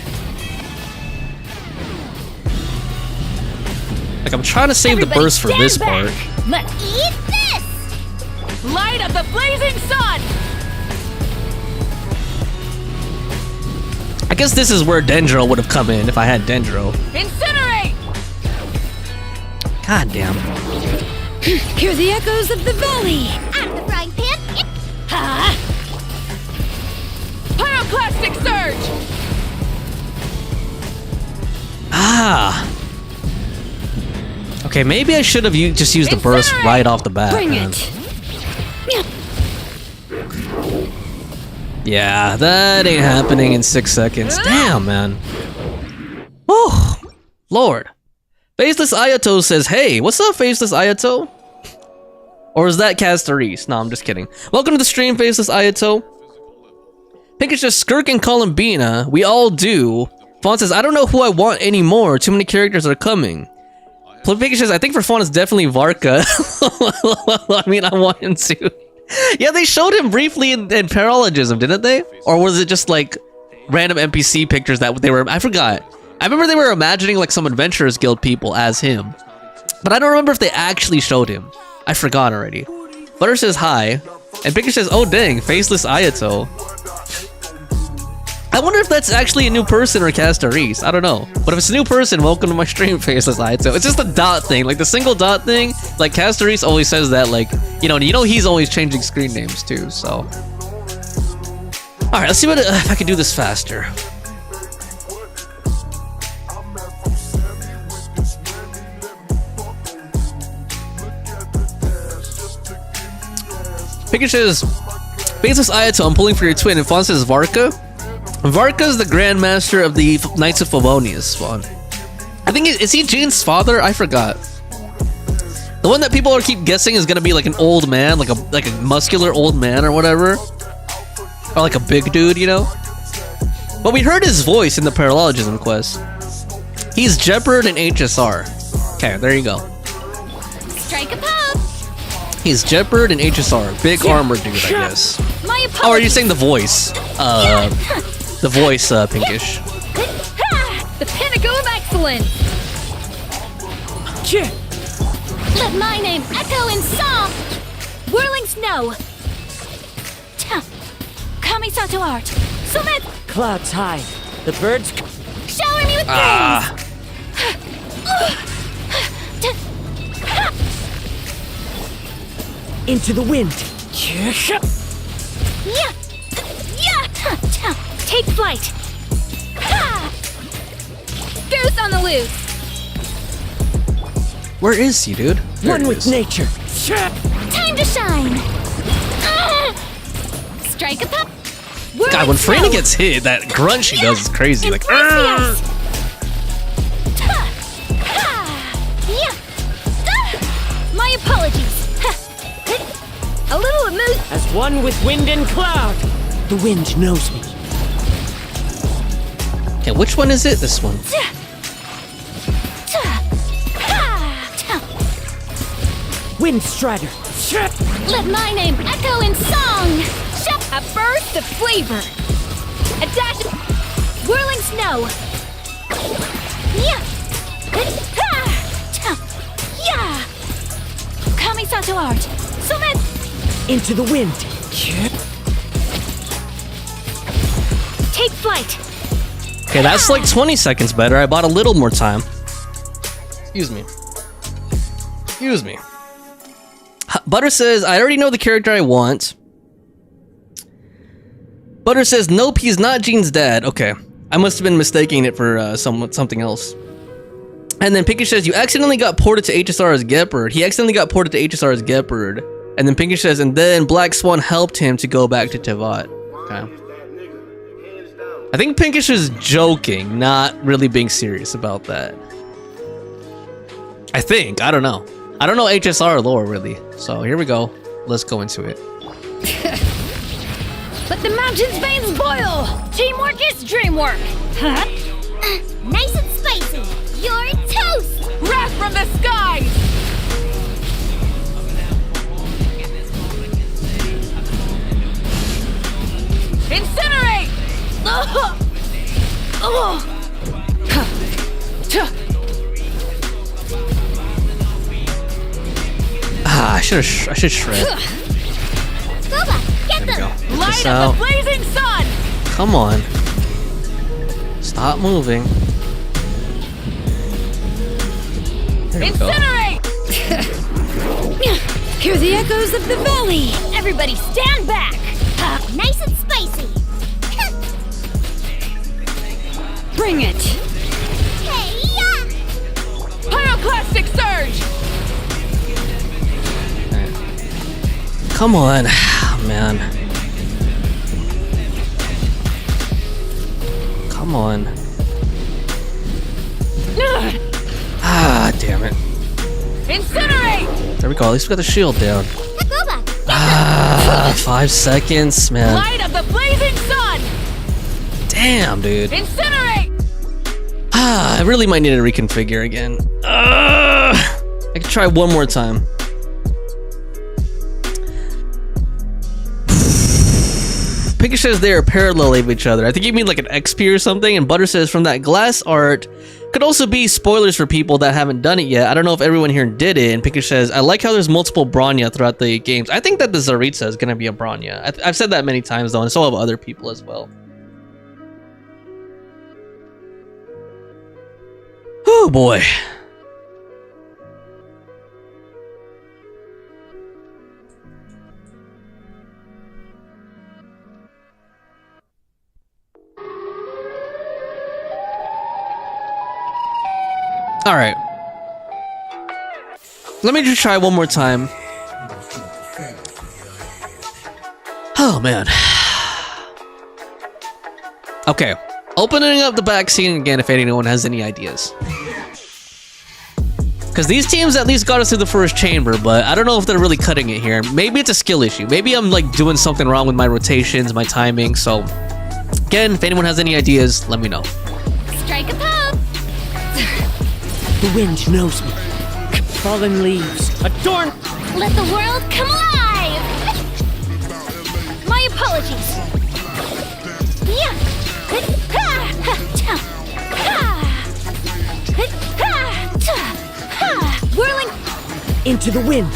Like, I'm trying to save the burst for this part. Let's eat this! Light of the blazing sun! I guess this is where Dendro would have come in if I had Dendro. Incinerate! God damn. Hear the echoes of the valley. Out of the frying pan, Ha! Pyroclastic surge! Ah. Okay, maybe I should have just used the burst right off the bat. Bring Man. it. Yeah, that ain't happening in 6 seconds. Damn, man. Oh, Lord. Faceless Ayato says, hey, what's up, Faceless Ayato? Or is that Castarise? No, I'm just kidding. Welcome to the stream, Faceless Ayato. Pink is just Skirk and Columbina. We all do. Fawn says, I don't know who I want anymore. Too many characters are coming. Pink says, I think for Fawn it's definitely Varka. I mean, I want him to. Yeah, they showed him briefly in Paralogism, didn't they? Or was it just like random NPC pictures that they were... I forgot. I remember they were imagining like some Adventurers Guild people as him. But I don't remember if they actually showed him. I forgot already. Butter says hi. And Picker says, oh dang, Faceless Ayato. I wonder if that's actually a new person or Castarise. I don't know. But if it's a new person, welcome to my stream, Faceless Ayato. It's just a dot thing. Like the single dot thing. Like Castarise always says that, like, you know he's always changing screen names too, so. Alright, let's see if I can do this faster. Picker says, Faceless Ayato, I'm pulling for your twin. And Fawn says Varka. Varka's the Grandmaster of the Knights of Favonius, Fawn. I think, is he Jane's father? I forgot. The one that people keep guessing is gonna be like an old man, like a muscular old man or whatever. Or like a big dude, you know? But we heard his voice in the Paralogism quest. He's Jeopard and HSR. Okay, there you go. strike a pose! He's Jeopard and HSR. Big armor dude, I guess. My apologies! Oh, are you saying the voice? The voice, Pinkish. The pinnacle of excellence! Let my name echo in song! Whirling snow! Kamisato art! Sumet! Clouds high. The birds... Shower me with Into the wind. Take flight! Goose on the loose! Where is he, dude? There One he with is. nature. Time to shine! Strike a pop! God, when Franny gets hit, that grunt she does is crazy. Like, My apologies! A little emotion. As one with wind and cloud. The wind knows me. okay, which one is it? This one. Wind Strider. Let my name echo in song! A burst of flavor! A dash of Whirling snow! Kamisato art! Sumet! Into the wind. Take flight! Okay, that's like 20 seconds better. I bought a little more time. Excuse me. Excuse me. Butter says, I already know the character I want. Butter says, nope, he's not Jean's dad. Okay. I must have been mistaking it for something else. And then Pinkish says, you accidentally got ported to HSR as Gepard. He accidentally got ported to HSR as Gepard. And then Pinkish says, and then Black Swan helped him to go back to Tevat. Okay. I think Pinkish is joking, not really being serious about that. I think. I don't know. I don't know HSR lore, really. So here we go. Let's go into it. Let the mountain's veins boil! Teamwork is dreamwork! Huh? Nice and spicy. You're toast. Wrath from the skies! Incinerate! Ugh. Ugh. Huh. Tuh. Ah, I should shred. Boba, get There we go. them. Get Light this of out. the blazing sun! Come on. Stop moving. There we go. Incinerate! Hear the echoes of the valley. Everybody stand back! Nice and spicy. Bring it. Hey, yeah. Pyroclastic surge! Come on. Man. Come on. Ugh. Ah, damn it. Incinerate! There we go. At least we got the shield down. Boba, Ah, 5 seconds, man. Light of the blazing sun! Damn, dude. Incinerate! Ah, I really might need to reconfigure again. I can try one more time. Pinkish says they are parallel of each other. I think you mean like an XP or something. And Butter says from that glass art could also be spoilers for people that haven't done it yet. I don't know if everyone here did it. And Pinkish says, I like how there's multiple Bronya throughout the games. I think that the Zaritza is going to be a Bronya. I've said that many times though, and so have other people as well. Oh boy. All right. Let me just try one more time. Oh man. Okay. Opening up the back scene again if anyone has any ideas. Because these teams at least got us through the first chamber, but I don't know if they're really cutting it here. Maybe it's a skill issue. Maybe I'm like doing something wrong with my rotations, my timing. So again, if anyone has any ideas, let me know. Strike a pose. The wind knows me. Fallen leaves adorn. Let the world come alive. My apologies! Yeah. Whirling Into the wind.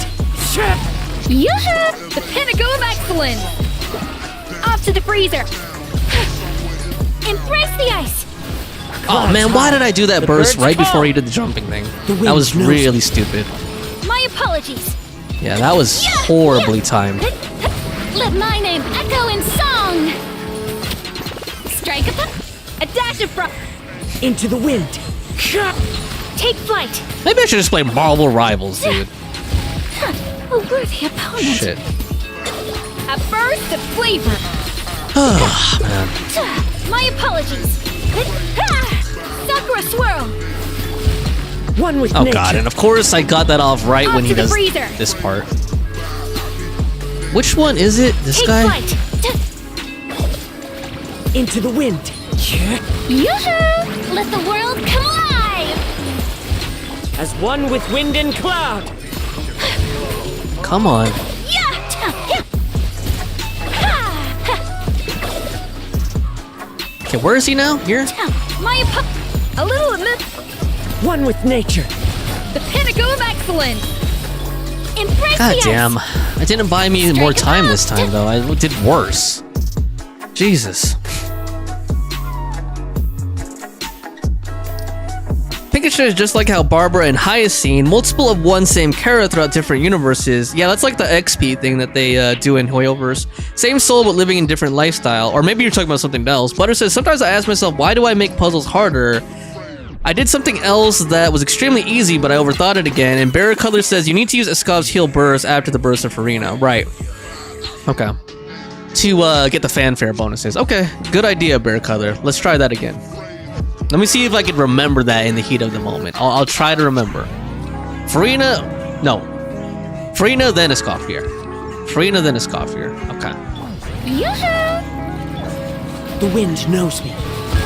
Yoo-hoo! The pinnacle of excellence! Off to the freezer! Embrace the ice. Oh man, why did I do that The burst birds right before call. he did the jumping thing? The That was wind knows really me. stupid. My apologies! Yeah, that was horribly timed. Let my name echo in song. Strike a pose. A dash of frost! Into the wind. Take flight! Maybe I should just play Marvel Rivals, dude. A worthy opponent. Shit. A burst of flavor! Oh, man. My apologies! Sakura swirl! One with Oh nature. god, and of course I got that off right Off when he to the does freezer. this part. Which one is it? This Take guy? flight! Into the wind. Yoo-hoo! Let the world come alive. As one with wind and cloud. Come on. Okay, where is he now? Here? My a little amid One with nature. the pinnacle of excellence! Embrace God the ice. damn. I didn't buy me more time this time though. I did worse. Jesus. Pikachu is just like how Barbara and Hyacine, multiple of one same character throughout different universes. Yeah, that's like the XP thing that they do in Hoyoverse. Same soul but living in different lifestyle. Or maybe you're talking about something else. Butter says, sometimes I ask myself, why do I make puzzles harder? I did something else that was extremely easy, but I overthought it again. And Barra Color says, you need to use Escav's heal burst after the burst of Farina. Right. Okay. to get the fanfare bonuses. Okay, good idea, Bear Color. Let's try that again. Let me see if I can remember that in the heat of the moment. I'll try to remember. Farina, no. Farina, then Escoffier. Farina, then Escoffier. Okay. Yoo-hoo! The wind knows me.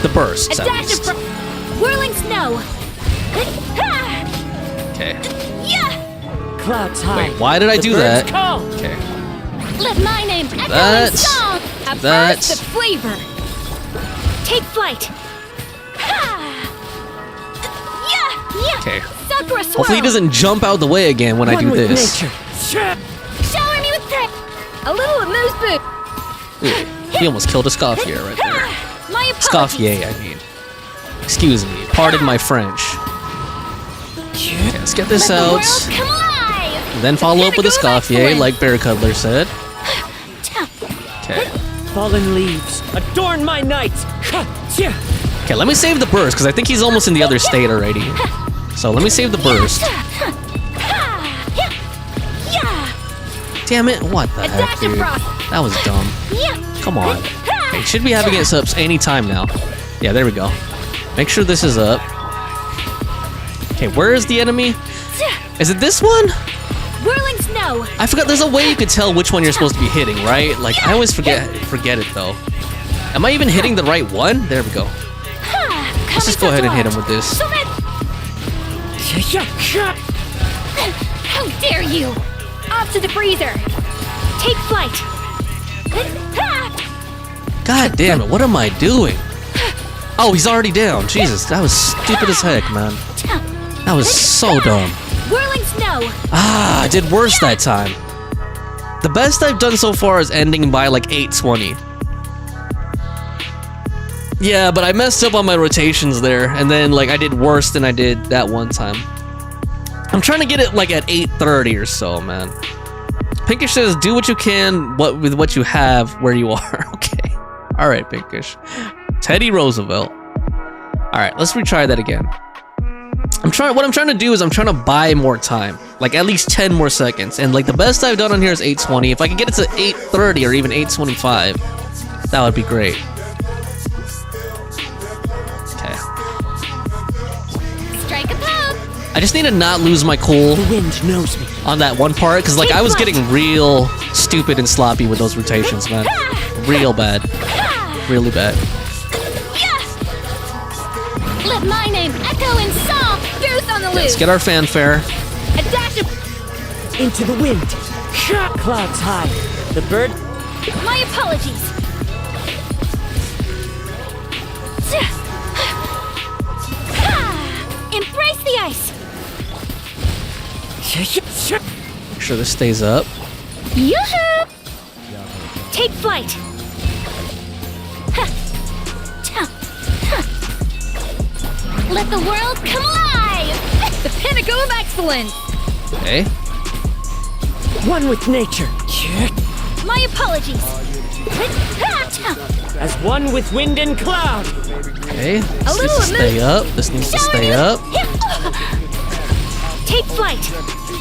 The burst. A dash of whirling snow. Ha! Okay. Yeah! Clouds high. Wait, why did I The do birds that? call. Okay. Let my name echo in That's- song. A that's- burst of flavor. Take flight. Ha! Yeah! Yeah! Okay. Sakura swirl. Hopefully he doesn't jump out the way again when I One do with this. nature. Shower me with praise. A little amuse bouche. Ooh, he almost killed a Scoffier right there. My apologies. Scoffier, I mean. Excuse me. Pardon my French. Okay, let's get this Let the out. world come alive. Then follow up with a Pinnacle of Scoffier, excellence. like Bear Cuddler said. Okay. Fallen leaves adorn my night. Okay, let me save the burst, because I think he's almost in the other state already. So let me save the burst. Yeah! Damn it, what the A heck, dash of dude? frost. That was dumb. Yeah! Come on. Okay, should be having it subs any time now. Yeah, there we go. Make sure this is up. Okay, where is the enemy? Is it this one? Whirling snow. I forgot there's a way you could tell which one you're supposed to be hitting, right? Like, I always forget it, though. Am I even hitting the right one? There we go. Let's just go ahead and hit him with this. How dare you! Off to the freezer. Take flight. God damn it, what am I doing? Oh, he's already down. Jesus, that was stupid as heck, man. That was so dumb. Whirling snow. Ah, I did worse that time. The best I've done so far is ending by like 820. Yeah, but I messed up on my rotations there, and then like I did worse than I did that one time. I'm trying to get it like at 830 or so, man. Pinkish says, do what you can with what you have where you are. Okay. Alright, Pinkish. Teddy Roosevelt. Alright, let's retry that again. What I'm trying to do is I'm trying to buy more time. Like at least 10 more seconds. And like the best I've done on here is 820. If I can get it to 830 or even 825, that would be great. Okay. Strike a pose. I just need to not lose my cool The wind knows me. on that one part, because like I was getting real stupid and sloppy with those rotations, man. Real bad. Really bad. Let my name echo in song. Goose on the loose. Let's get our fanfare. A dash of Into the wind. Clouds high. The bird. my apologies. Embrace the ice. Make sure this stays up. Yoo-hoo! Take flight. Let the world come alive. The pinnacle of excellence. Okay. One with nature. My apologies. As one with wind and cloud. Okay. This needs little to stay up. This needs to stay up. Take flight.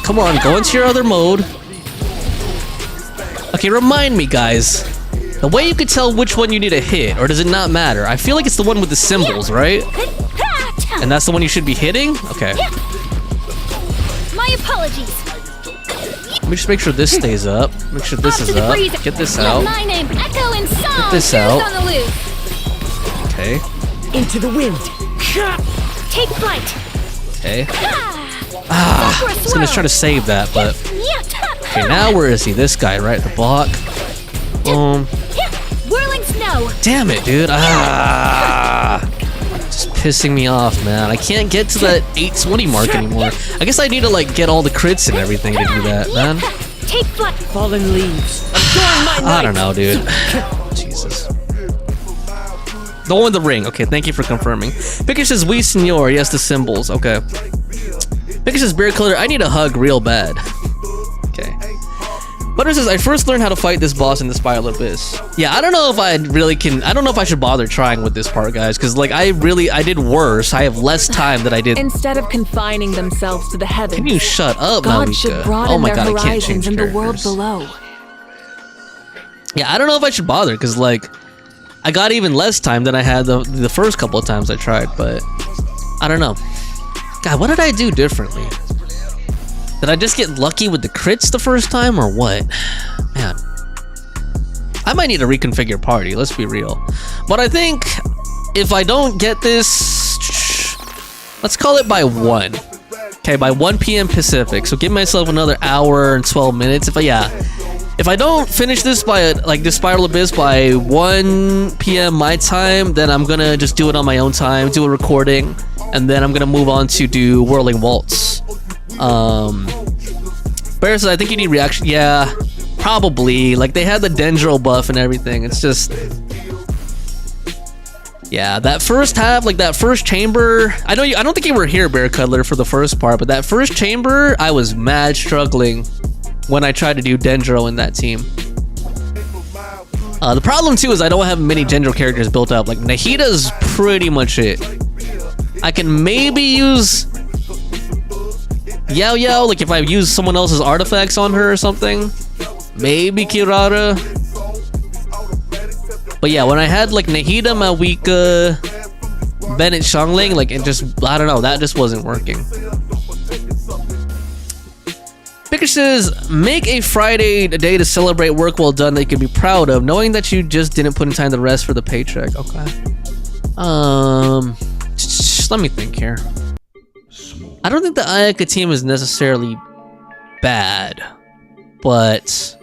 Come on, go into your other mode. Okay, remind me, guys. The way you could tell which one you need to hit, or does it not matter? I feel like it's the one with the symbols, right? And that's the one you should be hitting? Okay. My apologies. Let me just make sure this stays up. Make sure this Off is to the up. freezer. Get this Let out. my name echo in song. Get this Goose out. on the loose. Okay. Into the wind. Take flight. Okay. Sakura I was gonna swirl. try to save that, but okay. Now where is he? This guy, right? The block. Boom. Whirling snow. Damn it, dude. Just pissing me off, man. I can't get to that 820 mark anymore. I guess I need to like get all the crits and everything to do that, man. Take flight. Fallen leaves. Adorn my night. I don't know, dude. Jesus. The one with the ring. Okay, thank you for confirming. Pickish says, "Oui, senor." Yes, the symbols. Okay. Pickish says, "Beard Color, I need a hug real bad." Okay. Butter says, "I first learned how to fight this boss in the Spiral Abyss." Yeah, I don't know if I really can. I don't know if I should bother trying with this part, guys, because like I did worse. I have less time than I did. Instead of confining themselves to the heavens, Can you shut up, God Malika? should broaden Oh my their god, I can't horizons change in the world characters. below. Yeah, I don't know if I should bother, because, like, I got even less time than I had the first couple of times I tried, but I don't know. God, what did I do differently? Did I just get lucky with the crits the first time, or what? Man. I might need to reconfigure party, let's be real. But I think if I don't get this, let's call it by 1. Okay, by 1 p.m. Pacific. So give myself another hour and 12 minutes. If I don't finish this by like this Spiral Abyss by 1 p.m. my time, then I'm gonna just do it on my own time, do a recording, and then I'm gonna move on to do Whirling Waltz. Bear says, I think you need reaction. Yeah, probably. Like, they had the Dendro buff and everything. It's just, yeah, that first half, like that first chamber. I don't think you were here, Bear Cuddler, for the first part, but that first chamber, I was mad struggling when I tried to do Dendro in that team. The problem too is I don't have many Dendro characters built up. Like, Nahida's pretty much it. I can maybe use Yao Yao, like if I use someone else's artifacts on her or something. Maybe Kirara. But yeah, when I had like Nahida, Mawika, Bennett, Xiangling, like it just, I don't know, that just wasn't working. Picker says, make a Friday a day to celebrate work well done that you can be proud of, knowing that you just didn't put in time to rest for the paycheck. Okay. Let me think here. I don't think the Ayaka team is necessarily bad, but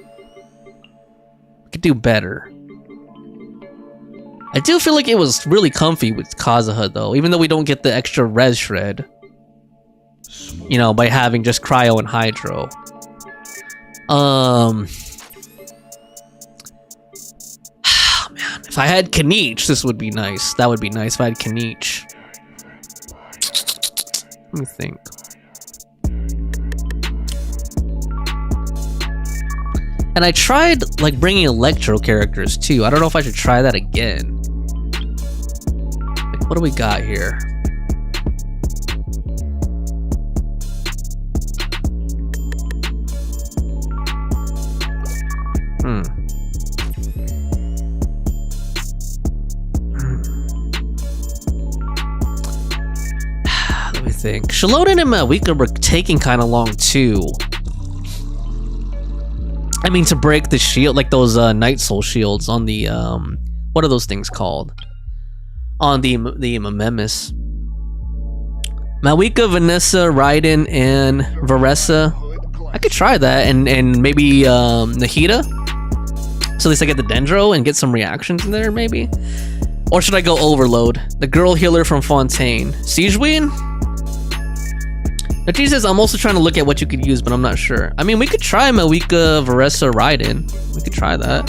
we could do better. I do feel like it was really comfy with Kazuha though, even though we don't get the extra res shred. You know, by having just Cryo and Hydro. Man, if I had Kanich, this would be nice. That would be nice if I had Kanich. Let me think. And I tried like bringing Electro characters too. I don't know if I should try that again. Like, what do we got here? Let me think. Shalodin and Mawika were taking kind of long too. I mean, to break the shield, like those Night Soul shields on the what are those things called? On the Mememis. Mawika, Vanessa, Raiden, and Varessa. I could try that, and maybe Nahida. So at least I get the Dendro and get some reactions in there, maybe. Or should I go Overload? The girl healer from Fontaine. Siegewein? Now, Jesus, I'm also trying to look at what you could use, but I'm not sure. I mean, we could try Mawika, Varessa, Raiden. We could try that.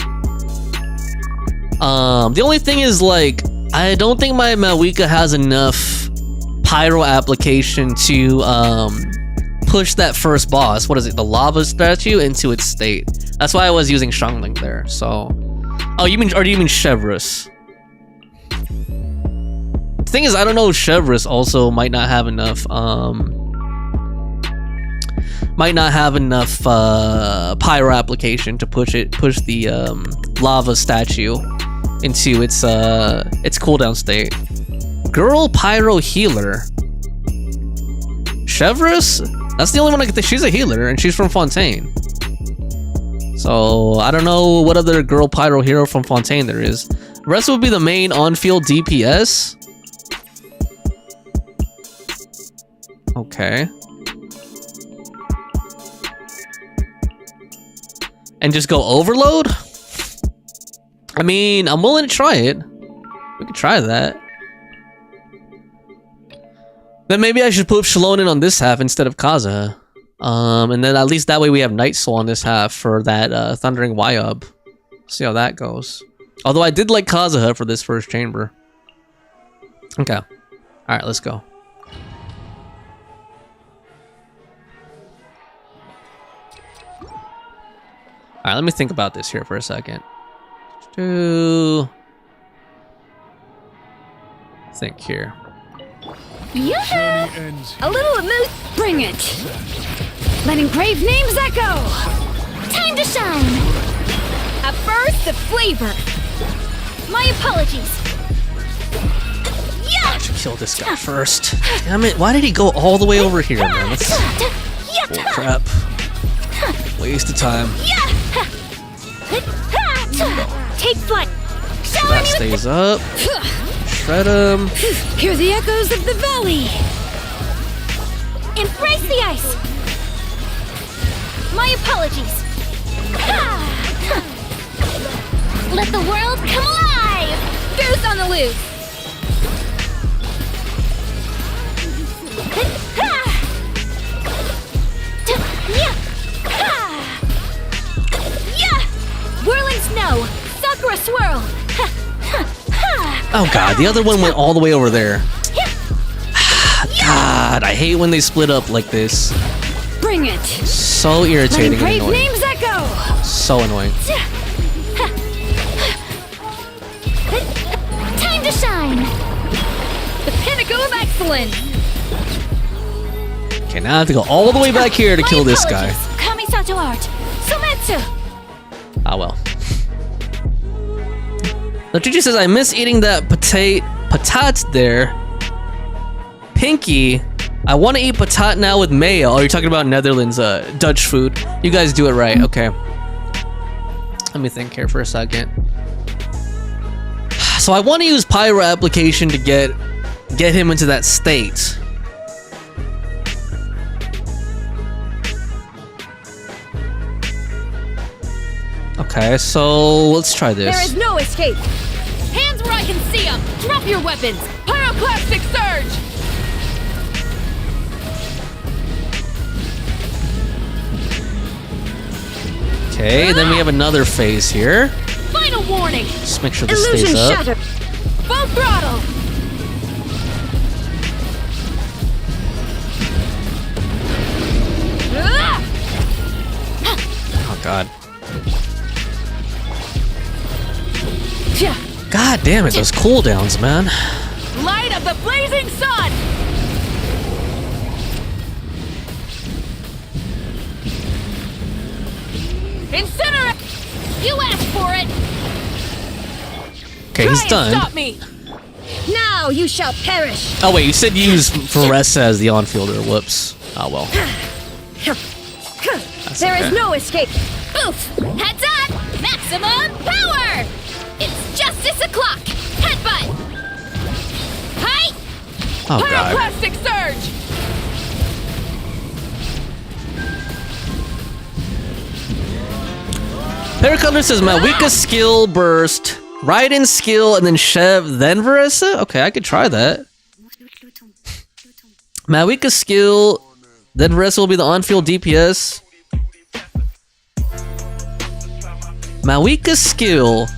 The only thing is, like, I don't think my Mawika has enough pyro application to push that first boss. What is it? The lava statue into its state. That's why I was using Xiangling there. So, oh, you mean, or do you mean Chevreuse? The thing is, I don't know. Chevreuse also might not have enough. Pyro application to push the lava statue into its cooldown state. Girl pyro healer. Chevreuse? That's the only one I can think. She's a healer and she's from Fontaine. So I don't know what other girl pyro hero from Fontaine there is. The rest would be the main on-field DPS. Okay. And just go Overload? I mean, I'm willing to try it. We could try that. Then maybe I should put Shalonin on this half instead of Kazuha. And then at least that way we have Night Soul on this half for that Thundering Wyub. See how that goes. Although I did like Kazuha for this first chamber. Okay. Alright, let's go. Alright, let me think about this here for a second. Think here. Yeah! A little emotion. Bring it! Let engraved names echo! Time to shine! A burst of flavor. My apologies. Yeah! I should kill this guy first. Damn it, why did he go all the way over here, man? That's bull crap. Waste of time. Take flight. That stays up. Shred him. Hear the echoes of the valley. Embrace the ice. My apologies. Let the world come alive. Goose on the loose. Whirling snow. Sakura swirl. Oh god, the other one went all the way over there. God, I hate when they split up like this. Bring it. So Let irritating and engraved annoying. names echo. So annoying. Time to shine. The pinnacle of excellence. Okay, now I have to go all the way back here to kill this guy. Kamisato art. Sumetsu. Ah well. Latrici says, I miss eating that patat there. Pinky, I want to eat patat now with mayo. Oh, you're talking about Netherlands, Dutch food. You guys do it right, okay. Let me think here for a second. So I want to use Pyro application to get him into that state. Okay, so let's try this. There is no escape. Hands where I can see them. Drop your weapons. Pyroclastic surge. Okay, then we have another phase here. Final warning. Just make sure this Illusion stays up. shattered. Full throttle. Oh god. God damn it, those cooldowns, man. Light of the blazing sun. Incinerate. You asked for it. Okay, he's Try and done. stop me. Now you shall perish. Oh wait, you said use Varessa as the on-fielder. Whoops. Oh well. There is okay. no escape. Oof. Heads up. Maximum power. It's justice o'clock. Headbutt. Hi. Oh god. Pyroclastic surge. Oh, Paracolor says my weakest skill burst, Raiden skill, and then Shev, then Varessa? Okay, I could try that. My weakest skill, then Varessa will be the on-field DPS. My weakest skill,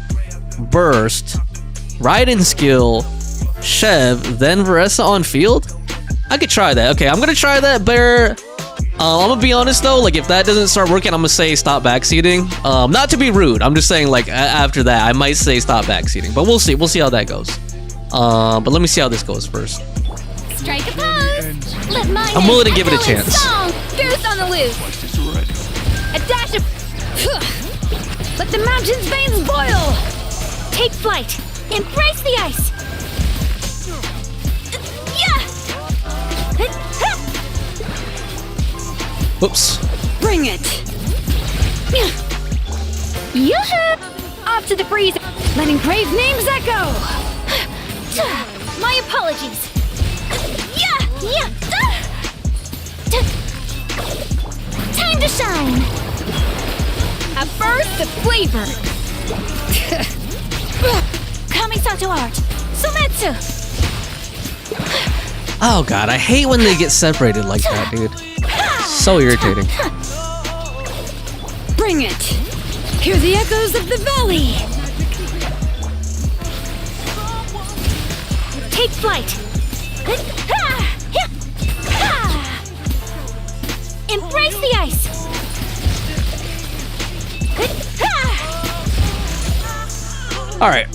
burst, Raiden skill, Shev, then Varessa on field? I could try that. Okay, I'm gonna try that, Bear. I'm gonna be honest though, like if that doesn't start working, I'm gonna say stop backseating. Not to be rude, I'm just saying like after that, I might say stop backseating, but we'll see how that goes. But let me see how this goes first. Strike a pose. Let my I'm willing to give it a echo in chance. song. Goose on the loose. A dash of. Let the mountain's veins boil. Take flight. Embrace the ice. Yeah. Whoops. Bring it. Yoo-hoo. Off to the freeze. Let engraved names echo. My apologies. Yeah. Time to shine. A burst of flavor. Kamisato art. Sumetsu. Oh god, I hate when they get separated like that, dude. So irritating. Bring it. Hear the echoes of the valley. Take flight. Embrace the ice. Alright.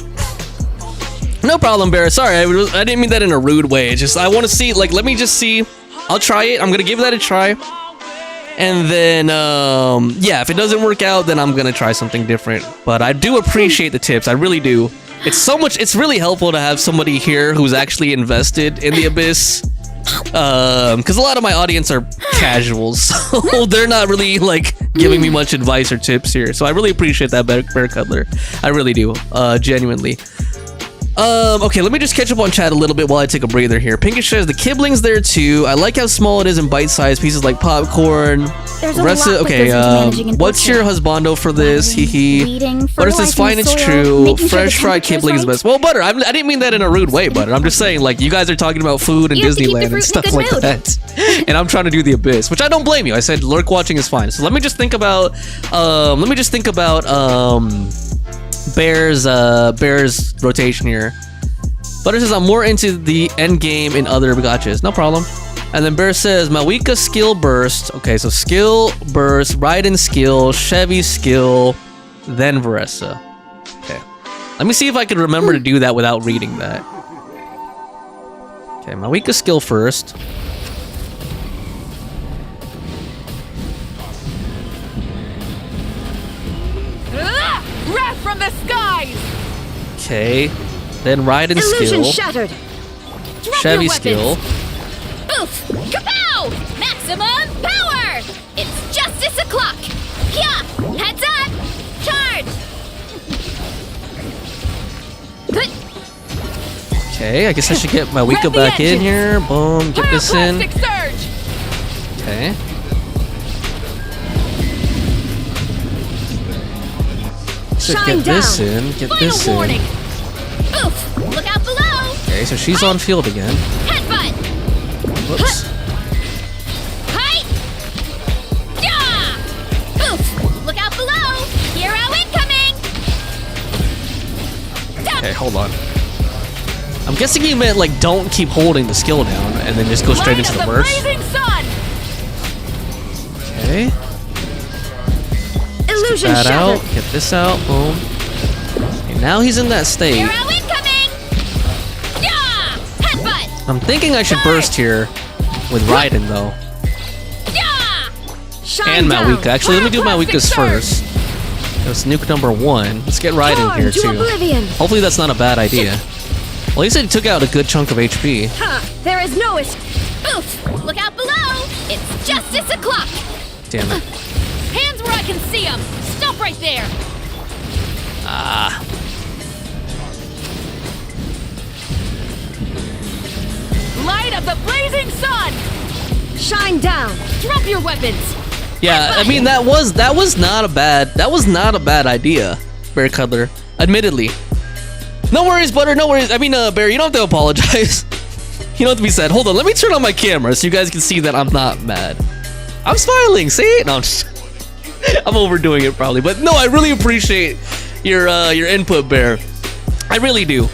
No problem, Bear. Sorry, I didn't mean that in a rude way. It's just, I want to see, like, let me just see. I'll try it. I'm going to give that a try. And then, yeah, if it doesn't work out, then I'm gonna try something different. But I do appreciate the tips. I really do. It's really helpful to have somebody here who's actually invested in the Abyss. Because a lot of my audience are casuals, so they're not really like giving me much advice or tips here. So I really appreciate that, Bear Cuddler. I really do, genuinely. Okay, let me just catch up on chat a little bit while I take a breather here. Pinkish says the Kibling's there too. I like how small it is in bite-sized pieces like popcorn. There's a lot that goes into managing an what's orchard. your husbando for this? Hee. Weeding, Butter says fine, fertilizing it's the soil, true. making sure Fresh the fried temperature's Kibling is the right. best. Well, Butter, I didn't mean that in a rude way, Butter. I'm just saying, like, you guys are talking about food and You have to keep the Disneyland fruit and in a stuff good like mood. that. And I'm trying to do the Abyss, which I don't blame you. I said lurk watching is fine. So let me just think about, Bear's rotation here. Butter says I'm more into the end game in other gotchas. No problem. And then Bear says Mawika skill burst. Okay, so skill burst, Raiden skill, Chevy skill, then Veressa. Okay. Let me see if I can remember to do that without reading that. Okay, Mawika skill first. Wrath from the skies! Okay. Then Raiden Illusion skill. shattered. Drop Chevy your skill. Oof! Kapow! Maximum power! It's justice o'clock! Yeah! Heads up! Charge! Good. Okay, I guess I should get my Rev Wika the back in engines. here. Boom, get this in. Pyroclastic surge! Okay. Should Shine get this down. in. Get Final this in. warning. Oof! Look out below! Okay, so she's on field again. Headbutt! Whoops. Hi! Yeah! Oof! Look out below! Hero incoming! Okay, hold on. I'm guessing you meant like don't keep holding the skill down and then just go straight Light into of the burst. blazing sun! Okay. Illusion That out. shattered. Get this out. Boom. Okay, now he's in that state. Hero incoming! Yeah! Headbutt! I'm thinking I should burst here with Raiden though. Yeah! Shine And down. Mawika. Actually, let me do Pyroclastic Mawika's surge. first. That's nuke number 1. Let's get Raiden Torn here to too. oblivion. Hopefully that's not a bad idea. Well, he said he took out a good chunk of HP. Ha! There is no escape. Oof! Look out below! It's justice o'clock! Damn it. Hands where I can see them. Stop right there. Ah. Light of the blazing sun! Shine down. Drop your weapons. Yeah, I mean that was not a bad idea, Bear Cuddler. Admittedly. No worries, Butter. No worries. I mean, Bear, you don't have to apologize. You don't have to be sad. Hold on, let me turn on my camera so you guys can see that I'm not mad. I'm smiling. See? No, I'm just. I'm overdoing it probably, but no, I really appreciate your input, Bear. I really do.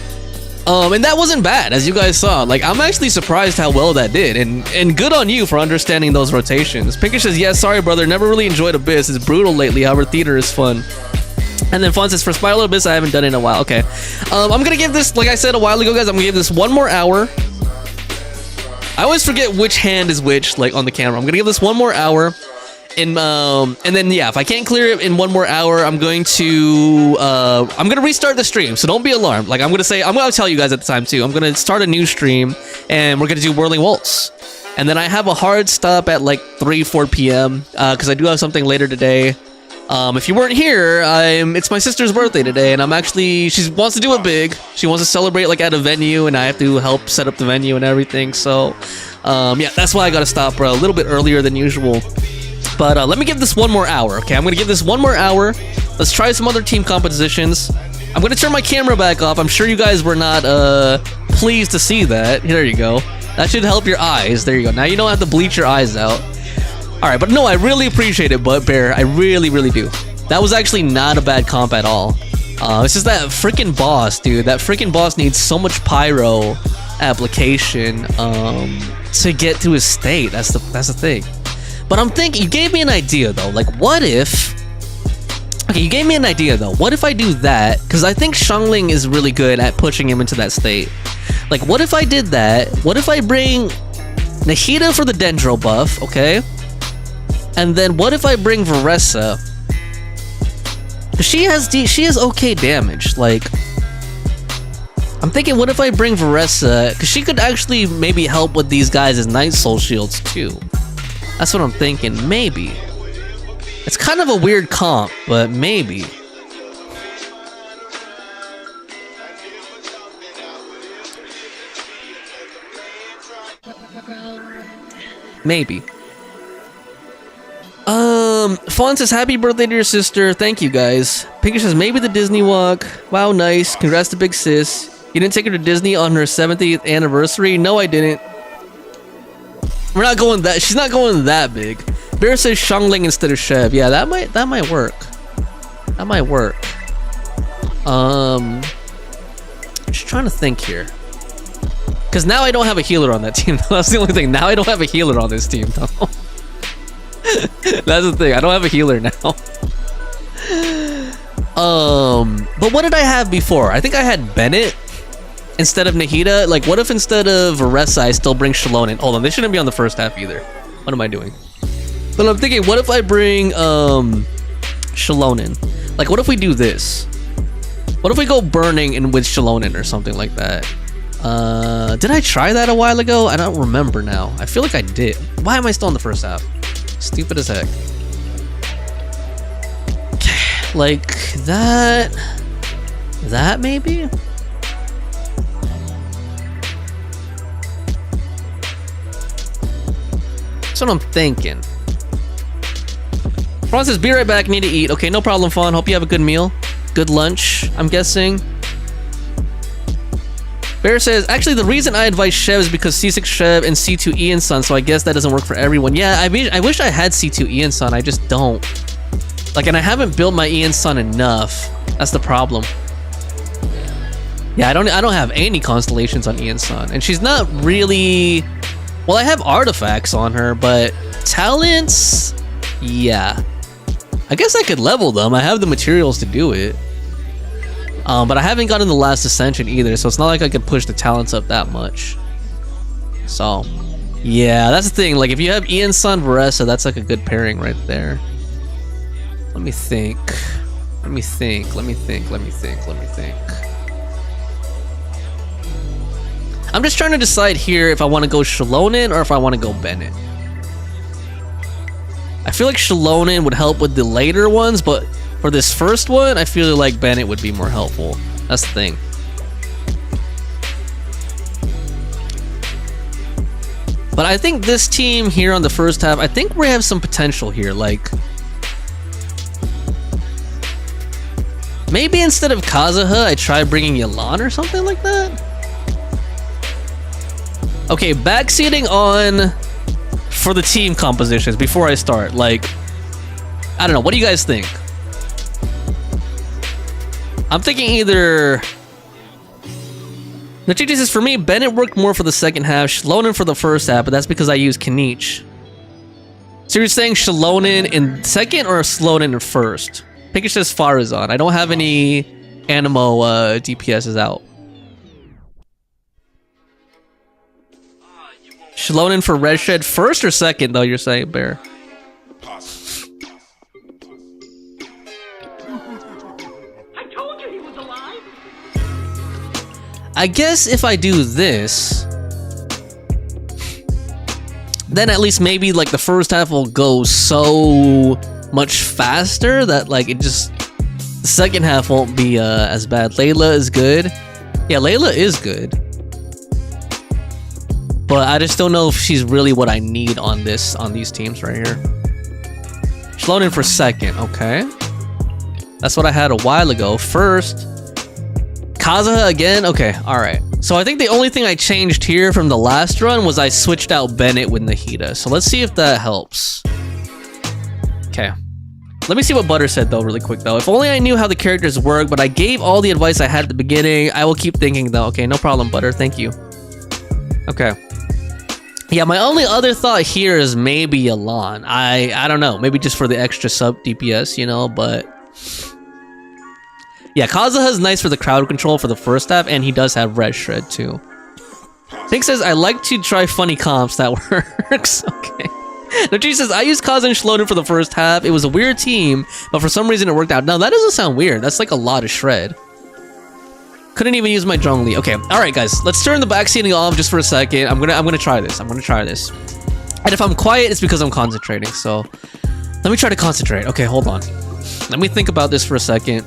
And that wasn't bad, as you guys saw. Like, I'm actually surprised how well that did, and good on you for understanding those rotations. Pinkish says, yes, sorry, brother, never really enjoyed Abyss. It's brutal lately, however, theater is fun. And then Fun says, for Spiral Abyss, I haven't done it in a while. Okay. I'm gonna give this, like I said a while ago, guys, I'm gonna give this one more hour. I always forget which hand is which, like, on the camera. I'm gonna give this one more hour. And then yeah, if I can't clear it in one more hour, I'm gonna restart the stream. So don't be alarmed. Like I'm gonna tell you guys at the time too. I'm gonna start a new stream and we're gonna do Whirling Waltz. And then I have a hard stop at like 3-4 p.m. Because I do have something later today. If you weren't here, it's my sister's birthday today, and she wants to do it big. She wants to celebrate like at a venue, and I have to help set up the venue and everything. So yeah, that's why I gotta stop a little bit earlier than usual. But let me give this one more hour, okay? I'm gonna give this one more hour. Let's try some other team compositions. I'm gonna turn my camera back off. I'm sure you guys were not pleased to see that. There you go. That should help your eyes. There you go. Now you don't have to bleach your eyes out. All right, but no, I really appreciate it, Bear. I really, really do. That was actually not a bad comp at all. It's just that freaking boss, dude. That freaking boss needs so much pyro application to get to his state. That's the thing. But I'm thinking, you gave me an idea though. Like, what if? Okay, you gave me an idea though. What if I do that? Because I think Xiangling is really good at pushing him into that state. Like, what if I did that? What if I bring Nahida for the Dendro buff? Okay. And then what if I bring Varessa? She has okay damage. Like, I'm thinking, what if I bring Varessa? Because she could actually maybe help with these guys as Night Soul shields too. That's what I'm thinking. Maybe. It's kind of a weird comp, but maybe. Maybe. Fawn says, happy birthday to your sister. Thank you, guys. Pinky says, maybe the Disney walk. Wow, nice. Congrats to Big Sis. You didn't take her to Disney on her 70th anniversary? No, I didn't. We're not going that. She's not going that big. Bear says Shangling instead of Shev. Yeah, that might work. That might work. Just trying to think here. Because now I don't have a healer on that team. That's the only thing. Now I don't have a healer on this team, though. That's the thing. I don't have a healer now. But what did I have before? I think I had Bennett instead of Nahida. Like, what if instead of Varessa, I still bring Shalon in? Hold on, they shouldn't be on the first half either. What am I doing? But I'm thinking, what if I bring Shalon in? Like, what if we do this? What if we go burning in with Shalon in or something like that? Did I try that a while ago? I don't remember now. I feel like I did. Why am I still in the first half? Stupid as heck. Like that maybe? That's what I'm thinking. Fawn says, be right back, need to eat. Okay, no problem, Fawn. Hope you have a good meal. Good lunch, I'm guessing. Bear says, actually, the reason I advise Shev is because C6 Shev and C2 Ian Sun, so I guess that doesn't work for everyone. Yeah, I mean, I wish I had C2 Ian Sun, I just don't. Like, and I haven't built my Ian Sun enough. That's the problem. Yeah, I don't have any constellations on Ian Sun, and she's not really... Well, I have artifacts on her, but talents... Yeah. I guess I could level them. I have the materials to do it. But I haven't gotten the last ascension either, so it's not like I could push the talents up that much. So, yeah, that's the thing. Like, if you have Ian Sun Varessa, that's like a good pairing right there. Let me think. Let me think. I'm just trying to decide here if I want to go Shalonin or if I want to go Bennett. I feel like Shalonin would help with the later ones, but for this first one, I feel like Bennett would be more helpful. That's the thing. But I think this team here on the first half, I think we have some potential here. Like, maybe instead of Kazuha, I try bringing Yelan or something like that. Okay, backseating on for the team compositions before I start. Like, I don't know. What do you guys think? I'm thinking either... Nachichi says, for me, Bennett worked more for the second half, Shalonin for the first half, but that's because I used Kanich. So you're saying Shalonin in second or Shalonin in first? Pinkish says Farazan. I don't have any Animo DPSs out. Shalonin for Red Shed first or second, though, you're saying, Bear? I guess if I do this, then at least maybe like the first half will go so much faster that like it just, the second half won't be as bad. Layla is good. Yeah, Layla is good. But I just don't know if she's really what I need on these teams right here. Shalonin for second, okay. That's what I had a while ago. First, Kazuha again? Okay, alright. So I think the only thing I changed here from the last run was I switched out Bennett with Nahida. So let's see if that helps. Okay. Let me see what Butter said though really quick though. If only I knew how the characters work, but I gave all the advice I had at the beginning. I will keep thinking though. Okay, no problem, Butter. Thank you. Okay. Yeah, my only other thought here is maybe Yelan. I don't know. Maybe just for the extra sub DPS, you know, but... Yeah, Kazuha's nice for the crowd control for the first half, and he does have Red Shred too. Pink says, I like to try funny comps. That works. Okay. Nochi says, I used Kaza and Shlonen for the first half. It was a weird team, but for some reason it worked out. Now, that doesn't sound weird. That's like a lot of shred. Couldn't even use my Zhongli. Okay, alright guys. Let's turn the backseating off just for a second. I'm gonna try this. I'm gonna try this. And if I'm quiet, it's because I'm concentrating, so... Let me try to concentrate. Okay, hold on. Let me think about this for a second.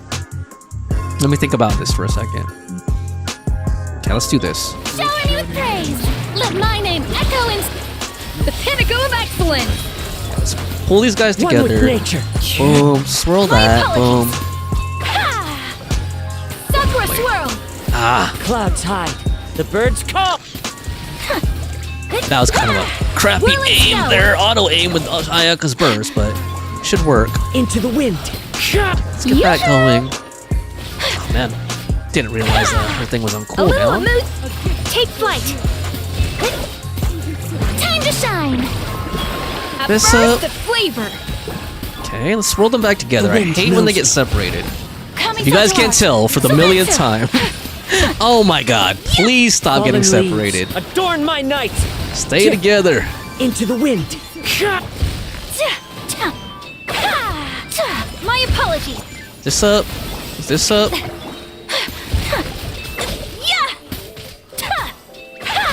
Okay, let's do this. Shower me with praise. Let my name echo in The pinnacle of excellence! Let's pull these guys One together. with nature. Boom, swirl My that. Boom. apologies. Sakura swirl. Ah, Clouds hide. The birds call. that was kind of a crappy Whirling aim snow. there. Auto aim with Ayaka's burst, but should work. Into the wind. Let's get that going. Oh man, didn't realize her thing was on A little cooldown. mood. Take flight. Time to shine. A This, burst of flavor! Okay, let's swirl them back together. I wind hate when they knows get separated. Coming If you guys Sakura. can't tell, for the millionth time. Oh my god, please stop getting Fallen separated. leaves adorn my night. Stay together. Into the wind. My apologies. This up. This up. Yeah.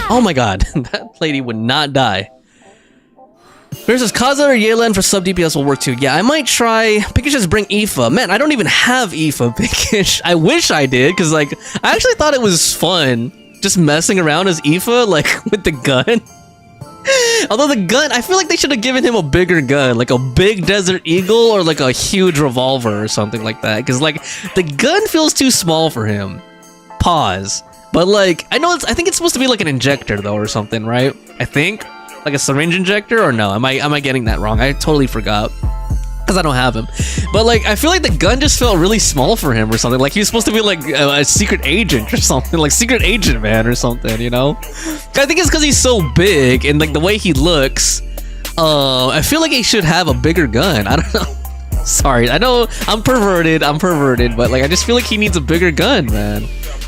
Oh my god, that lady would not die. Versus Kaza or Yelan for sub DPS will work too. Yeah, I might try. Pikachu just bring Aoife. Man, I don't even have Aoife, Pikachu. I wish I did, because like, I actually thought it was fun just messing around as Aoife, like with the gun. Although the gun, I feel like they should have given him a bigger gun, like a big Desert Eagle or like a huge revolver or something like that. Because like, the gun feels too small for him. Pause. But like, I think it's supposed to be like an injector though or something, right? I think. Like a syringe injector, or no? Am I getting that wrong? I totally forgot because I don't have him. But like, I feel like the gun just felt really small for him or something. Like he was supposed to be like a secret agent or something, like Secret Agent Man or something. You know? I think it's because he's so big and like the way he looks. I feel like he should have a bigger gun. I don't know. Sorry, I know I'm perverted. But like, I just feel like he needs a bigger gun, man.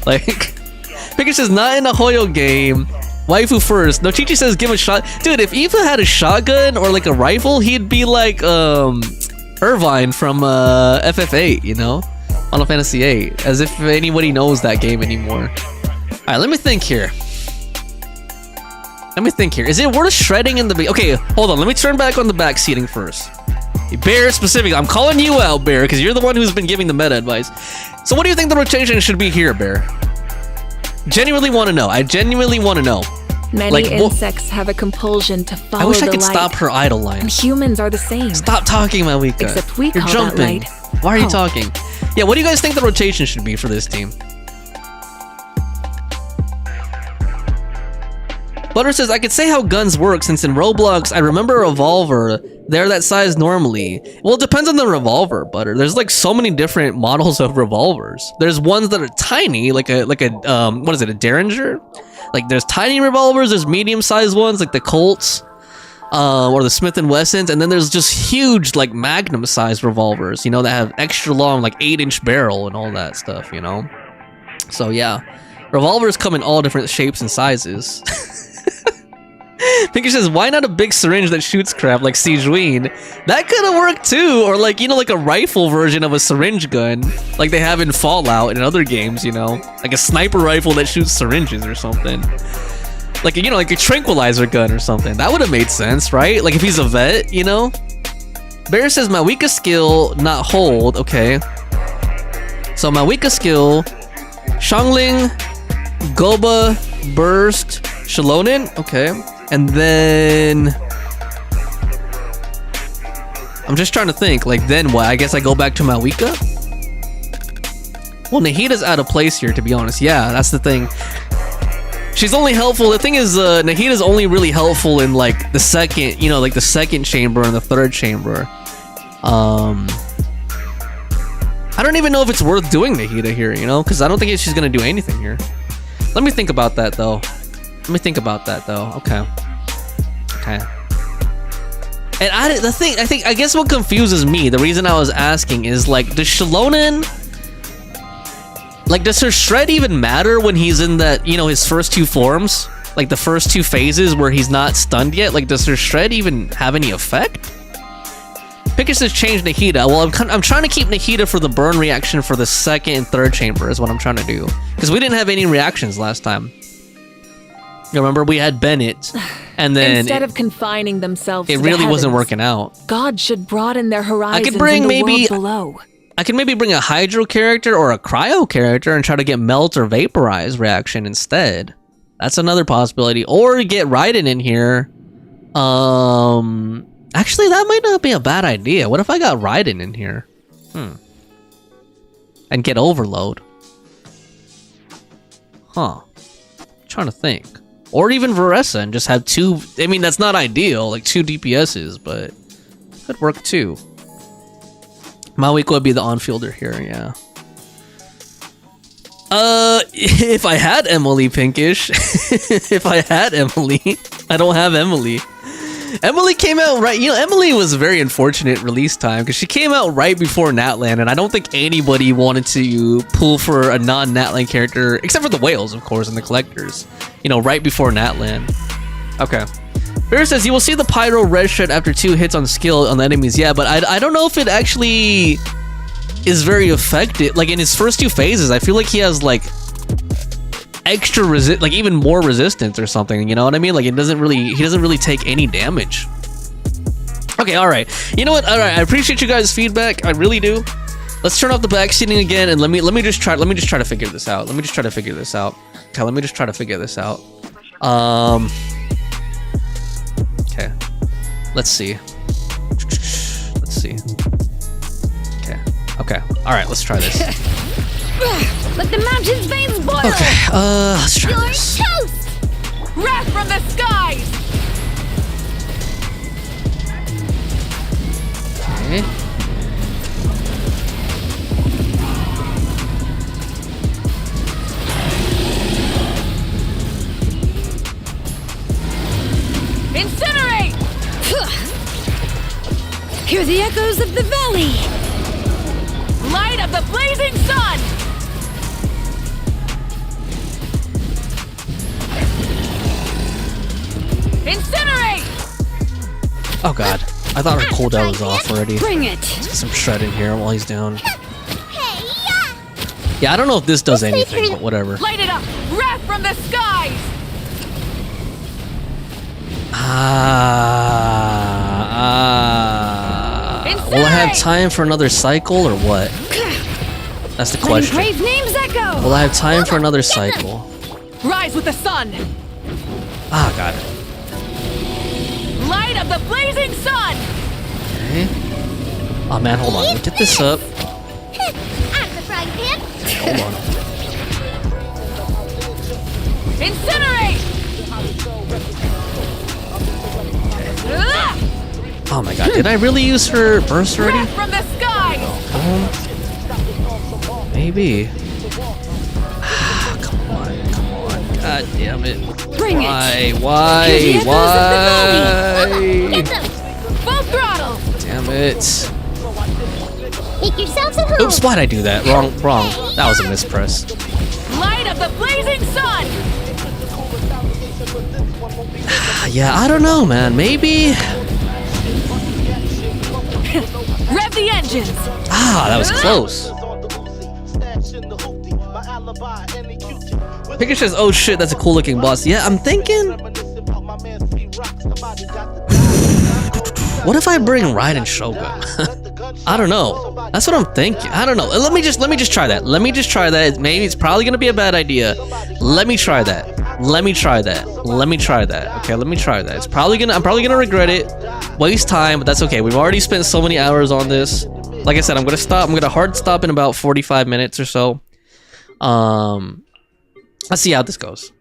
Like, Pikachu's not in a Hoyo game. Waifu first. No, Chi-Chi says give him a shot. Dude, if Aoife had a shotgun or like a rifle, he'd be like Irvine from FF8, you know? Final Fantasy 8. As if anybody knows that game anymore. Alright, let me think here. Is it worth shredding in the... Okay, hold on. Let me turn back on the back seating first. Bear specifically. I'm calling you out, Bear, because you're the one who's been giving the meta advice. So what do you think the rotation should be here, Bear? Genuinely want to know. I genuinely want to know. Many Like, insects have a compulsion to follow I wish I the could light. stop her idle And lines. humans are the same. Stop talking, Malika. Except we You're call that jumping. light Why are you home. talking? Yeah, what do you guys think the rotation should be for this team? Butter says, I could say how guns work since in Roblox, I remember a revolver. They're that size normally. Well, it depends on the revolver, Butter. There's like so many different models of revolvers. There's ones that are tiny, like a what is it, a Derringer? Like there's tiny revolvers, there's medium-sized ones, like the Colts, or the Smith & Wessons, and then there's just huge, like Magnum-sized revolvers, you know, that have extra long, like 8-inch barrel and all that stuff, you know? So yeah, revolvers come in all different shapes and sizes. Pinky says, why not a big syringe that shoots crap like Sijuin? That could have worked too, or like, you know, like a rifle version of a syringe gun, like they have in Fallout and other games, you know? Like a sniper rifle that shoots syringes or something. Like, you know, like a tranquilizer gun or something. That would have made sense, right? Like if he's a vet, you know? Bear says, my weakest skill, not hold. Okay. So my weakest skill, Shangling, Goba, Burst, Shalonin. Okay. And then... I'm just trying to think, like, then what? I guess I go back to Malika? Well, Nahida's out of place here, to be honest. Yeah, that's the thing. She's only helpful. The thing is, Nahida's only really helpful in, like, the second, you know, like the second chamber and the third chamber. I don't even know if it's worth doing Nahida here, you know? Because I don't think she's going to do anything here. Let me think about that, though. Okay. And I guess what confuses me, the reason I was asking is, like, does Shalonin, like, does her shred even matter when he's in that, you know, his first two forms? like the first 2 phases where he's not stunned yet. Like, does her shred even have any effect? Picker says change Nahida. Well, I'm trying to keep Nahida for the burn reaction for the 2nd and 3rd chamber is what I'm trying to do. Because we didn't have any reactions last time. You remember, we had Bennett, and then Instead of confining themselves it to really the wasn't heavens, working out. God should broaden their horizons bring in the maybe- world below. I can maybe bring a Hydro character or a Cryo character and try to get Melt or Vaporize reaction instead. That's another possibility. Or get Raiden in here. Actually, that might not be a bad idea. What if I got Raiden in here? And get Overload. Huh. Trying to think. Or even Varessa and just have 2... I mean, that's not ideal. Like 2 DPSs, but... could work too. Mawiko would be the on-fielder here, yeah. If I had Emily Pinkish... if I had Emily... I don't have Emily. Emily came out right... You know, Emily was a very unfortunate release time because she came out right before Natlan, and I don't think anybody wanted to pull for a non-Natlan character, except for the whales, of course, and the collectors. You know, right before Natlan. Okay. Bear says, you will see the Pyro red shred after 2 hits on skill on the enemies. Yeah, but I don't know if it actually is very effective. Like, in his first 2 phases, I feel like he has, like... extra like even more resistance or something, you know what I mean? Like he doesn't really take any damage. Okay, all right. You know what? All right, I appreciate you guys' feedback. I really do. Let's turn off the backseating again and let me just try to figure this out. Okay, let me just try to figure this out. Okay. Let's see. Okay. All right, let's try this. Let the mountain's veins boil! Okay, let's try You're this. toast! Wrath from the skies! Okay. Incinerate! Hear the echoes of the valley! Light of the blazing sun! Incinerate! Oh god, I thought her cooldown was off already. Bring it! Let's get some shred in here while he's down. Hey, Yeah, I don't know if this does anything, but whatever. Light it up! Wrath from the skies! Will I have time for another cycle or what? That's the question. Brave names echo! Will I have time for another cycle? Rise with the sun! Ah, got it. Light of the blazing sun! Okay. Oh man, hold on. Let me get this up. I'm the frying pan. Hold on. Incinerate! Ah! Oh my god, did I really use her burst already? Wrath from the skies! Maybe. Come on. God damn it. Bring Why? it! Why? Hear the echoes Why? Get them! Full throttle! Damn it. Make yourselves at home! Oops, why'd I do that? Wrong. That was a mispress. Light of the blazing sun! Yeah, I don't know, man. Maybe. Rev the engines! Ah, that was close. Picker says, oh shit, that's a cool looking boss. Yeah, I'm thinking... What if I bring Raiden Shogun? I don't know. That's what I'm thinking. I don't know. Let me just try that. Maybe it's probably gonna be a bad idea. Let me try that. Okay, let me try that. I'm probably gonna regret it. Waste time, but that's okay. We've already spent so many hours on this. Like I said, I'm gonna hard stop in about 45 minutes or so. Let's see how this goes.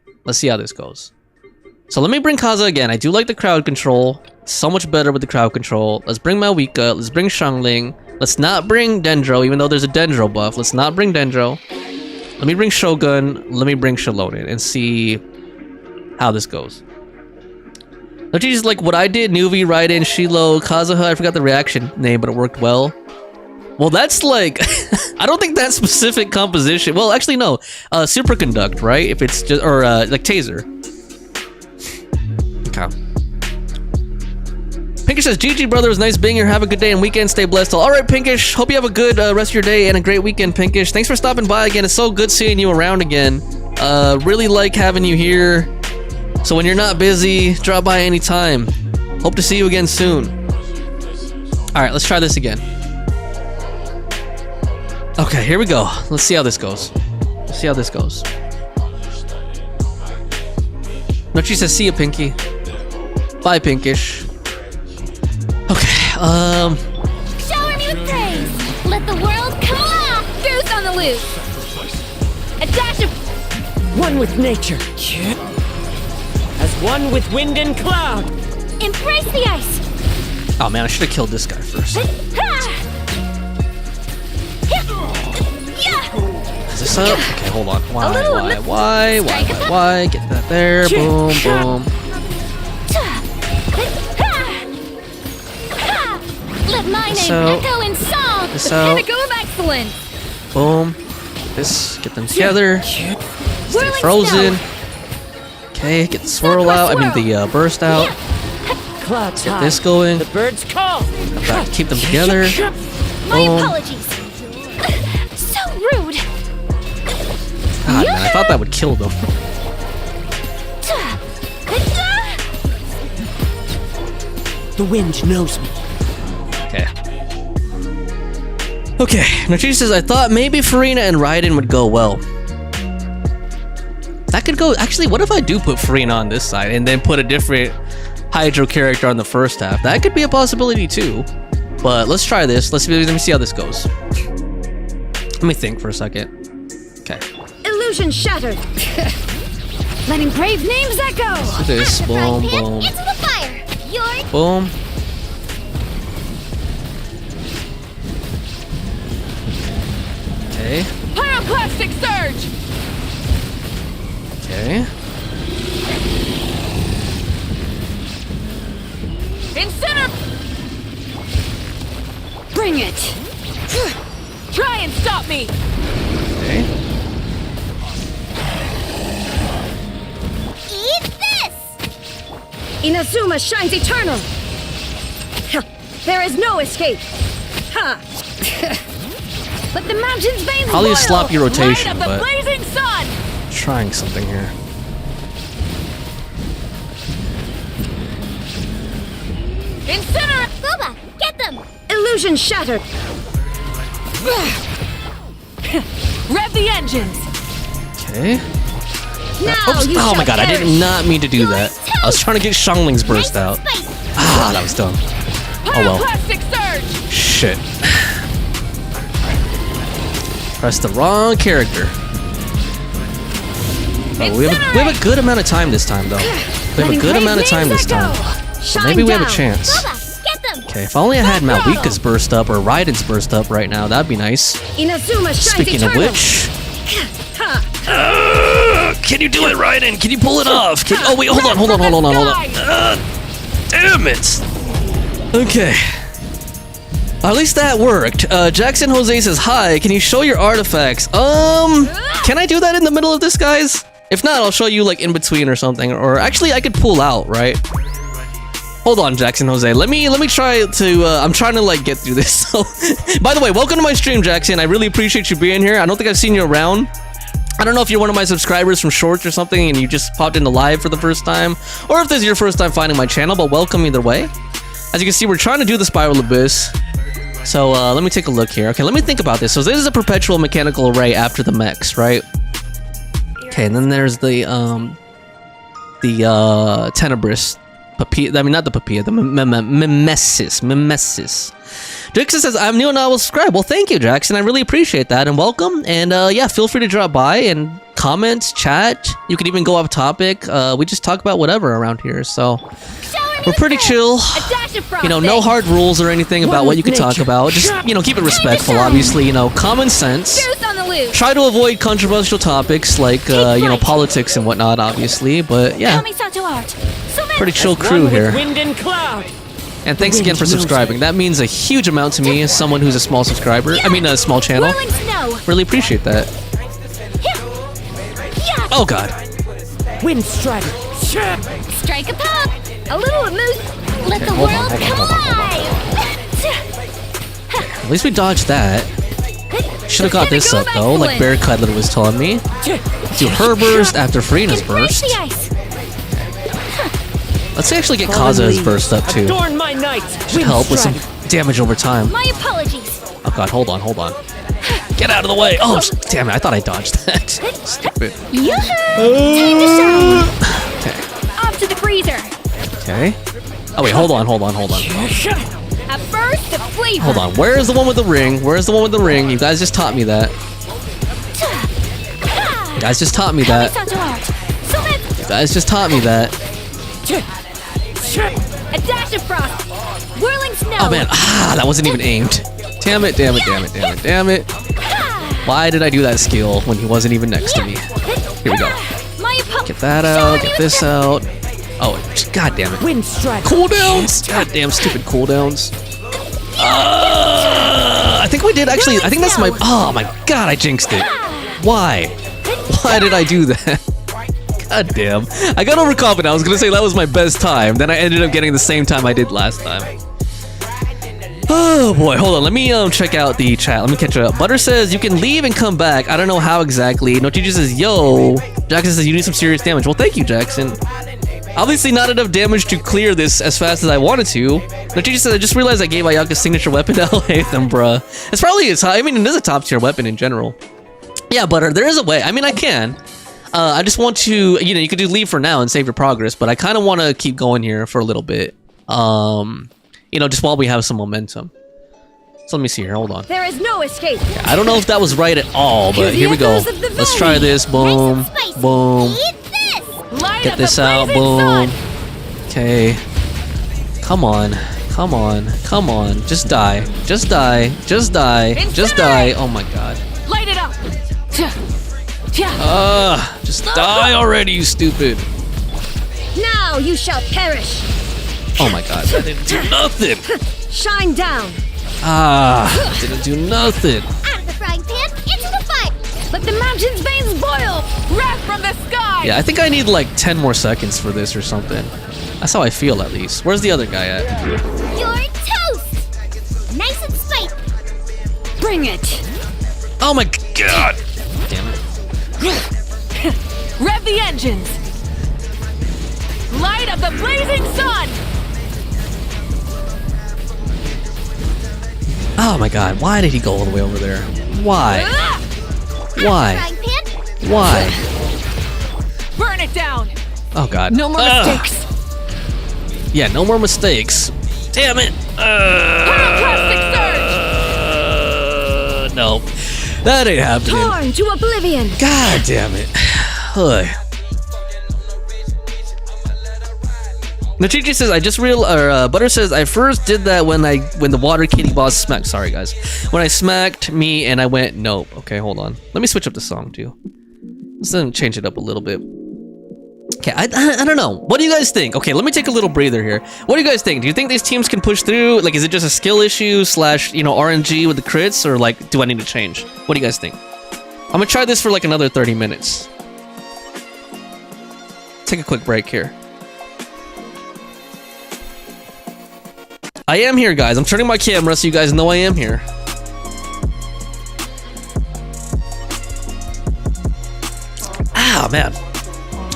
So let me bring Kaza again. I do like the crowd control. So much better with the crowd control. Let's bring Malwika. Let's bring Xiangling. Let's not bring Dendro, even though there's a Dendro buff. Let's not bring Dendro. Let me bring Shogun. Let me bring Shalonen and see how this goes. Don't you just like what I did? Nuvi, Raiden, Shiloh, Kazuha. I forgot the reaction name, but it worked well. Well, that's like... I don't think that specific composition... Well, actually, no. Superconduct, right? If it's just... Or, like, Taser. Pinkish says, GG, brother. It was nice being here. Have a good day and weekend. Stay blessed. All right, Pinkish. Hope you have a good rest of your day and a great weekend, Pinkish. Thanks for stopping by again. It's so good seeing you around again. Really like having you here. So when you're not busy, drop by anytime. Hope to see you again soon. All right, let's try this again. Okay, here we go. Let's see how this goes. Let's see how this goes. Nochi says, see ya, Pinky. Bye, Pinkish. Okay, Shower me with praise. Let the world come alive. Goose on the loose. A dash of One with nature. As one with wind and cloud. Embrace the ice. oh man, I should have killed this guy first. Is this up? Okay, hold on. Why? Get that there. Boom, boom. Let my name So- echo in song. This out. pinnacle of excellence. Boom. This. Get them together. Stay Whirling frozen. snow. Okay, get the swirl out. I mean the burst out. Clouds Get high. this going. The birds call. Back, keep them together. My Boom. apologies. So rude. God, man, I thought that would kill them. The wind knows me. Okay. Okay, Nachi says, I thought maybe Farina and Raiden would go well. That could go. Actually, what if I do put Farina on this side and then put a different Hydro character on the first half? That could be a possibility too. But let's try this. Let me see how this goes. Let me think for a second. Okay. Illusion shattered. Letting brave names echo. Do this. At the frying Boom, pan, boom, into the fire. You're boom. Okay. Pyroclastic surge. Okay. Inciner. Bring it. Try and stop me. Okay. eat this. Inazuma shines eternal. Ha, there is no escape. Ha! Let the mountain's veins Probably a boil. sloppy Light rotation, of the but blazing sun. trying something here. Inciner. Boba, get them. Illusion shattered. Rev the engines. Okay. Now Oops. you Oh my shall god, I did perish. not mean to do that. I was trying to get Xiangling's burst Nice out. and spicy. Ah, that was dumb. Oh well. Pyroclastic surge. Shit. Pressed the wrong character. Oh, we have a good amount of time this time, though. We have a Letting good brave amount of time names this time. echo. So Shine maybe we have a down. chance. Boba, get them. Okay, if only I had Malwika's burst up or Raiden's burst up right now, that'd be nice. Inazuma shines Speaking of eternal. which, Ha! can you do it, Raiden? Can you pull it off? Oh wait, hold on. Damn it. Okay. At least that worked. Jackson Jose says, hi, can you show your artifacts? Can I do that in the middle of this, guys? If not, I'll show you like in between or something. Or actually, I could pull out, right? Hold on, Jackson Jose. Let me try to, I'm trying to like get through this. So, by the way, welcome to my stream, Jackson. I really appreciate you being here. I don't think I've seen you around. I don't know if you're one of my subscribers from Shorts or something and you just popped into live for the first time, or if this is your first time finding my channel, but welcome either way. As you can see, we're trying to do the Spiral Abyss. So let me take a look here. Okay, let me think about this. So this is a perpetual mechanical array after the mechs, right? Okay, and then there's the Tenebris. I mean, not the Papilla, the Mimesis. Jackson says, I'm new and I will subscribe. Well, thank you, Jackson. I really appreciate that and welcome. And yeah, feel free to drop by and comment, chat. You can even go off topic. We just talk about whatever around here. So we're pretty chill. A dash of frost. You know, no hard rules or anything about what you can talk about. Just, you know, keep it respectful, obviously. You know, common sense. Goose on the loose. Try to avoid controversial topics like, you know, politics and whatnot, obviously. But yeah, Sato art. pretty chill As crew one here. with wind and cloud. And thanks again for subscribing. That means a huge amount to me as someone who's a small subscriber. I mean, a small channel. Whirling snow. Really appreciate that. Oh god. Wind strider. Strike a pop. A little amuse. Let the hold on, world hold on, come hold on, hold on. alive! At least we dodged that. Should have got this up though, like Bear Cuddler was telling me. Do her burst after Farina's burst. The ice. Let's actually get Kazuha's burst up too. Adorn my night. Should help with some damage over time. My apologies. Oh god, hold on. Get out of the way! Oh, damn it, I thought I dodged that. Stupid. Yoo-hoo! Time to shine! Okay. Off to the freezer. Okay. Oh wait, hold on. A burst of flavor. Hold on, where is the one with the ring? You guys just taught me that. You guys just taught me that. Sounds so hard. So bad. You guys just taught me that. A dash of frost. Whirling snow. Oh man, that wasn't even aimed. Damn it. Why did I do that skill when he wasn't even next to me? Here we go. My apologies. Get that out, get this out. Oh, god damn it. Wind strike. Cooldowns! God damn stupid cooldowns. I think we did actually, I think that's my, oh my god, I jinxed it. Why? Why did I do that? God damn. I got overconfident. I was gonna say that was my best time. Then I ended up getting the same time I did last time. Oh boy, hold on. Let me check out the chat. Let me catch up. Butter says you can leave and come back. I don't know how exactly. No teacher says, yo. Jackson says you need some serious damage. Well, thank you, Jackson. Obviously not enough damage to clear this as fast as I wanted to. No teacher says I just realized I gave Ayaka's signature weapon to Alhaitham, bruh. It's probably I mean, it is a top tier weapon in general. Yeah, Butter, there is a way. I mean, I can. I just want to, you know, you could do leave for now and save your progress, but I kind of want to keep going here for a little bit. You know, just while we have some momentum. So let me see here, hold on. There is no escape. Yeah, I don't know if that was right at all, but here we go. Let's try this, boom, boom. Eat this! Light Get up this the out, blazing boom. sun. Okay. Come on. Just die. Just die. Oh my god. Light it up. Just die already, you stupid. Now you shall perish. Oh my god, that didn't do nothing. Shine down. Didn't do nothing. Out of the frying pan, into the fire! Let the mountain's veins boil. Wrath from the sky! Yeah, I think I need like 10 more seconds for this or something. That's how I feel at least. Where's the other guy at? You're toast! Nice and spicy! Bring it. Oh my god. Damn it. Rev the engines! Light of the blazing sun! Oh my god, why did he go all the way over there? Why? Why? Frying pan, Why? Burn it down! Oh god. No more mistakes! Yeah, no more mistakes. Damn it. Pyroclastic surge! No. That ain't happening. Torn to oblivion. God damn it. Ugh. Nachichi says I just Butter says I first did that when the water kitty boss smacked. Sorry guys, when I smacked me and I went nope. Okay, hold on. Let me switch up the song too. Let's then change it up a little bit. Okay, I don't know. What do you guys think? Okay, let me take a little breather here. What do you guys think? Do you think these teams can push through? Like, is it just a skill issue slash RNG with the crits, or like, do I need to change? What do you guys think? I'm gonna try this for like another 30 minutes. Take a quick break here. I am here, guys. I'm turning my camera so you guys know I am here. Ah, man.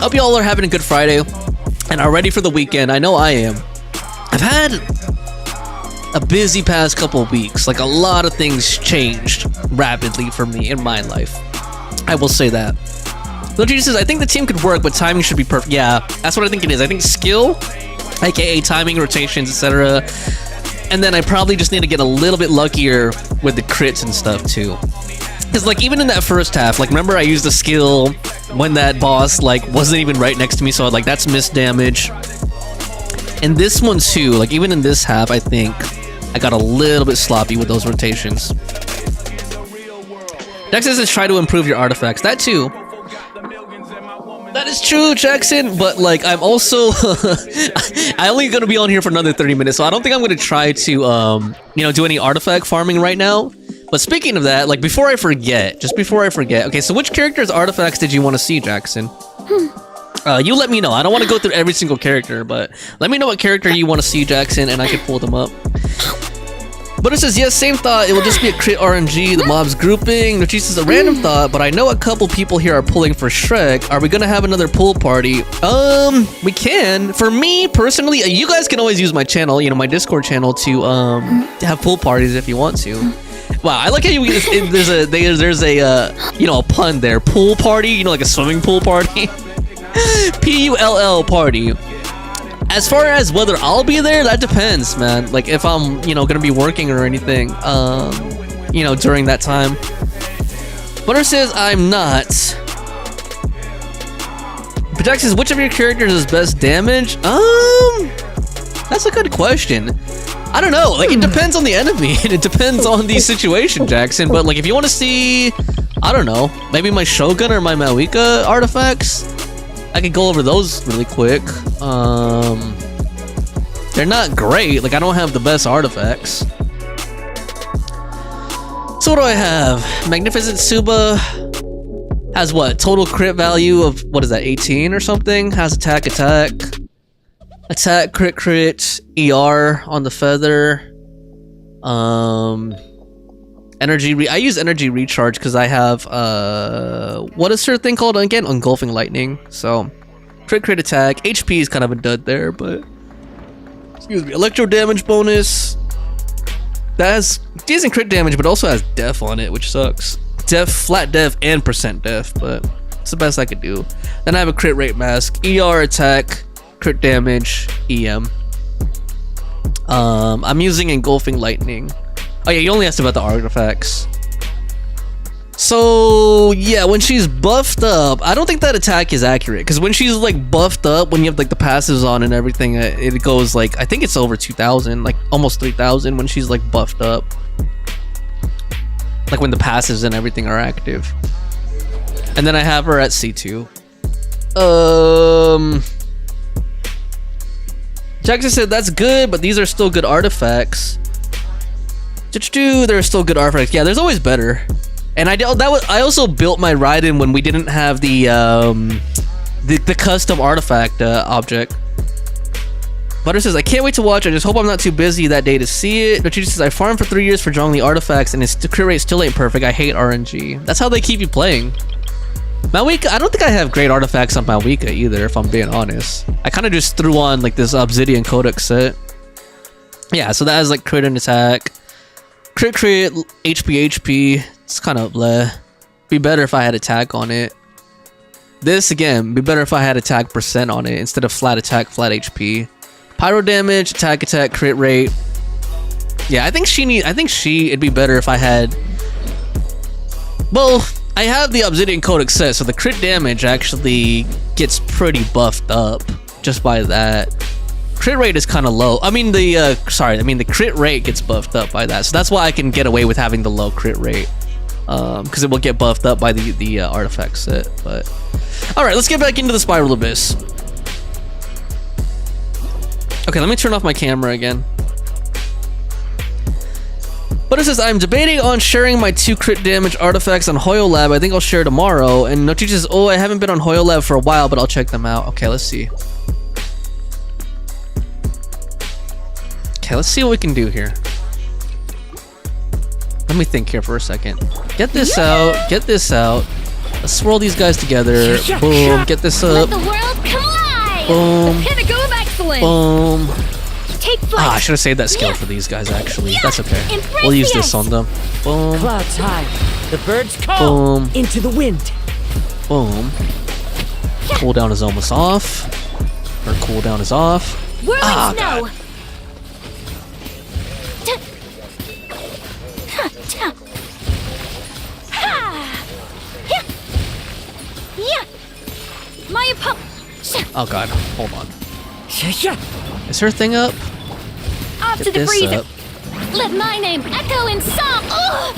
Hope y'all are having a good Friday and are ready for the weekend. I know I am. I've had a busy past couple of weeks. Like, a lot of things changed rapidly for me in my life. I will say that. Luigi says, I think the team could work, but timing should be perfect. Yeah, that's what I think it is. I think skill, aka timing, rotations, etc. And then I probably just need to get a little bit luckier with the crits and stuff too. Because like even in that first half, like remember I used the skill when that boss like wasn't even right next to me, so like that's missed damage. And this one too, like even in this half, I think I got a little bit sloppy with those rotations. Next is try to improve your artifacts. That too. That is true, Jackson, but like I'm also I'm only gonna be on here for another 30 minutes, so I don't think I'm gonna try to do any artifact farming right now. But speaking of that, like before I forget, okay, so which character's artifacts did you want to see, Jackson? You let me know. I don't want to go through every single character, but let me know what character you want to see, Jackson, and I can pull them up. But it says, yes, same thought. It will just be a crit RNG, the mobs grouping. Which is a random thought, but I know a couple people here are pulling for Shrek. Are we gonna have another pool party? We can. For me, personally, you guys can always use my channel, you know, my Discord channel to have pool parties if you want to. Wow, I like how there's a you know, a pun there. Pool party, you know, like a swimming pool party. P-U-L-L party. As far as whether I'll be there, that depends, man. Like if I'm, you know, gonna be working or anything, you know, during that time. Butter says I'm not. Project says, which of your characters is best damage? That's a good question. I don't know. Like it depends on the enemy and it depends on the situation, Jackson. But like if you want to see, I don't know, maybe my Shogun or my Mawika artifacts, I could go over those really quick. They're not great. Like I don't have the best artifacts. So what do I have? Magnificent Suba has what? Total crit value of, what is that, 18 or something? Has attack, crit, ER on the feather. Energy I use energy recharge because I have what is her thing called again? Engulfing lightning. So crit attack. HP is kind of a dud there, but excuse me. Electro damage bonus. That has decent crit damage, but also has def on it, which sucks. Def, flat def, and percent def, but it's the best I could do. Then I have a crit rate mask. ER attack, crit damage, EM. I'm using engulfing lightning. Oh yeah, you only asked about the artifacts. So yeah, when she's buffed up, I don't think that attack is accurate because when she's like buffed up, when you have like the passives on and everything, it goes like, I think it's over 2,000, like almost 3,000 when she's like buffed up. Like when the passives and everything are active. And then I have her at C2. Jackson said that's good, but these are still good artifacts. They're still good artifacts. Yeah, there's always better. And I also built my Raiden when we didn't have the custom artifact object. Butter says, I can't wait to watch. I just hope I'm not too busy that day to see it. Dochi says, I farmed for 3 years for drawing the artifacts and its crit rate still ain't perfect. I hate RNG. That's how they keep you playing. Mawika, I don't think I have great artifacts on Mawika either, if I'm being honest. I kind of just threw on like this Obsidian Codex set. Yeah, so that has like crit and attack. Crit, HP. It's kind of bleh. Be better if I had attack on it. This again, be better if I had attack percent on it instead of flat attack, flat HP. Pyro damage, attack, crit rate. Yeah, it'd be better if I had. Well, I have the Obsidian Codex set, so the crit damage actually gets pretty buffed up just by that. Crit rate is kind of low. The crit rate gets buffed up by that, so that's why I can get away with having the low crit rate, because it will get buffed up by the artifact set. But all right, let's get back into the Spiral Abyss. Okay, let me turn off my camera again. But it says, I'm debating on sharing my 2 crit damage artifacts on HoYoLab. I think I'll share tomorrow. And Nochi says, oh, I haven't been on HoYoLab for a while, but I'll check them out. Okay, let's see. Okay, let's see what we can do here. Let me think here for a second. Get this out. Get this out. Let's swirl these guys together. Boom. Get this up. Let the world come alive! Boom. The pinnacle of excellence! Boom. Take flight! I should have saved that skill for these guys, actually. That's okay. Embrace We'll use the this ice. on them. Boom. Clouds high, the birds call. Boom. Into the wind. Boom. Cooldown is almost off. Her cooldown is off. Whirling Ah, snow! God. My opponent. Oh god, hold on. Yeah. Is her thing up? Off Get to the this freezer. up. Let my name echo in song. Ugh!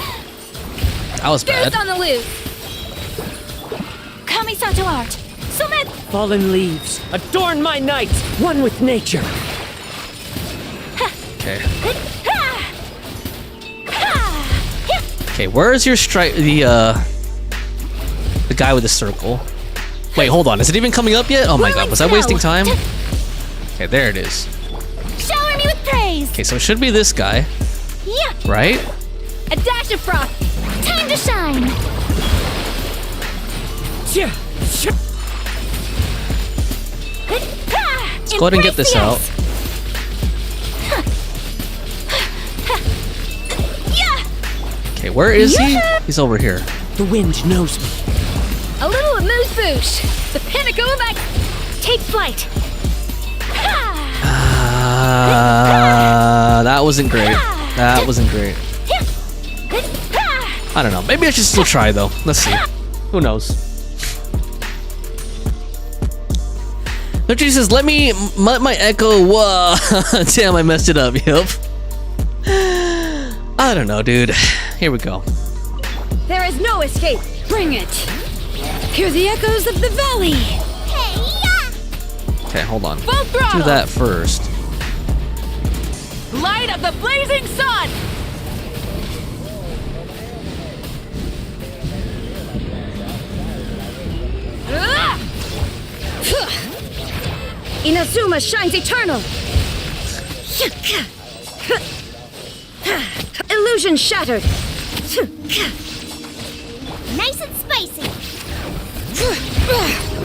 That was Bears bad. on the loose! Kamisato art. Sumet. Fallen leaves, adorn my night, one with nature. Okay. Okay, where is your strike? The guy with the circle. Wait, hold on. Is it even coming up yet? Oh my god, was I wasting time? Snow. Okay, there it is. Shower me with praise. Okay, so it should be this guy, Yeah. right? A dash of frost. Time to shine. Let's go ahead and get this out. Okay, where is he? He's over here. The wind knows me. A little amuse bouche. The pinnacle of take flight. That wasn't great. That wasn't great. I don't know. Maybe I should still try though. Let's see. Who knows? Notch says, let my echo. Whoa. Damn, I messed it up. Yep. I don't know, dude. Here we go. There is no escape. Bring it. Hear the echoes of the valley. Hey, yeah. Okay, hold on. Full throttle. Do that first. Light of the blazing sun. Inazuma shines eternal. Illusion shattered. Nice and spicy.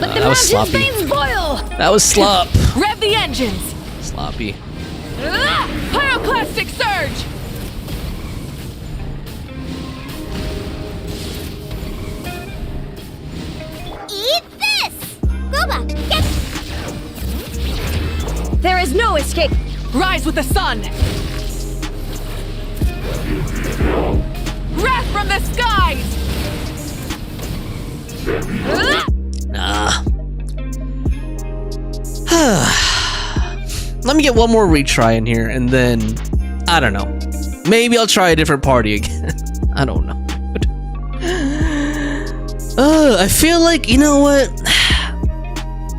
Let the that was mountain's sloppy. veins boil. That was slop. Rev the engines. Sloppy. Pyroclastic surge. Eat this. Go back. Get. There is no escape. Rise with the sun. Wrath from the skies. Let me get one more retry in here, and then I don't know. Maybe I'll try a different party again. I don't know. I feel like, you know what?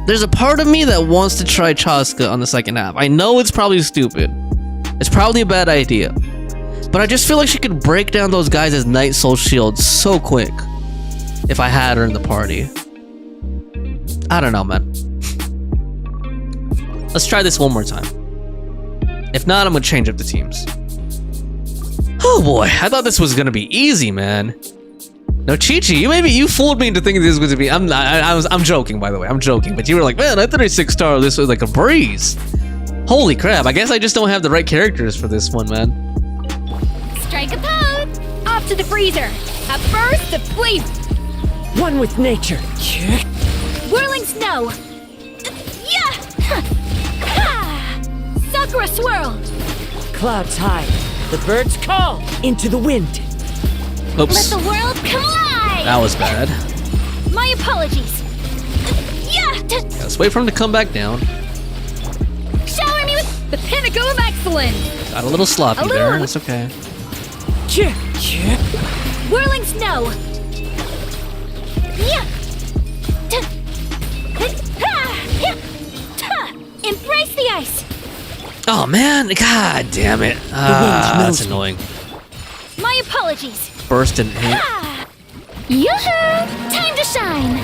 There's a part of me that wants to try Chaska on the second half. I know it's probably stupid. It's probably a bad idea. But I just feel like she could break down those guys as Night Soul Shields so quick if I had her in the party. I don't know, man. Let's try this one more time. If not, I'm gonna change up the teams. Oh boy, I thought this was gonna be easy, man. No, Chi-Chi, you fooled me into thinking this was going to be. I'm joking, by the way. I'm joking, but you were like, man, I thought a 6-star. This was like a breeze. Holy crap! I guess I just don't have the right characters for this one, man. Strike a pose. Off to the freezer. A burst of flavor. One with nature. Whirling snow. Yeah. Sakura swirl. Clouds high. The birds call into the wind. Let Oops, the world come alive. that was bad. My apologies. Yeah. Let's wait for him to come back down. Shower me with. The pinnacle of excellence. Got a little sloppy A little- there. That's okay. Whirling snow. Yeah. Embrace the ice. Oh man, god damn it. That's annoying. My apologies. Burst and hit. Yoo-hoo! Time to shine.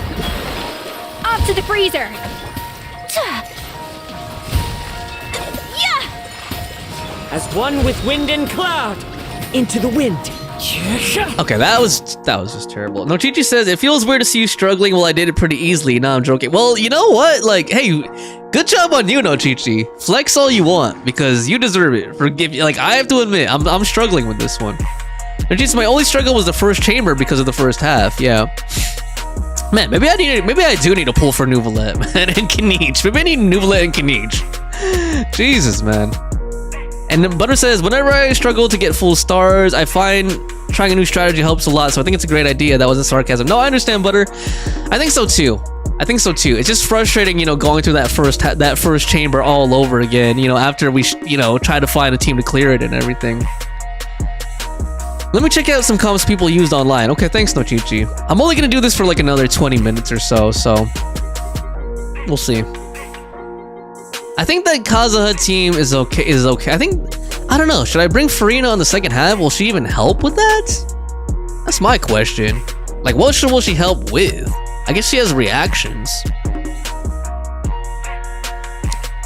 Off to the freezer. Yeah. As one with wind and cloud. Into the wind. Okay, that was just terrible. No, Chi-Chi says it feels weird to see you struggling. Well, I did it pretty easily. No, I'm joking. Well, you know what? Like, hey, good job on you, no Chi-Chi. Flex all you want because you deserve it. Forgive you. Like, I have to admit, I'm struggling with this one. No, Chi-Chi, my only struggle was the first chamber because of the first half. Yeah. Man, maybe I do need to pull for Nuvolette, man, and Kinich. Maybe I need Nuvolette and Kinich. Jesus, man. And then Butter says, whenever I struggle to get full stars, I find trying a new strategy helps a lot. So I think it's a great idea. That wasn't sarcasm. No, I understand, Butter. I think so too. It's just frustrating, you know, going through that first chamber all over again. You know, after we, try to find a team to clear it and everything. Let me check out some comps people used online. Okay, thanks, No Chi-Chi. I'm only gonna do this for like another 20 minutes or so. So we'll see. I think that Kazuha team is okay. I don't know. Should I bring Farina on the second half? Will she even help with that? That's my question. Like, what will she help with? I guess she has reactions.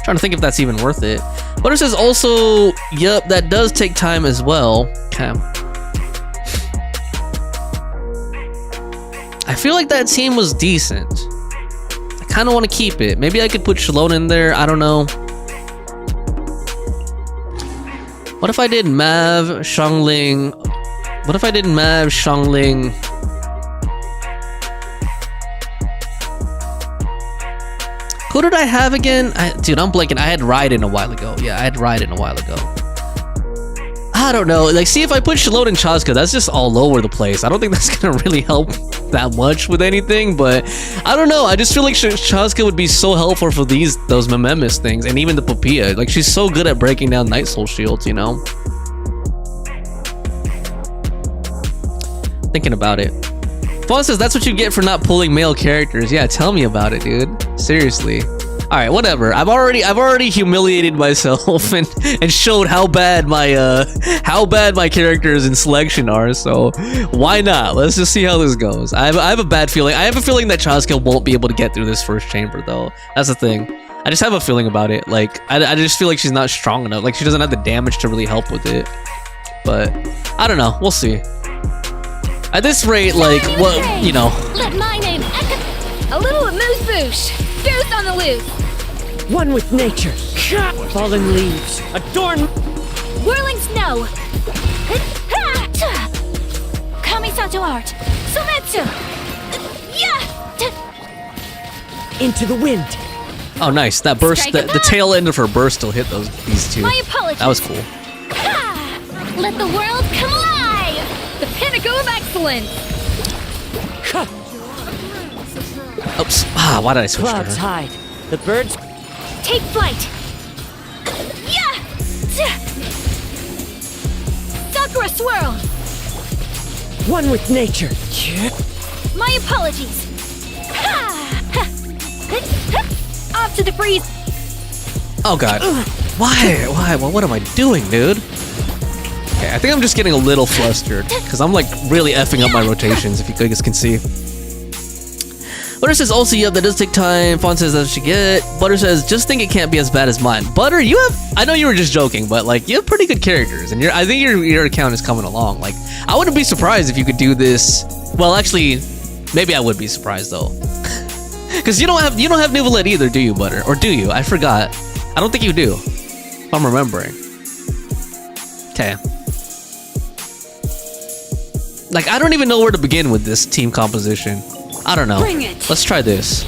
Trying to think if that's even worth it. Butter says also, yup, that does take time as well. Okay. I feel like that team was decent. I kind of want to keep it. Maybe I could put Shalon in there. I don't know. What if I did Mav, Xiangling? What if I did Mav, Xiangling? Who did I have again? Dude, I'm blanking. I had Raiden a while ago. Yeah, I had Raiden a while ago. I don't know. Like, see, if I put Shalot and Chazka, that's just all over the place. I don't think that's gonna really help that much with anything, but I don't know. I just feel like Chazka would be so helpful for those Mememis things, and even the Papilla. Like, she's so good at breaking down Night Soul shields, you know? Thinking about it. Fawn says that's what you get for not pulling male characters. Yeah, tell me about it, dude. Seriously. All right, whatever. I've already humiliated myself and showed how bad my characters in selection are. So why not? Let's just see how this goes. I have a bad feeling. I have a feeling that Chazka won't be able to get through this first chamber, though. That's the thing. I just have a feeling about it. Like I just feel like she's not strong enough. Like she doesn't have the damage to really help with it. But I don't know. We'll see. At this rate, like, what, you know. Let my name echo. A little amuse-bouche. Goose on the loose. One with nature. Fallen leaves. Adorn. Whirling snow. Kamisato art. Sumetsu. Yeah. Into the wind. Oh, nice. That burst, the tail end of her burst still hit these two. My apologies. That was cool. Let the world come alive. The pinnacle of excellence. Oops. Ah, why did I switch to Clouds her? hide. The birds. Take flight. Yeah. Sakura swirl. One with nature. My apologies. Off to the freeze. Oh god. Why? Well, what am I doing, dude? Okay, I think I'm just getting a little flustered because I'm like really effing up my rotations, if you guys can see. Butter says also, yeah, that does take time. Fawn says that should get. Butter says, just think it can't be as bad as mine. Butter, you have, I know you were just joking, but like you have pretty good characters, and I think your account is coming along. Like, I wouldn't be surprised if you could do this. Well, actually, maybe I would be surprised though, because you don't have Nuvolette either, do you, Butter? Or do you? I forgot. I don't think you do. If I'm remembering. Okay. Like, I don't even know where to begin with this team composition. I don't know. Bring it. Let's try this.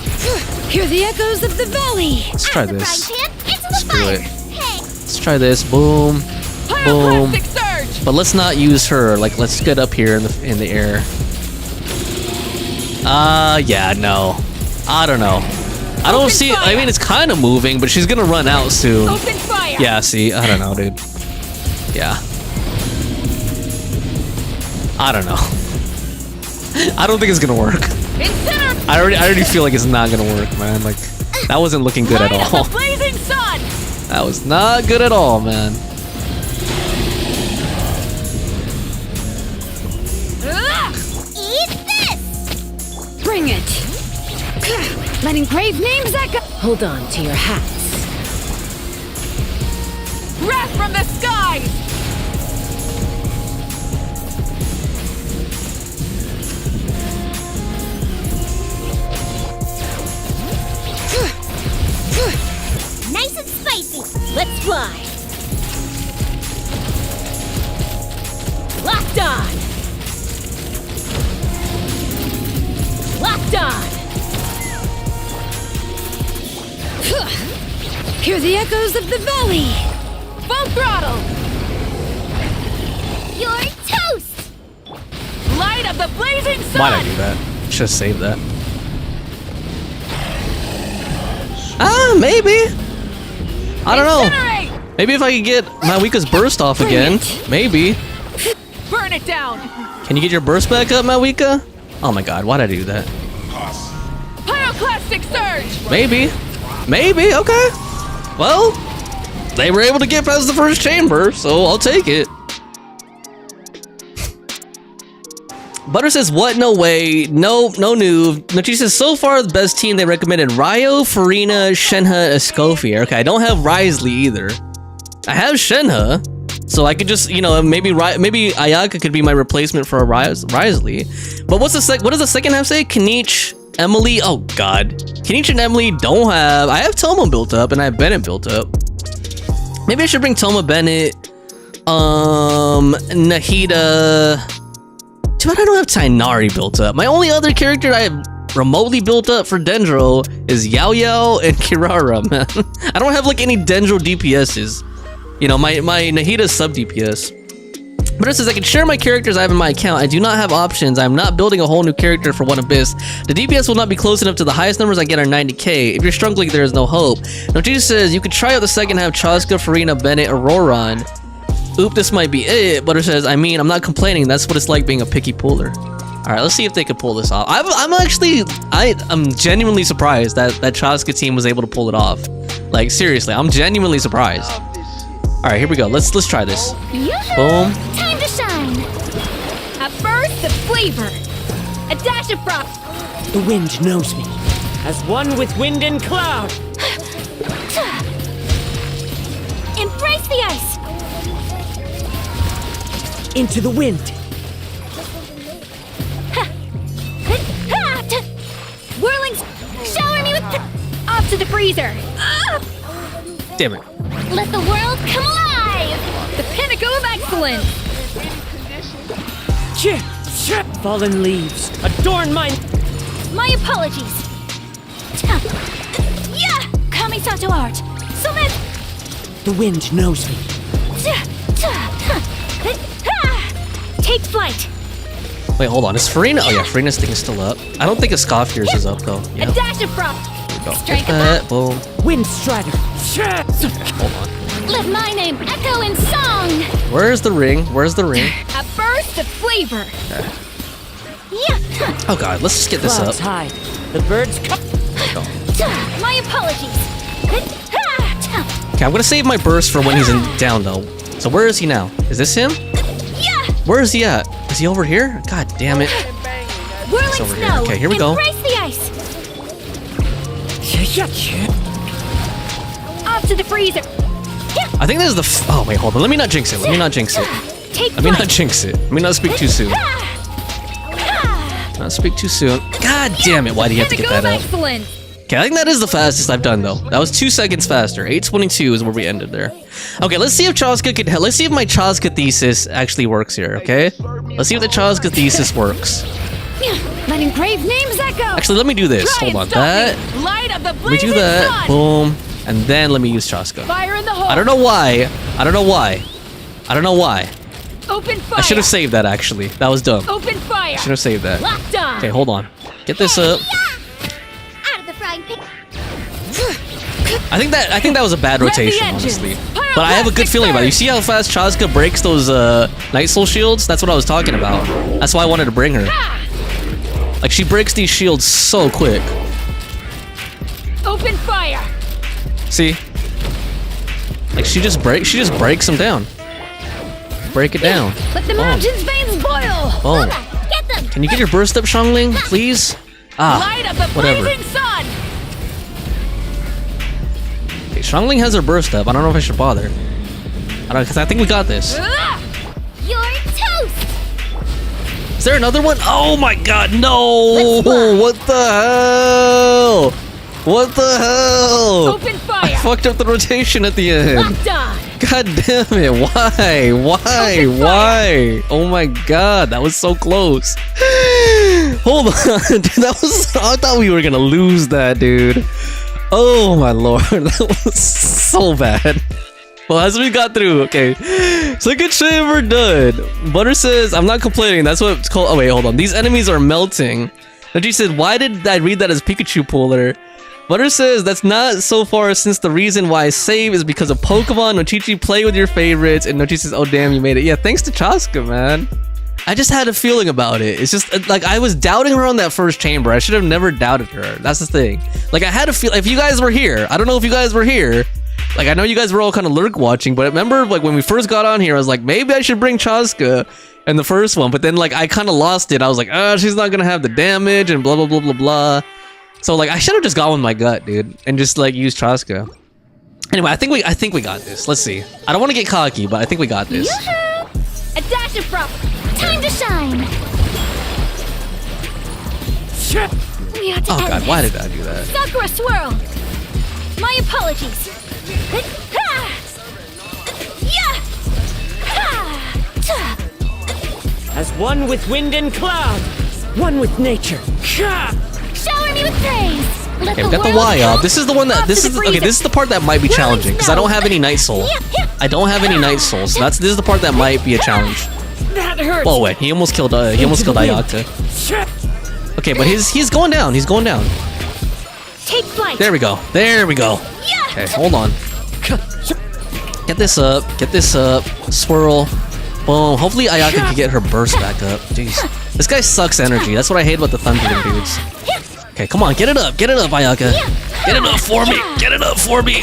Hear the echoes of the valley. Let's try At the this. frying pan, into Let's the do fire. it. Hey. Let's try this. Boom. Boom. Pyroclastic surge. But let's not use her. Like, let's get up here in the air. Yeah, no. I don't know. I don't see it. I mean, it's kind of moving, but she's gonna run out soon. Open fire. Yeah, see, I don't know, dude. Yeah. I don't know. I don't think it's gonna work. Incinerate. I already feel like it's not gonna work, man. Like, that wasn't looking good at Light of all. the blazing sun. That was not good at all, man. Eat this. Bring it. Let engraved names echo. Hold on to your hats. Wrath from the skies. Nice and spicy. Let's fly. Locked on. Locked on. Hear the echoes of the valley. Full throttle. You're toast. Light of the blazing sun. Why'd I do that? Should have saved that. Ah, maybe. I don't know. Incinerate. Maybe if I could get Mawika's burst off again. Maybe. Burn it down. Can you get your burst back up, Mawika? Oh my god, why'd I do that? Pyroclastic surge. Maybe. Maybe, okay. Well, they were able to get past the first chamber, so I'll take it. Butter says, what? No way. No new. Nochi says, so far the best team they recommended Ryo, Farina, Shenhe, Escoffier. Okay, I don't have Risley either. I have Shenhe, so I could just, you know, maybe Ayaka could be my replacement for a Risley. But what does the second half say? Kanich, Emily. Oh God, Kanich and Emily don't have. I have Toma built up and I have Bennett built up. Maybe I should bring Toma, Bennett, Nahida. Too bad I don't have Tainari built up. My only other character I have remotely built up for Dendro is Yao Yao and Kirara, man. I don't have like any Dendro DPSs. You know, my Nahida's sub DPS. But it says I can share my characters I have in my account. I do not have options. I'm not building a whole new character for One Abyss. The DPS will not be close enough to the highest numbers I get are 90k. If you're struggling, there is no hope. Now Jesus says you could try out the second half Chaska, Farina, Bennett, Auroron. Oop, this might be it. But it says, I mean, I'm not complaining. That's what it's like being a picky puller. All right, let's see if they can pull this off. I'm genuinely surprised that Chaska team was able to pull it off. Like seriously, I'm genuinely surprised. All right, here we go. Let's try this. Boom. Time to shine. At first, the flavor. A dash of frost. The wind knows me. As one with wind and cloud. Embrace the ice. Into the wind. Whirling. Shower me with. Off to the freezer. Damn it. Let the world come alive. The pinnacle of excellence. Fallen leaves adorn my. My apologies. Yeah. Kamisato art. Summit. The wind knows me. Take flight. Wait, hold on. Is Farina? Oh yeah, Farina's thing is still up. I don't think Escoffier's is up though. A Yeah. dash of frost. Go. Strike Get that. Boom. Wind strider. Hold on. Let my name echo in song. Where's the ring? Where's the ring? At first, the flavor. Yeah. Oh God, let's just get this up. Clouds high. The birds come. My apologies. Okay, I'm gonna save my burst for when he's down though. So where is he now? Is this him? Yeah. Where is he at? Is he over here? God damn it. Whirling over here. snow. Okay, here we go. Embrace the ice. Off to the freezer. I think this is the. Oh wait, hold on. Let me not jinx it. Let me not jinx it. Take Let me flight. not jinx it. Let me not speak too soon. Not speak too soon. God damn it! Why do you have to get Pinnacle that of up? excellence. Okay, I think that is the fastest I've done though. That was 2 seconds faster. 8:22 is where we ended there. Okay, let's see if Chaska can. Let's see if my Chaska thesis actually works here. Okay, let's see if the Chaska thesis works. Let engraved names echo. Actually, let me do this. Try Hold on. and stop That. me. Light of the Let me blazing do that. sun. Boom. And then let me use Chaska. Fire in the hole. I don't know why. I don't know why. I don't know why. Open fire. I should have saved that actually. That was dumb. Open fire. Should have saved that. Locked on. Okay, hold on. Get this up. Out of the frying pan. I think that was a bad Rev the rotation, engines. honestly. But I have a good feeling about it. You see how fast Chaska breaks those Night Soul shields? That's what I was talking about. That's why I wanted to bring her. Like she breaks these shields so quick. Open fire. See? Like she just breaks them down. Break it down. Let the Boom. mountain's veins boil. Boom. Get them. Can you get your burst up, Xiangling, please? Light of the whatever. blazing sun. Okay, Xiangling has her burst up. I don't know if I should bother. I don't, because I think we got this. You're toast. Is there another one? Oh my God, no! Let's fly. What the hell? What the hell? Open I fire. fucked up the rotation at the end. Locked on. God damn it! Why? Why? Open fire. Why? Oh my God, that was so close. Hold on, dude. That was. I thought we were gonna lose that, dude. Oh my lord, that was so bad. Well, as we got through, okay. Second chamber done. Butter says, I'm not complaining. That's what it's called. Oh, wait, hold on. These enemies are melting. Nochi said, why did I read that as Pikachu puller? Butter says, that's not so far since the reason why I save is because of Pokemon. Nochichi, play with your favorites. And Nochi says, oh, damn, you made it. Yeah, thanks to Chaska, man. I just had a feeling about it. It's just like I was doubting her on that first chamber. I should have never doubted her. That's the thing. Like I had a feel. If you guys were here, I don't know if you guys were here. Like I know you guys were all kind of lurk watching, but remember like when we first got on here, I was like maybe I should bring Chaska, in the first one, but then like I kind of lost it. I was like, oh, she's not gonna have the damage and blah blah blah blah blah. So like I should have just gone with my gut, dude, and just like used Traska. Anyway, I think we got this. Let's see. I don't want to get cocky, but I think we got this. A dash of frost. Time to shine. We ought to Oh end god, this. why did I do that? Sakura swirl. My apologies. As one with wind and cloud, one with nature. Shower me with praise. Let Okay, we got the world Y up. count This is the one that up this to is the okay. breeze. This is the part that might be challenging because I don't have any Night Soul. I don't have any Night Soul, so this is the part that might be a challenge. That hurts. Oh wait, he almost killed Ayaka. Okay, but he's going down. He's going down. Take flight. There we go. There we go. Okay, hold on. Get this up. Get this up. Swirl. Boom. Hopefully Ayaka can get her burst back up. Jeez. This guy sucks energy. That's what I hate about the Thundering dudes. Okay, come on. Get it up. Get it up, Ayaka. Get it up for me. Get it up for me.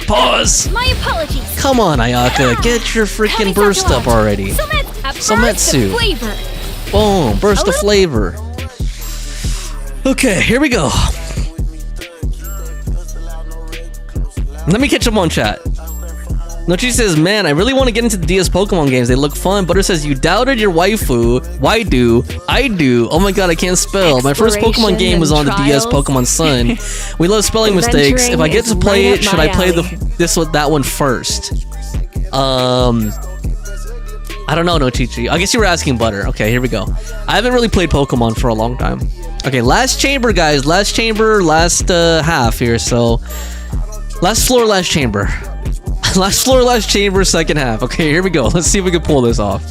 Pause. My apologies. Come on, Ayaka. Get your freaking burst up already. Sometsu. Flavor. Boom. Burst of flavor. Okay, here we go. Let me catch up on chat. Nochi says, man, I really want to get into the DS Pokemon games. They look fun. Butter says, you doubted your waifu. Why do? I do. Oh my god, I can't spell. My first Pokemon game was on the DS Pokemon Sun. We love spelling mistakes. If I get to play it, should I play that one first? I don't know, Nochichi. I guess you were asking Butter. Okay, here we go. I haven't really played Pokemon for a long time. Okay, last chamber, guys. Last chamber, last half here. So, last floor, last chamber. Last floor, last chamber, second half. Okay, here we go. Let's see if we can pull this off.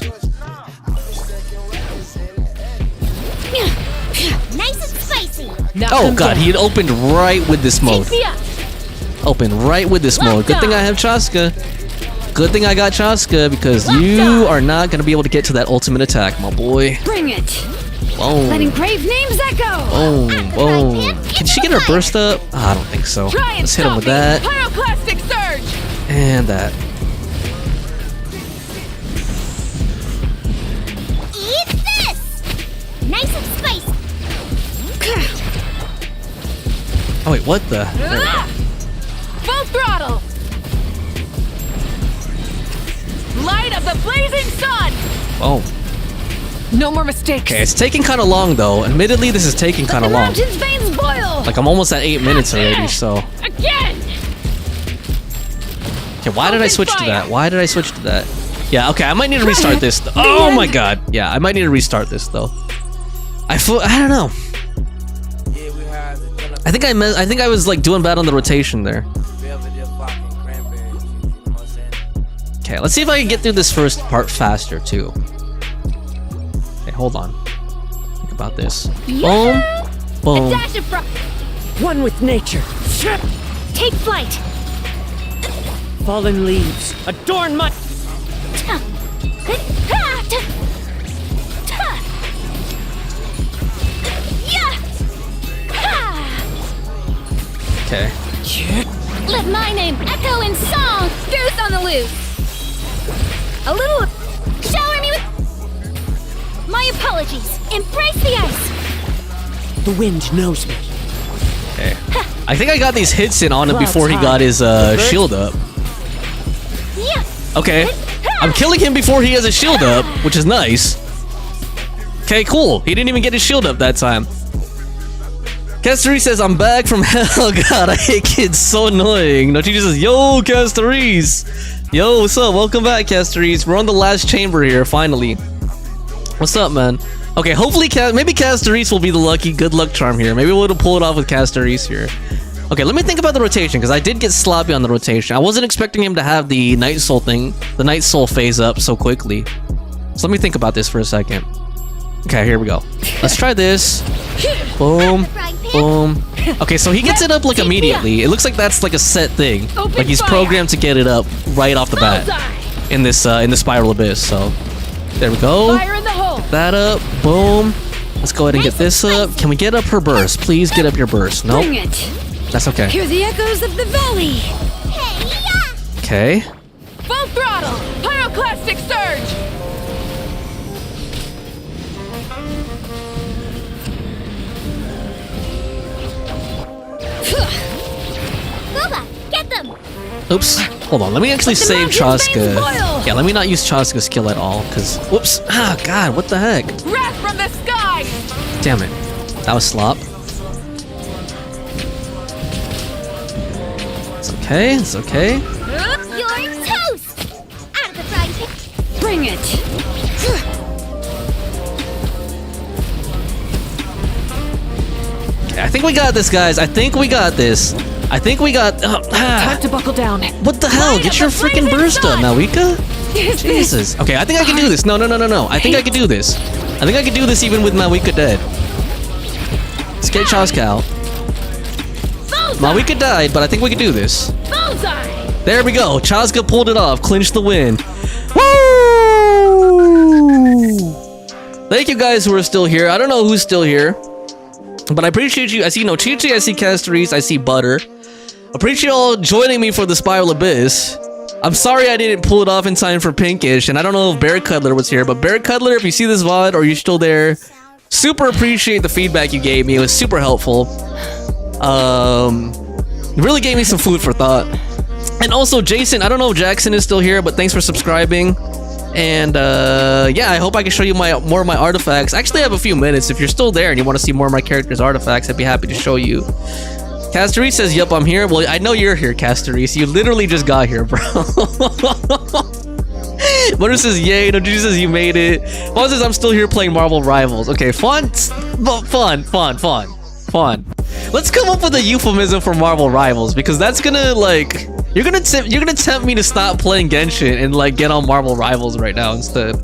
Nice and spicy. Oh god, he had opened right with this mode. Opened right with this mode. Good thing I have Chaska. Good thing I got Chaska because you are not going to be able to get to that ultimate attack, my boy. Bring it. Boom. Let engraved names echo. Boom, boom. Can she get her burst up? I don't think so. Let's hit him with that. Pyroclastic surge. And that. Eat this. Nice and spicy. Oh wait, what the? There we go. Full throttle. Light of the blazing sun. Boom. No more mistakes. Okay, it's taking kind of long though. Admittedly, this is taking kind of long. Mountain's veins boil. Like I'm almost at 8 minutes already, so. Again. Okay, why did I switch to that? Why did I switch to that? Yeah, okay, I might need to restart this. The Oh end. my god. Yeah, I might need to restart this though. I don't know. I think I was like doing bad on the rotation there. Okay, let's see if I can get through this first part faster too. Okay, hold on. Think about this. Boom. A Boom. dash of frost. One with nature. Take flight. Fallen leaves adorn my. Okay. Let my name echo in song. Goose on the loose. A little. Shower me with. My apologies. Embrace the ice. The wind knows me. Okay. I think I got these hits in on him before he got his shield up. Yeah. Okay. I'm killing him before he has a shield up, which is nice. Okay, cool. He didn't even get his shield up that time. Casteries says, I'm back from hell. God, I hate kids. So annoying. No, she just says, yo, Casteries. Yo, what's up? Welcome back, Casteries. We're on the last chamber here, finally. What's up, man? Okay, hopefully, maybe Casteries will be the lucky good luck charm here. Maybe we'll pull it off with Casteries here. Okay, let me think about the rotation, because I did get sloppy on the rotation. I wasn't expecting him to have the Night Soul thing, the Night Soul phase up so quickly. So let me think about this for a second. Okay, here we go. Let's try this. Boom. Boom. Okay, so he gets it up like immediately. It looks like that's like a set thing. Like he's programmed to get it up right off the bat in this Spiral Abyss. So there we go. Fire in the hole. That up. Boom. Let's go ahead and get this up. Can we get up her burst? Please get up your burst. Nope. Bring it. That's okay. Hear the echoes of the valley. Okay. Full throttle. Pyroclastic surge. Oops. Hold on. Let me actually save Chaska. Yeah, let me not use Chaska's skill at all, because... Whoops. Ah, God, what the heck? Wrath from the sky! Damn it. That was slop. It's okay. It's okay. You're toast! Out of the frying pan. Bring it! Okay, I think we got this, guys. I think we got this. I think we got... Time to buckle down. What the hell? Get your freaking burst up, Malika. Jesus. Okay, I think I can do this. No. I think I can do this. I think I can do this even with Malika dead. Let's get Chaska out. Malika died, but I think we can do this. Bullseye! There we go. Chaska pulled it off. Clinched the win. Woo! Thank you guys who are still here. I don't know who's still here, but I appreciate you. I see Chichi, I see Castorise, I see Butter. Appreciate y'all joining me for the Spiral Abyss. I'm sorry I didn't pull it off in time for Pinkish, and I don't know if Bear Cuddler was here, but Bear Cuddler, if you see this VOD or you're still there, super appreciate the feedback you gave me. It was super helpful. It really gave me some food for thought. And also Jason, I don't know if Jackson is still here, but thanks for subscribing. And yeah, I hope I can show you more of my artifacts. I actually have a few minutes. If you're still there and you want to see more of my characters' artifacts, I'd be happy to show you. Castorise says, yup, I'm here. Well, I know you're here, Castorise. You literally just got here, bro. Butter says, yay. No, Gigi says, you made it. Fawn says, I'm still here playing Marvel Rivals. Okay, fun. Let's come up with a euphemism for Marvel Rivals, because that's gonna, like... You're gonna tempt me to stop playing Genshin and, like, get on Marvel Rivals right now instead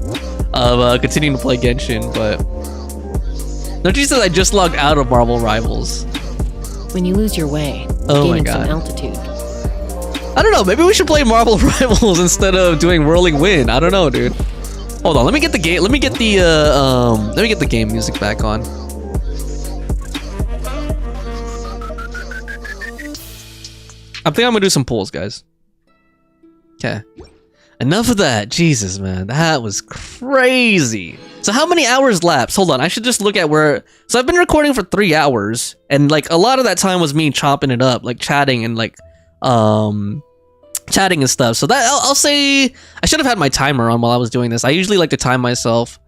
of continuing to play Genshin, but... No, Gigi says, I just logged out of Marvel Rivals. When you lose your way, Oh my gaining God. some altitude. I don't know, maybe we should play Marvel Rivals instead of doing Whirling Wind. I don't know, dude. Hold on, let me get the game. Let me get the game music back on. I think I'm gonna do some pulls, guys. Okay. Enough of that. Jesus, man, that was crazy. So how many hours lapsed? Hold on, I should just look at where... So I've been recording for 3 hours, and like a lot of that time was me chopping it up, like chatting and like chatting and stuff. So that I'll say I should have had my timer on while I was doing this. I usually like to time myself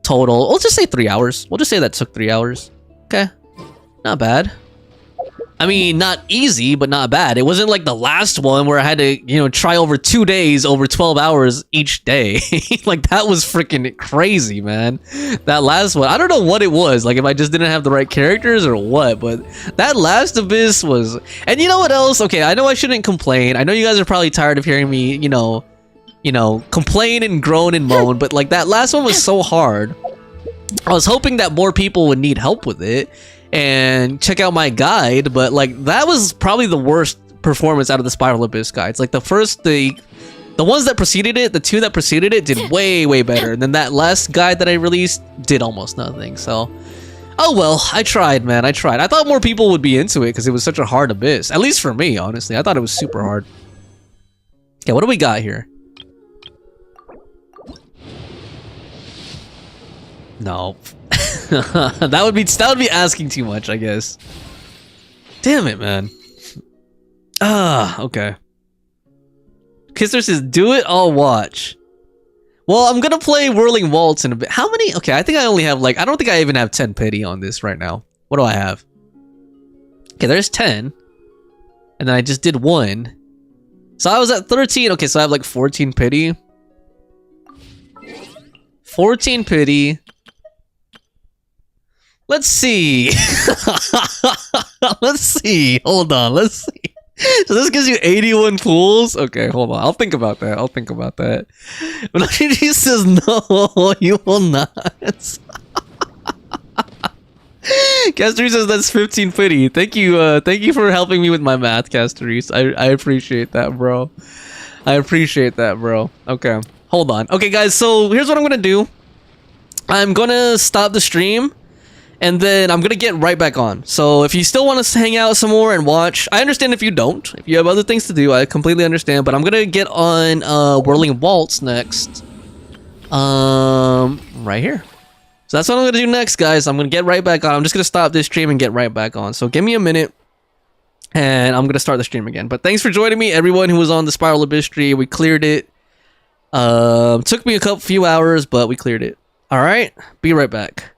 total. We'll just say 3 hours. We'll just say that took 3 hours. Okay, not bad. I mean, not easy, but not bad. It wasn't like the last one where I had to, you know, try over 2 days, over 12 hours each day. Like, that was freaking crazy, man. That last one, I don't know what it was. Like, if I just didn't have the right characters or what, but that last Abyss was... And you know what else? Okay, I know I shouldn't complain. I know you guys are probably tired of hearing me, you know, complain and groan and moan, but like, that last one was so hard. I was hoping that more people would need help with it and check out my guide, but like, that was probably the worst performance out of the Spiral Abyss guides. Like, the ones that preceded it, the 2 that preceded it did way better, and then that last guide that I released did almost nothing. So oh well, I tried, man. I tried. I thought more people would be into it because it was such a hard Abyss, at least for me, honestly. I thought it was super hard. Okay, what do we got here? No. that would be asking too much, I guess. Damn it, man. Okay. Kisser says, do it, I'll watch. Well, I'm gonna play Whirling Waltz in a bit. How many? Okay, I think I only have like, I don't think I even have 10 pity on this right now. What do I have? Okay, there's 10. And then I just did 1. So I was at 13. Okay, so I have like 14 pity. 14 pity. Let's see. Let's see. Hold on. Let's see. So this gives you 81 pools. Okay, hold on. I'll think about that. But he says no, you will not. Castorise says that's 15 pity. Thank you for helping me with my math, Castorise. I appreciate that, bro. Okay, hold on. Okay, guys. So here's what I'm gonna do. I'm gonna stop the stream. And then I'm gonna get right back on. So if you still want to hang out some more and watch, I understand if you don't. If you have other things to do, I completely understand. But I'm gonna get on Whirling Waltz next. Right here. So that's what I'm gonna do next, guys. I'm gonna get right back on. I'm just gonna stop this stream and get right back on. So give me a minute. and I'm gonna start the stream again. But thanks for joining me, everyone who was on the Spiral Abyss tree. We cleared it. Took me a few hours, but we cleared it. All right, be right back.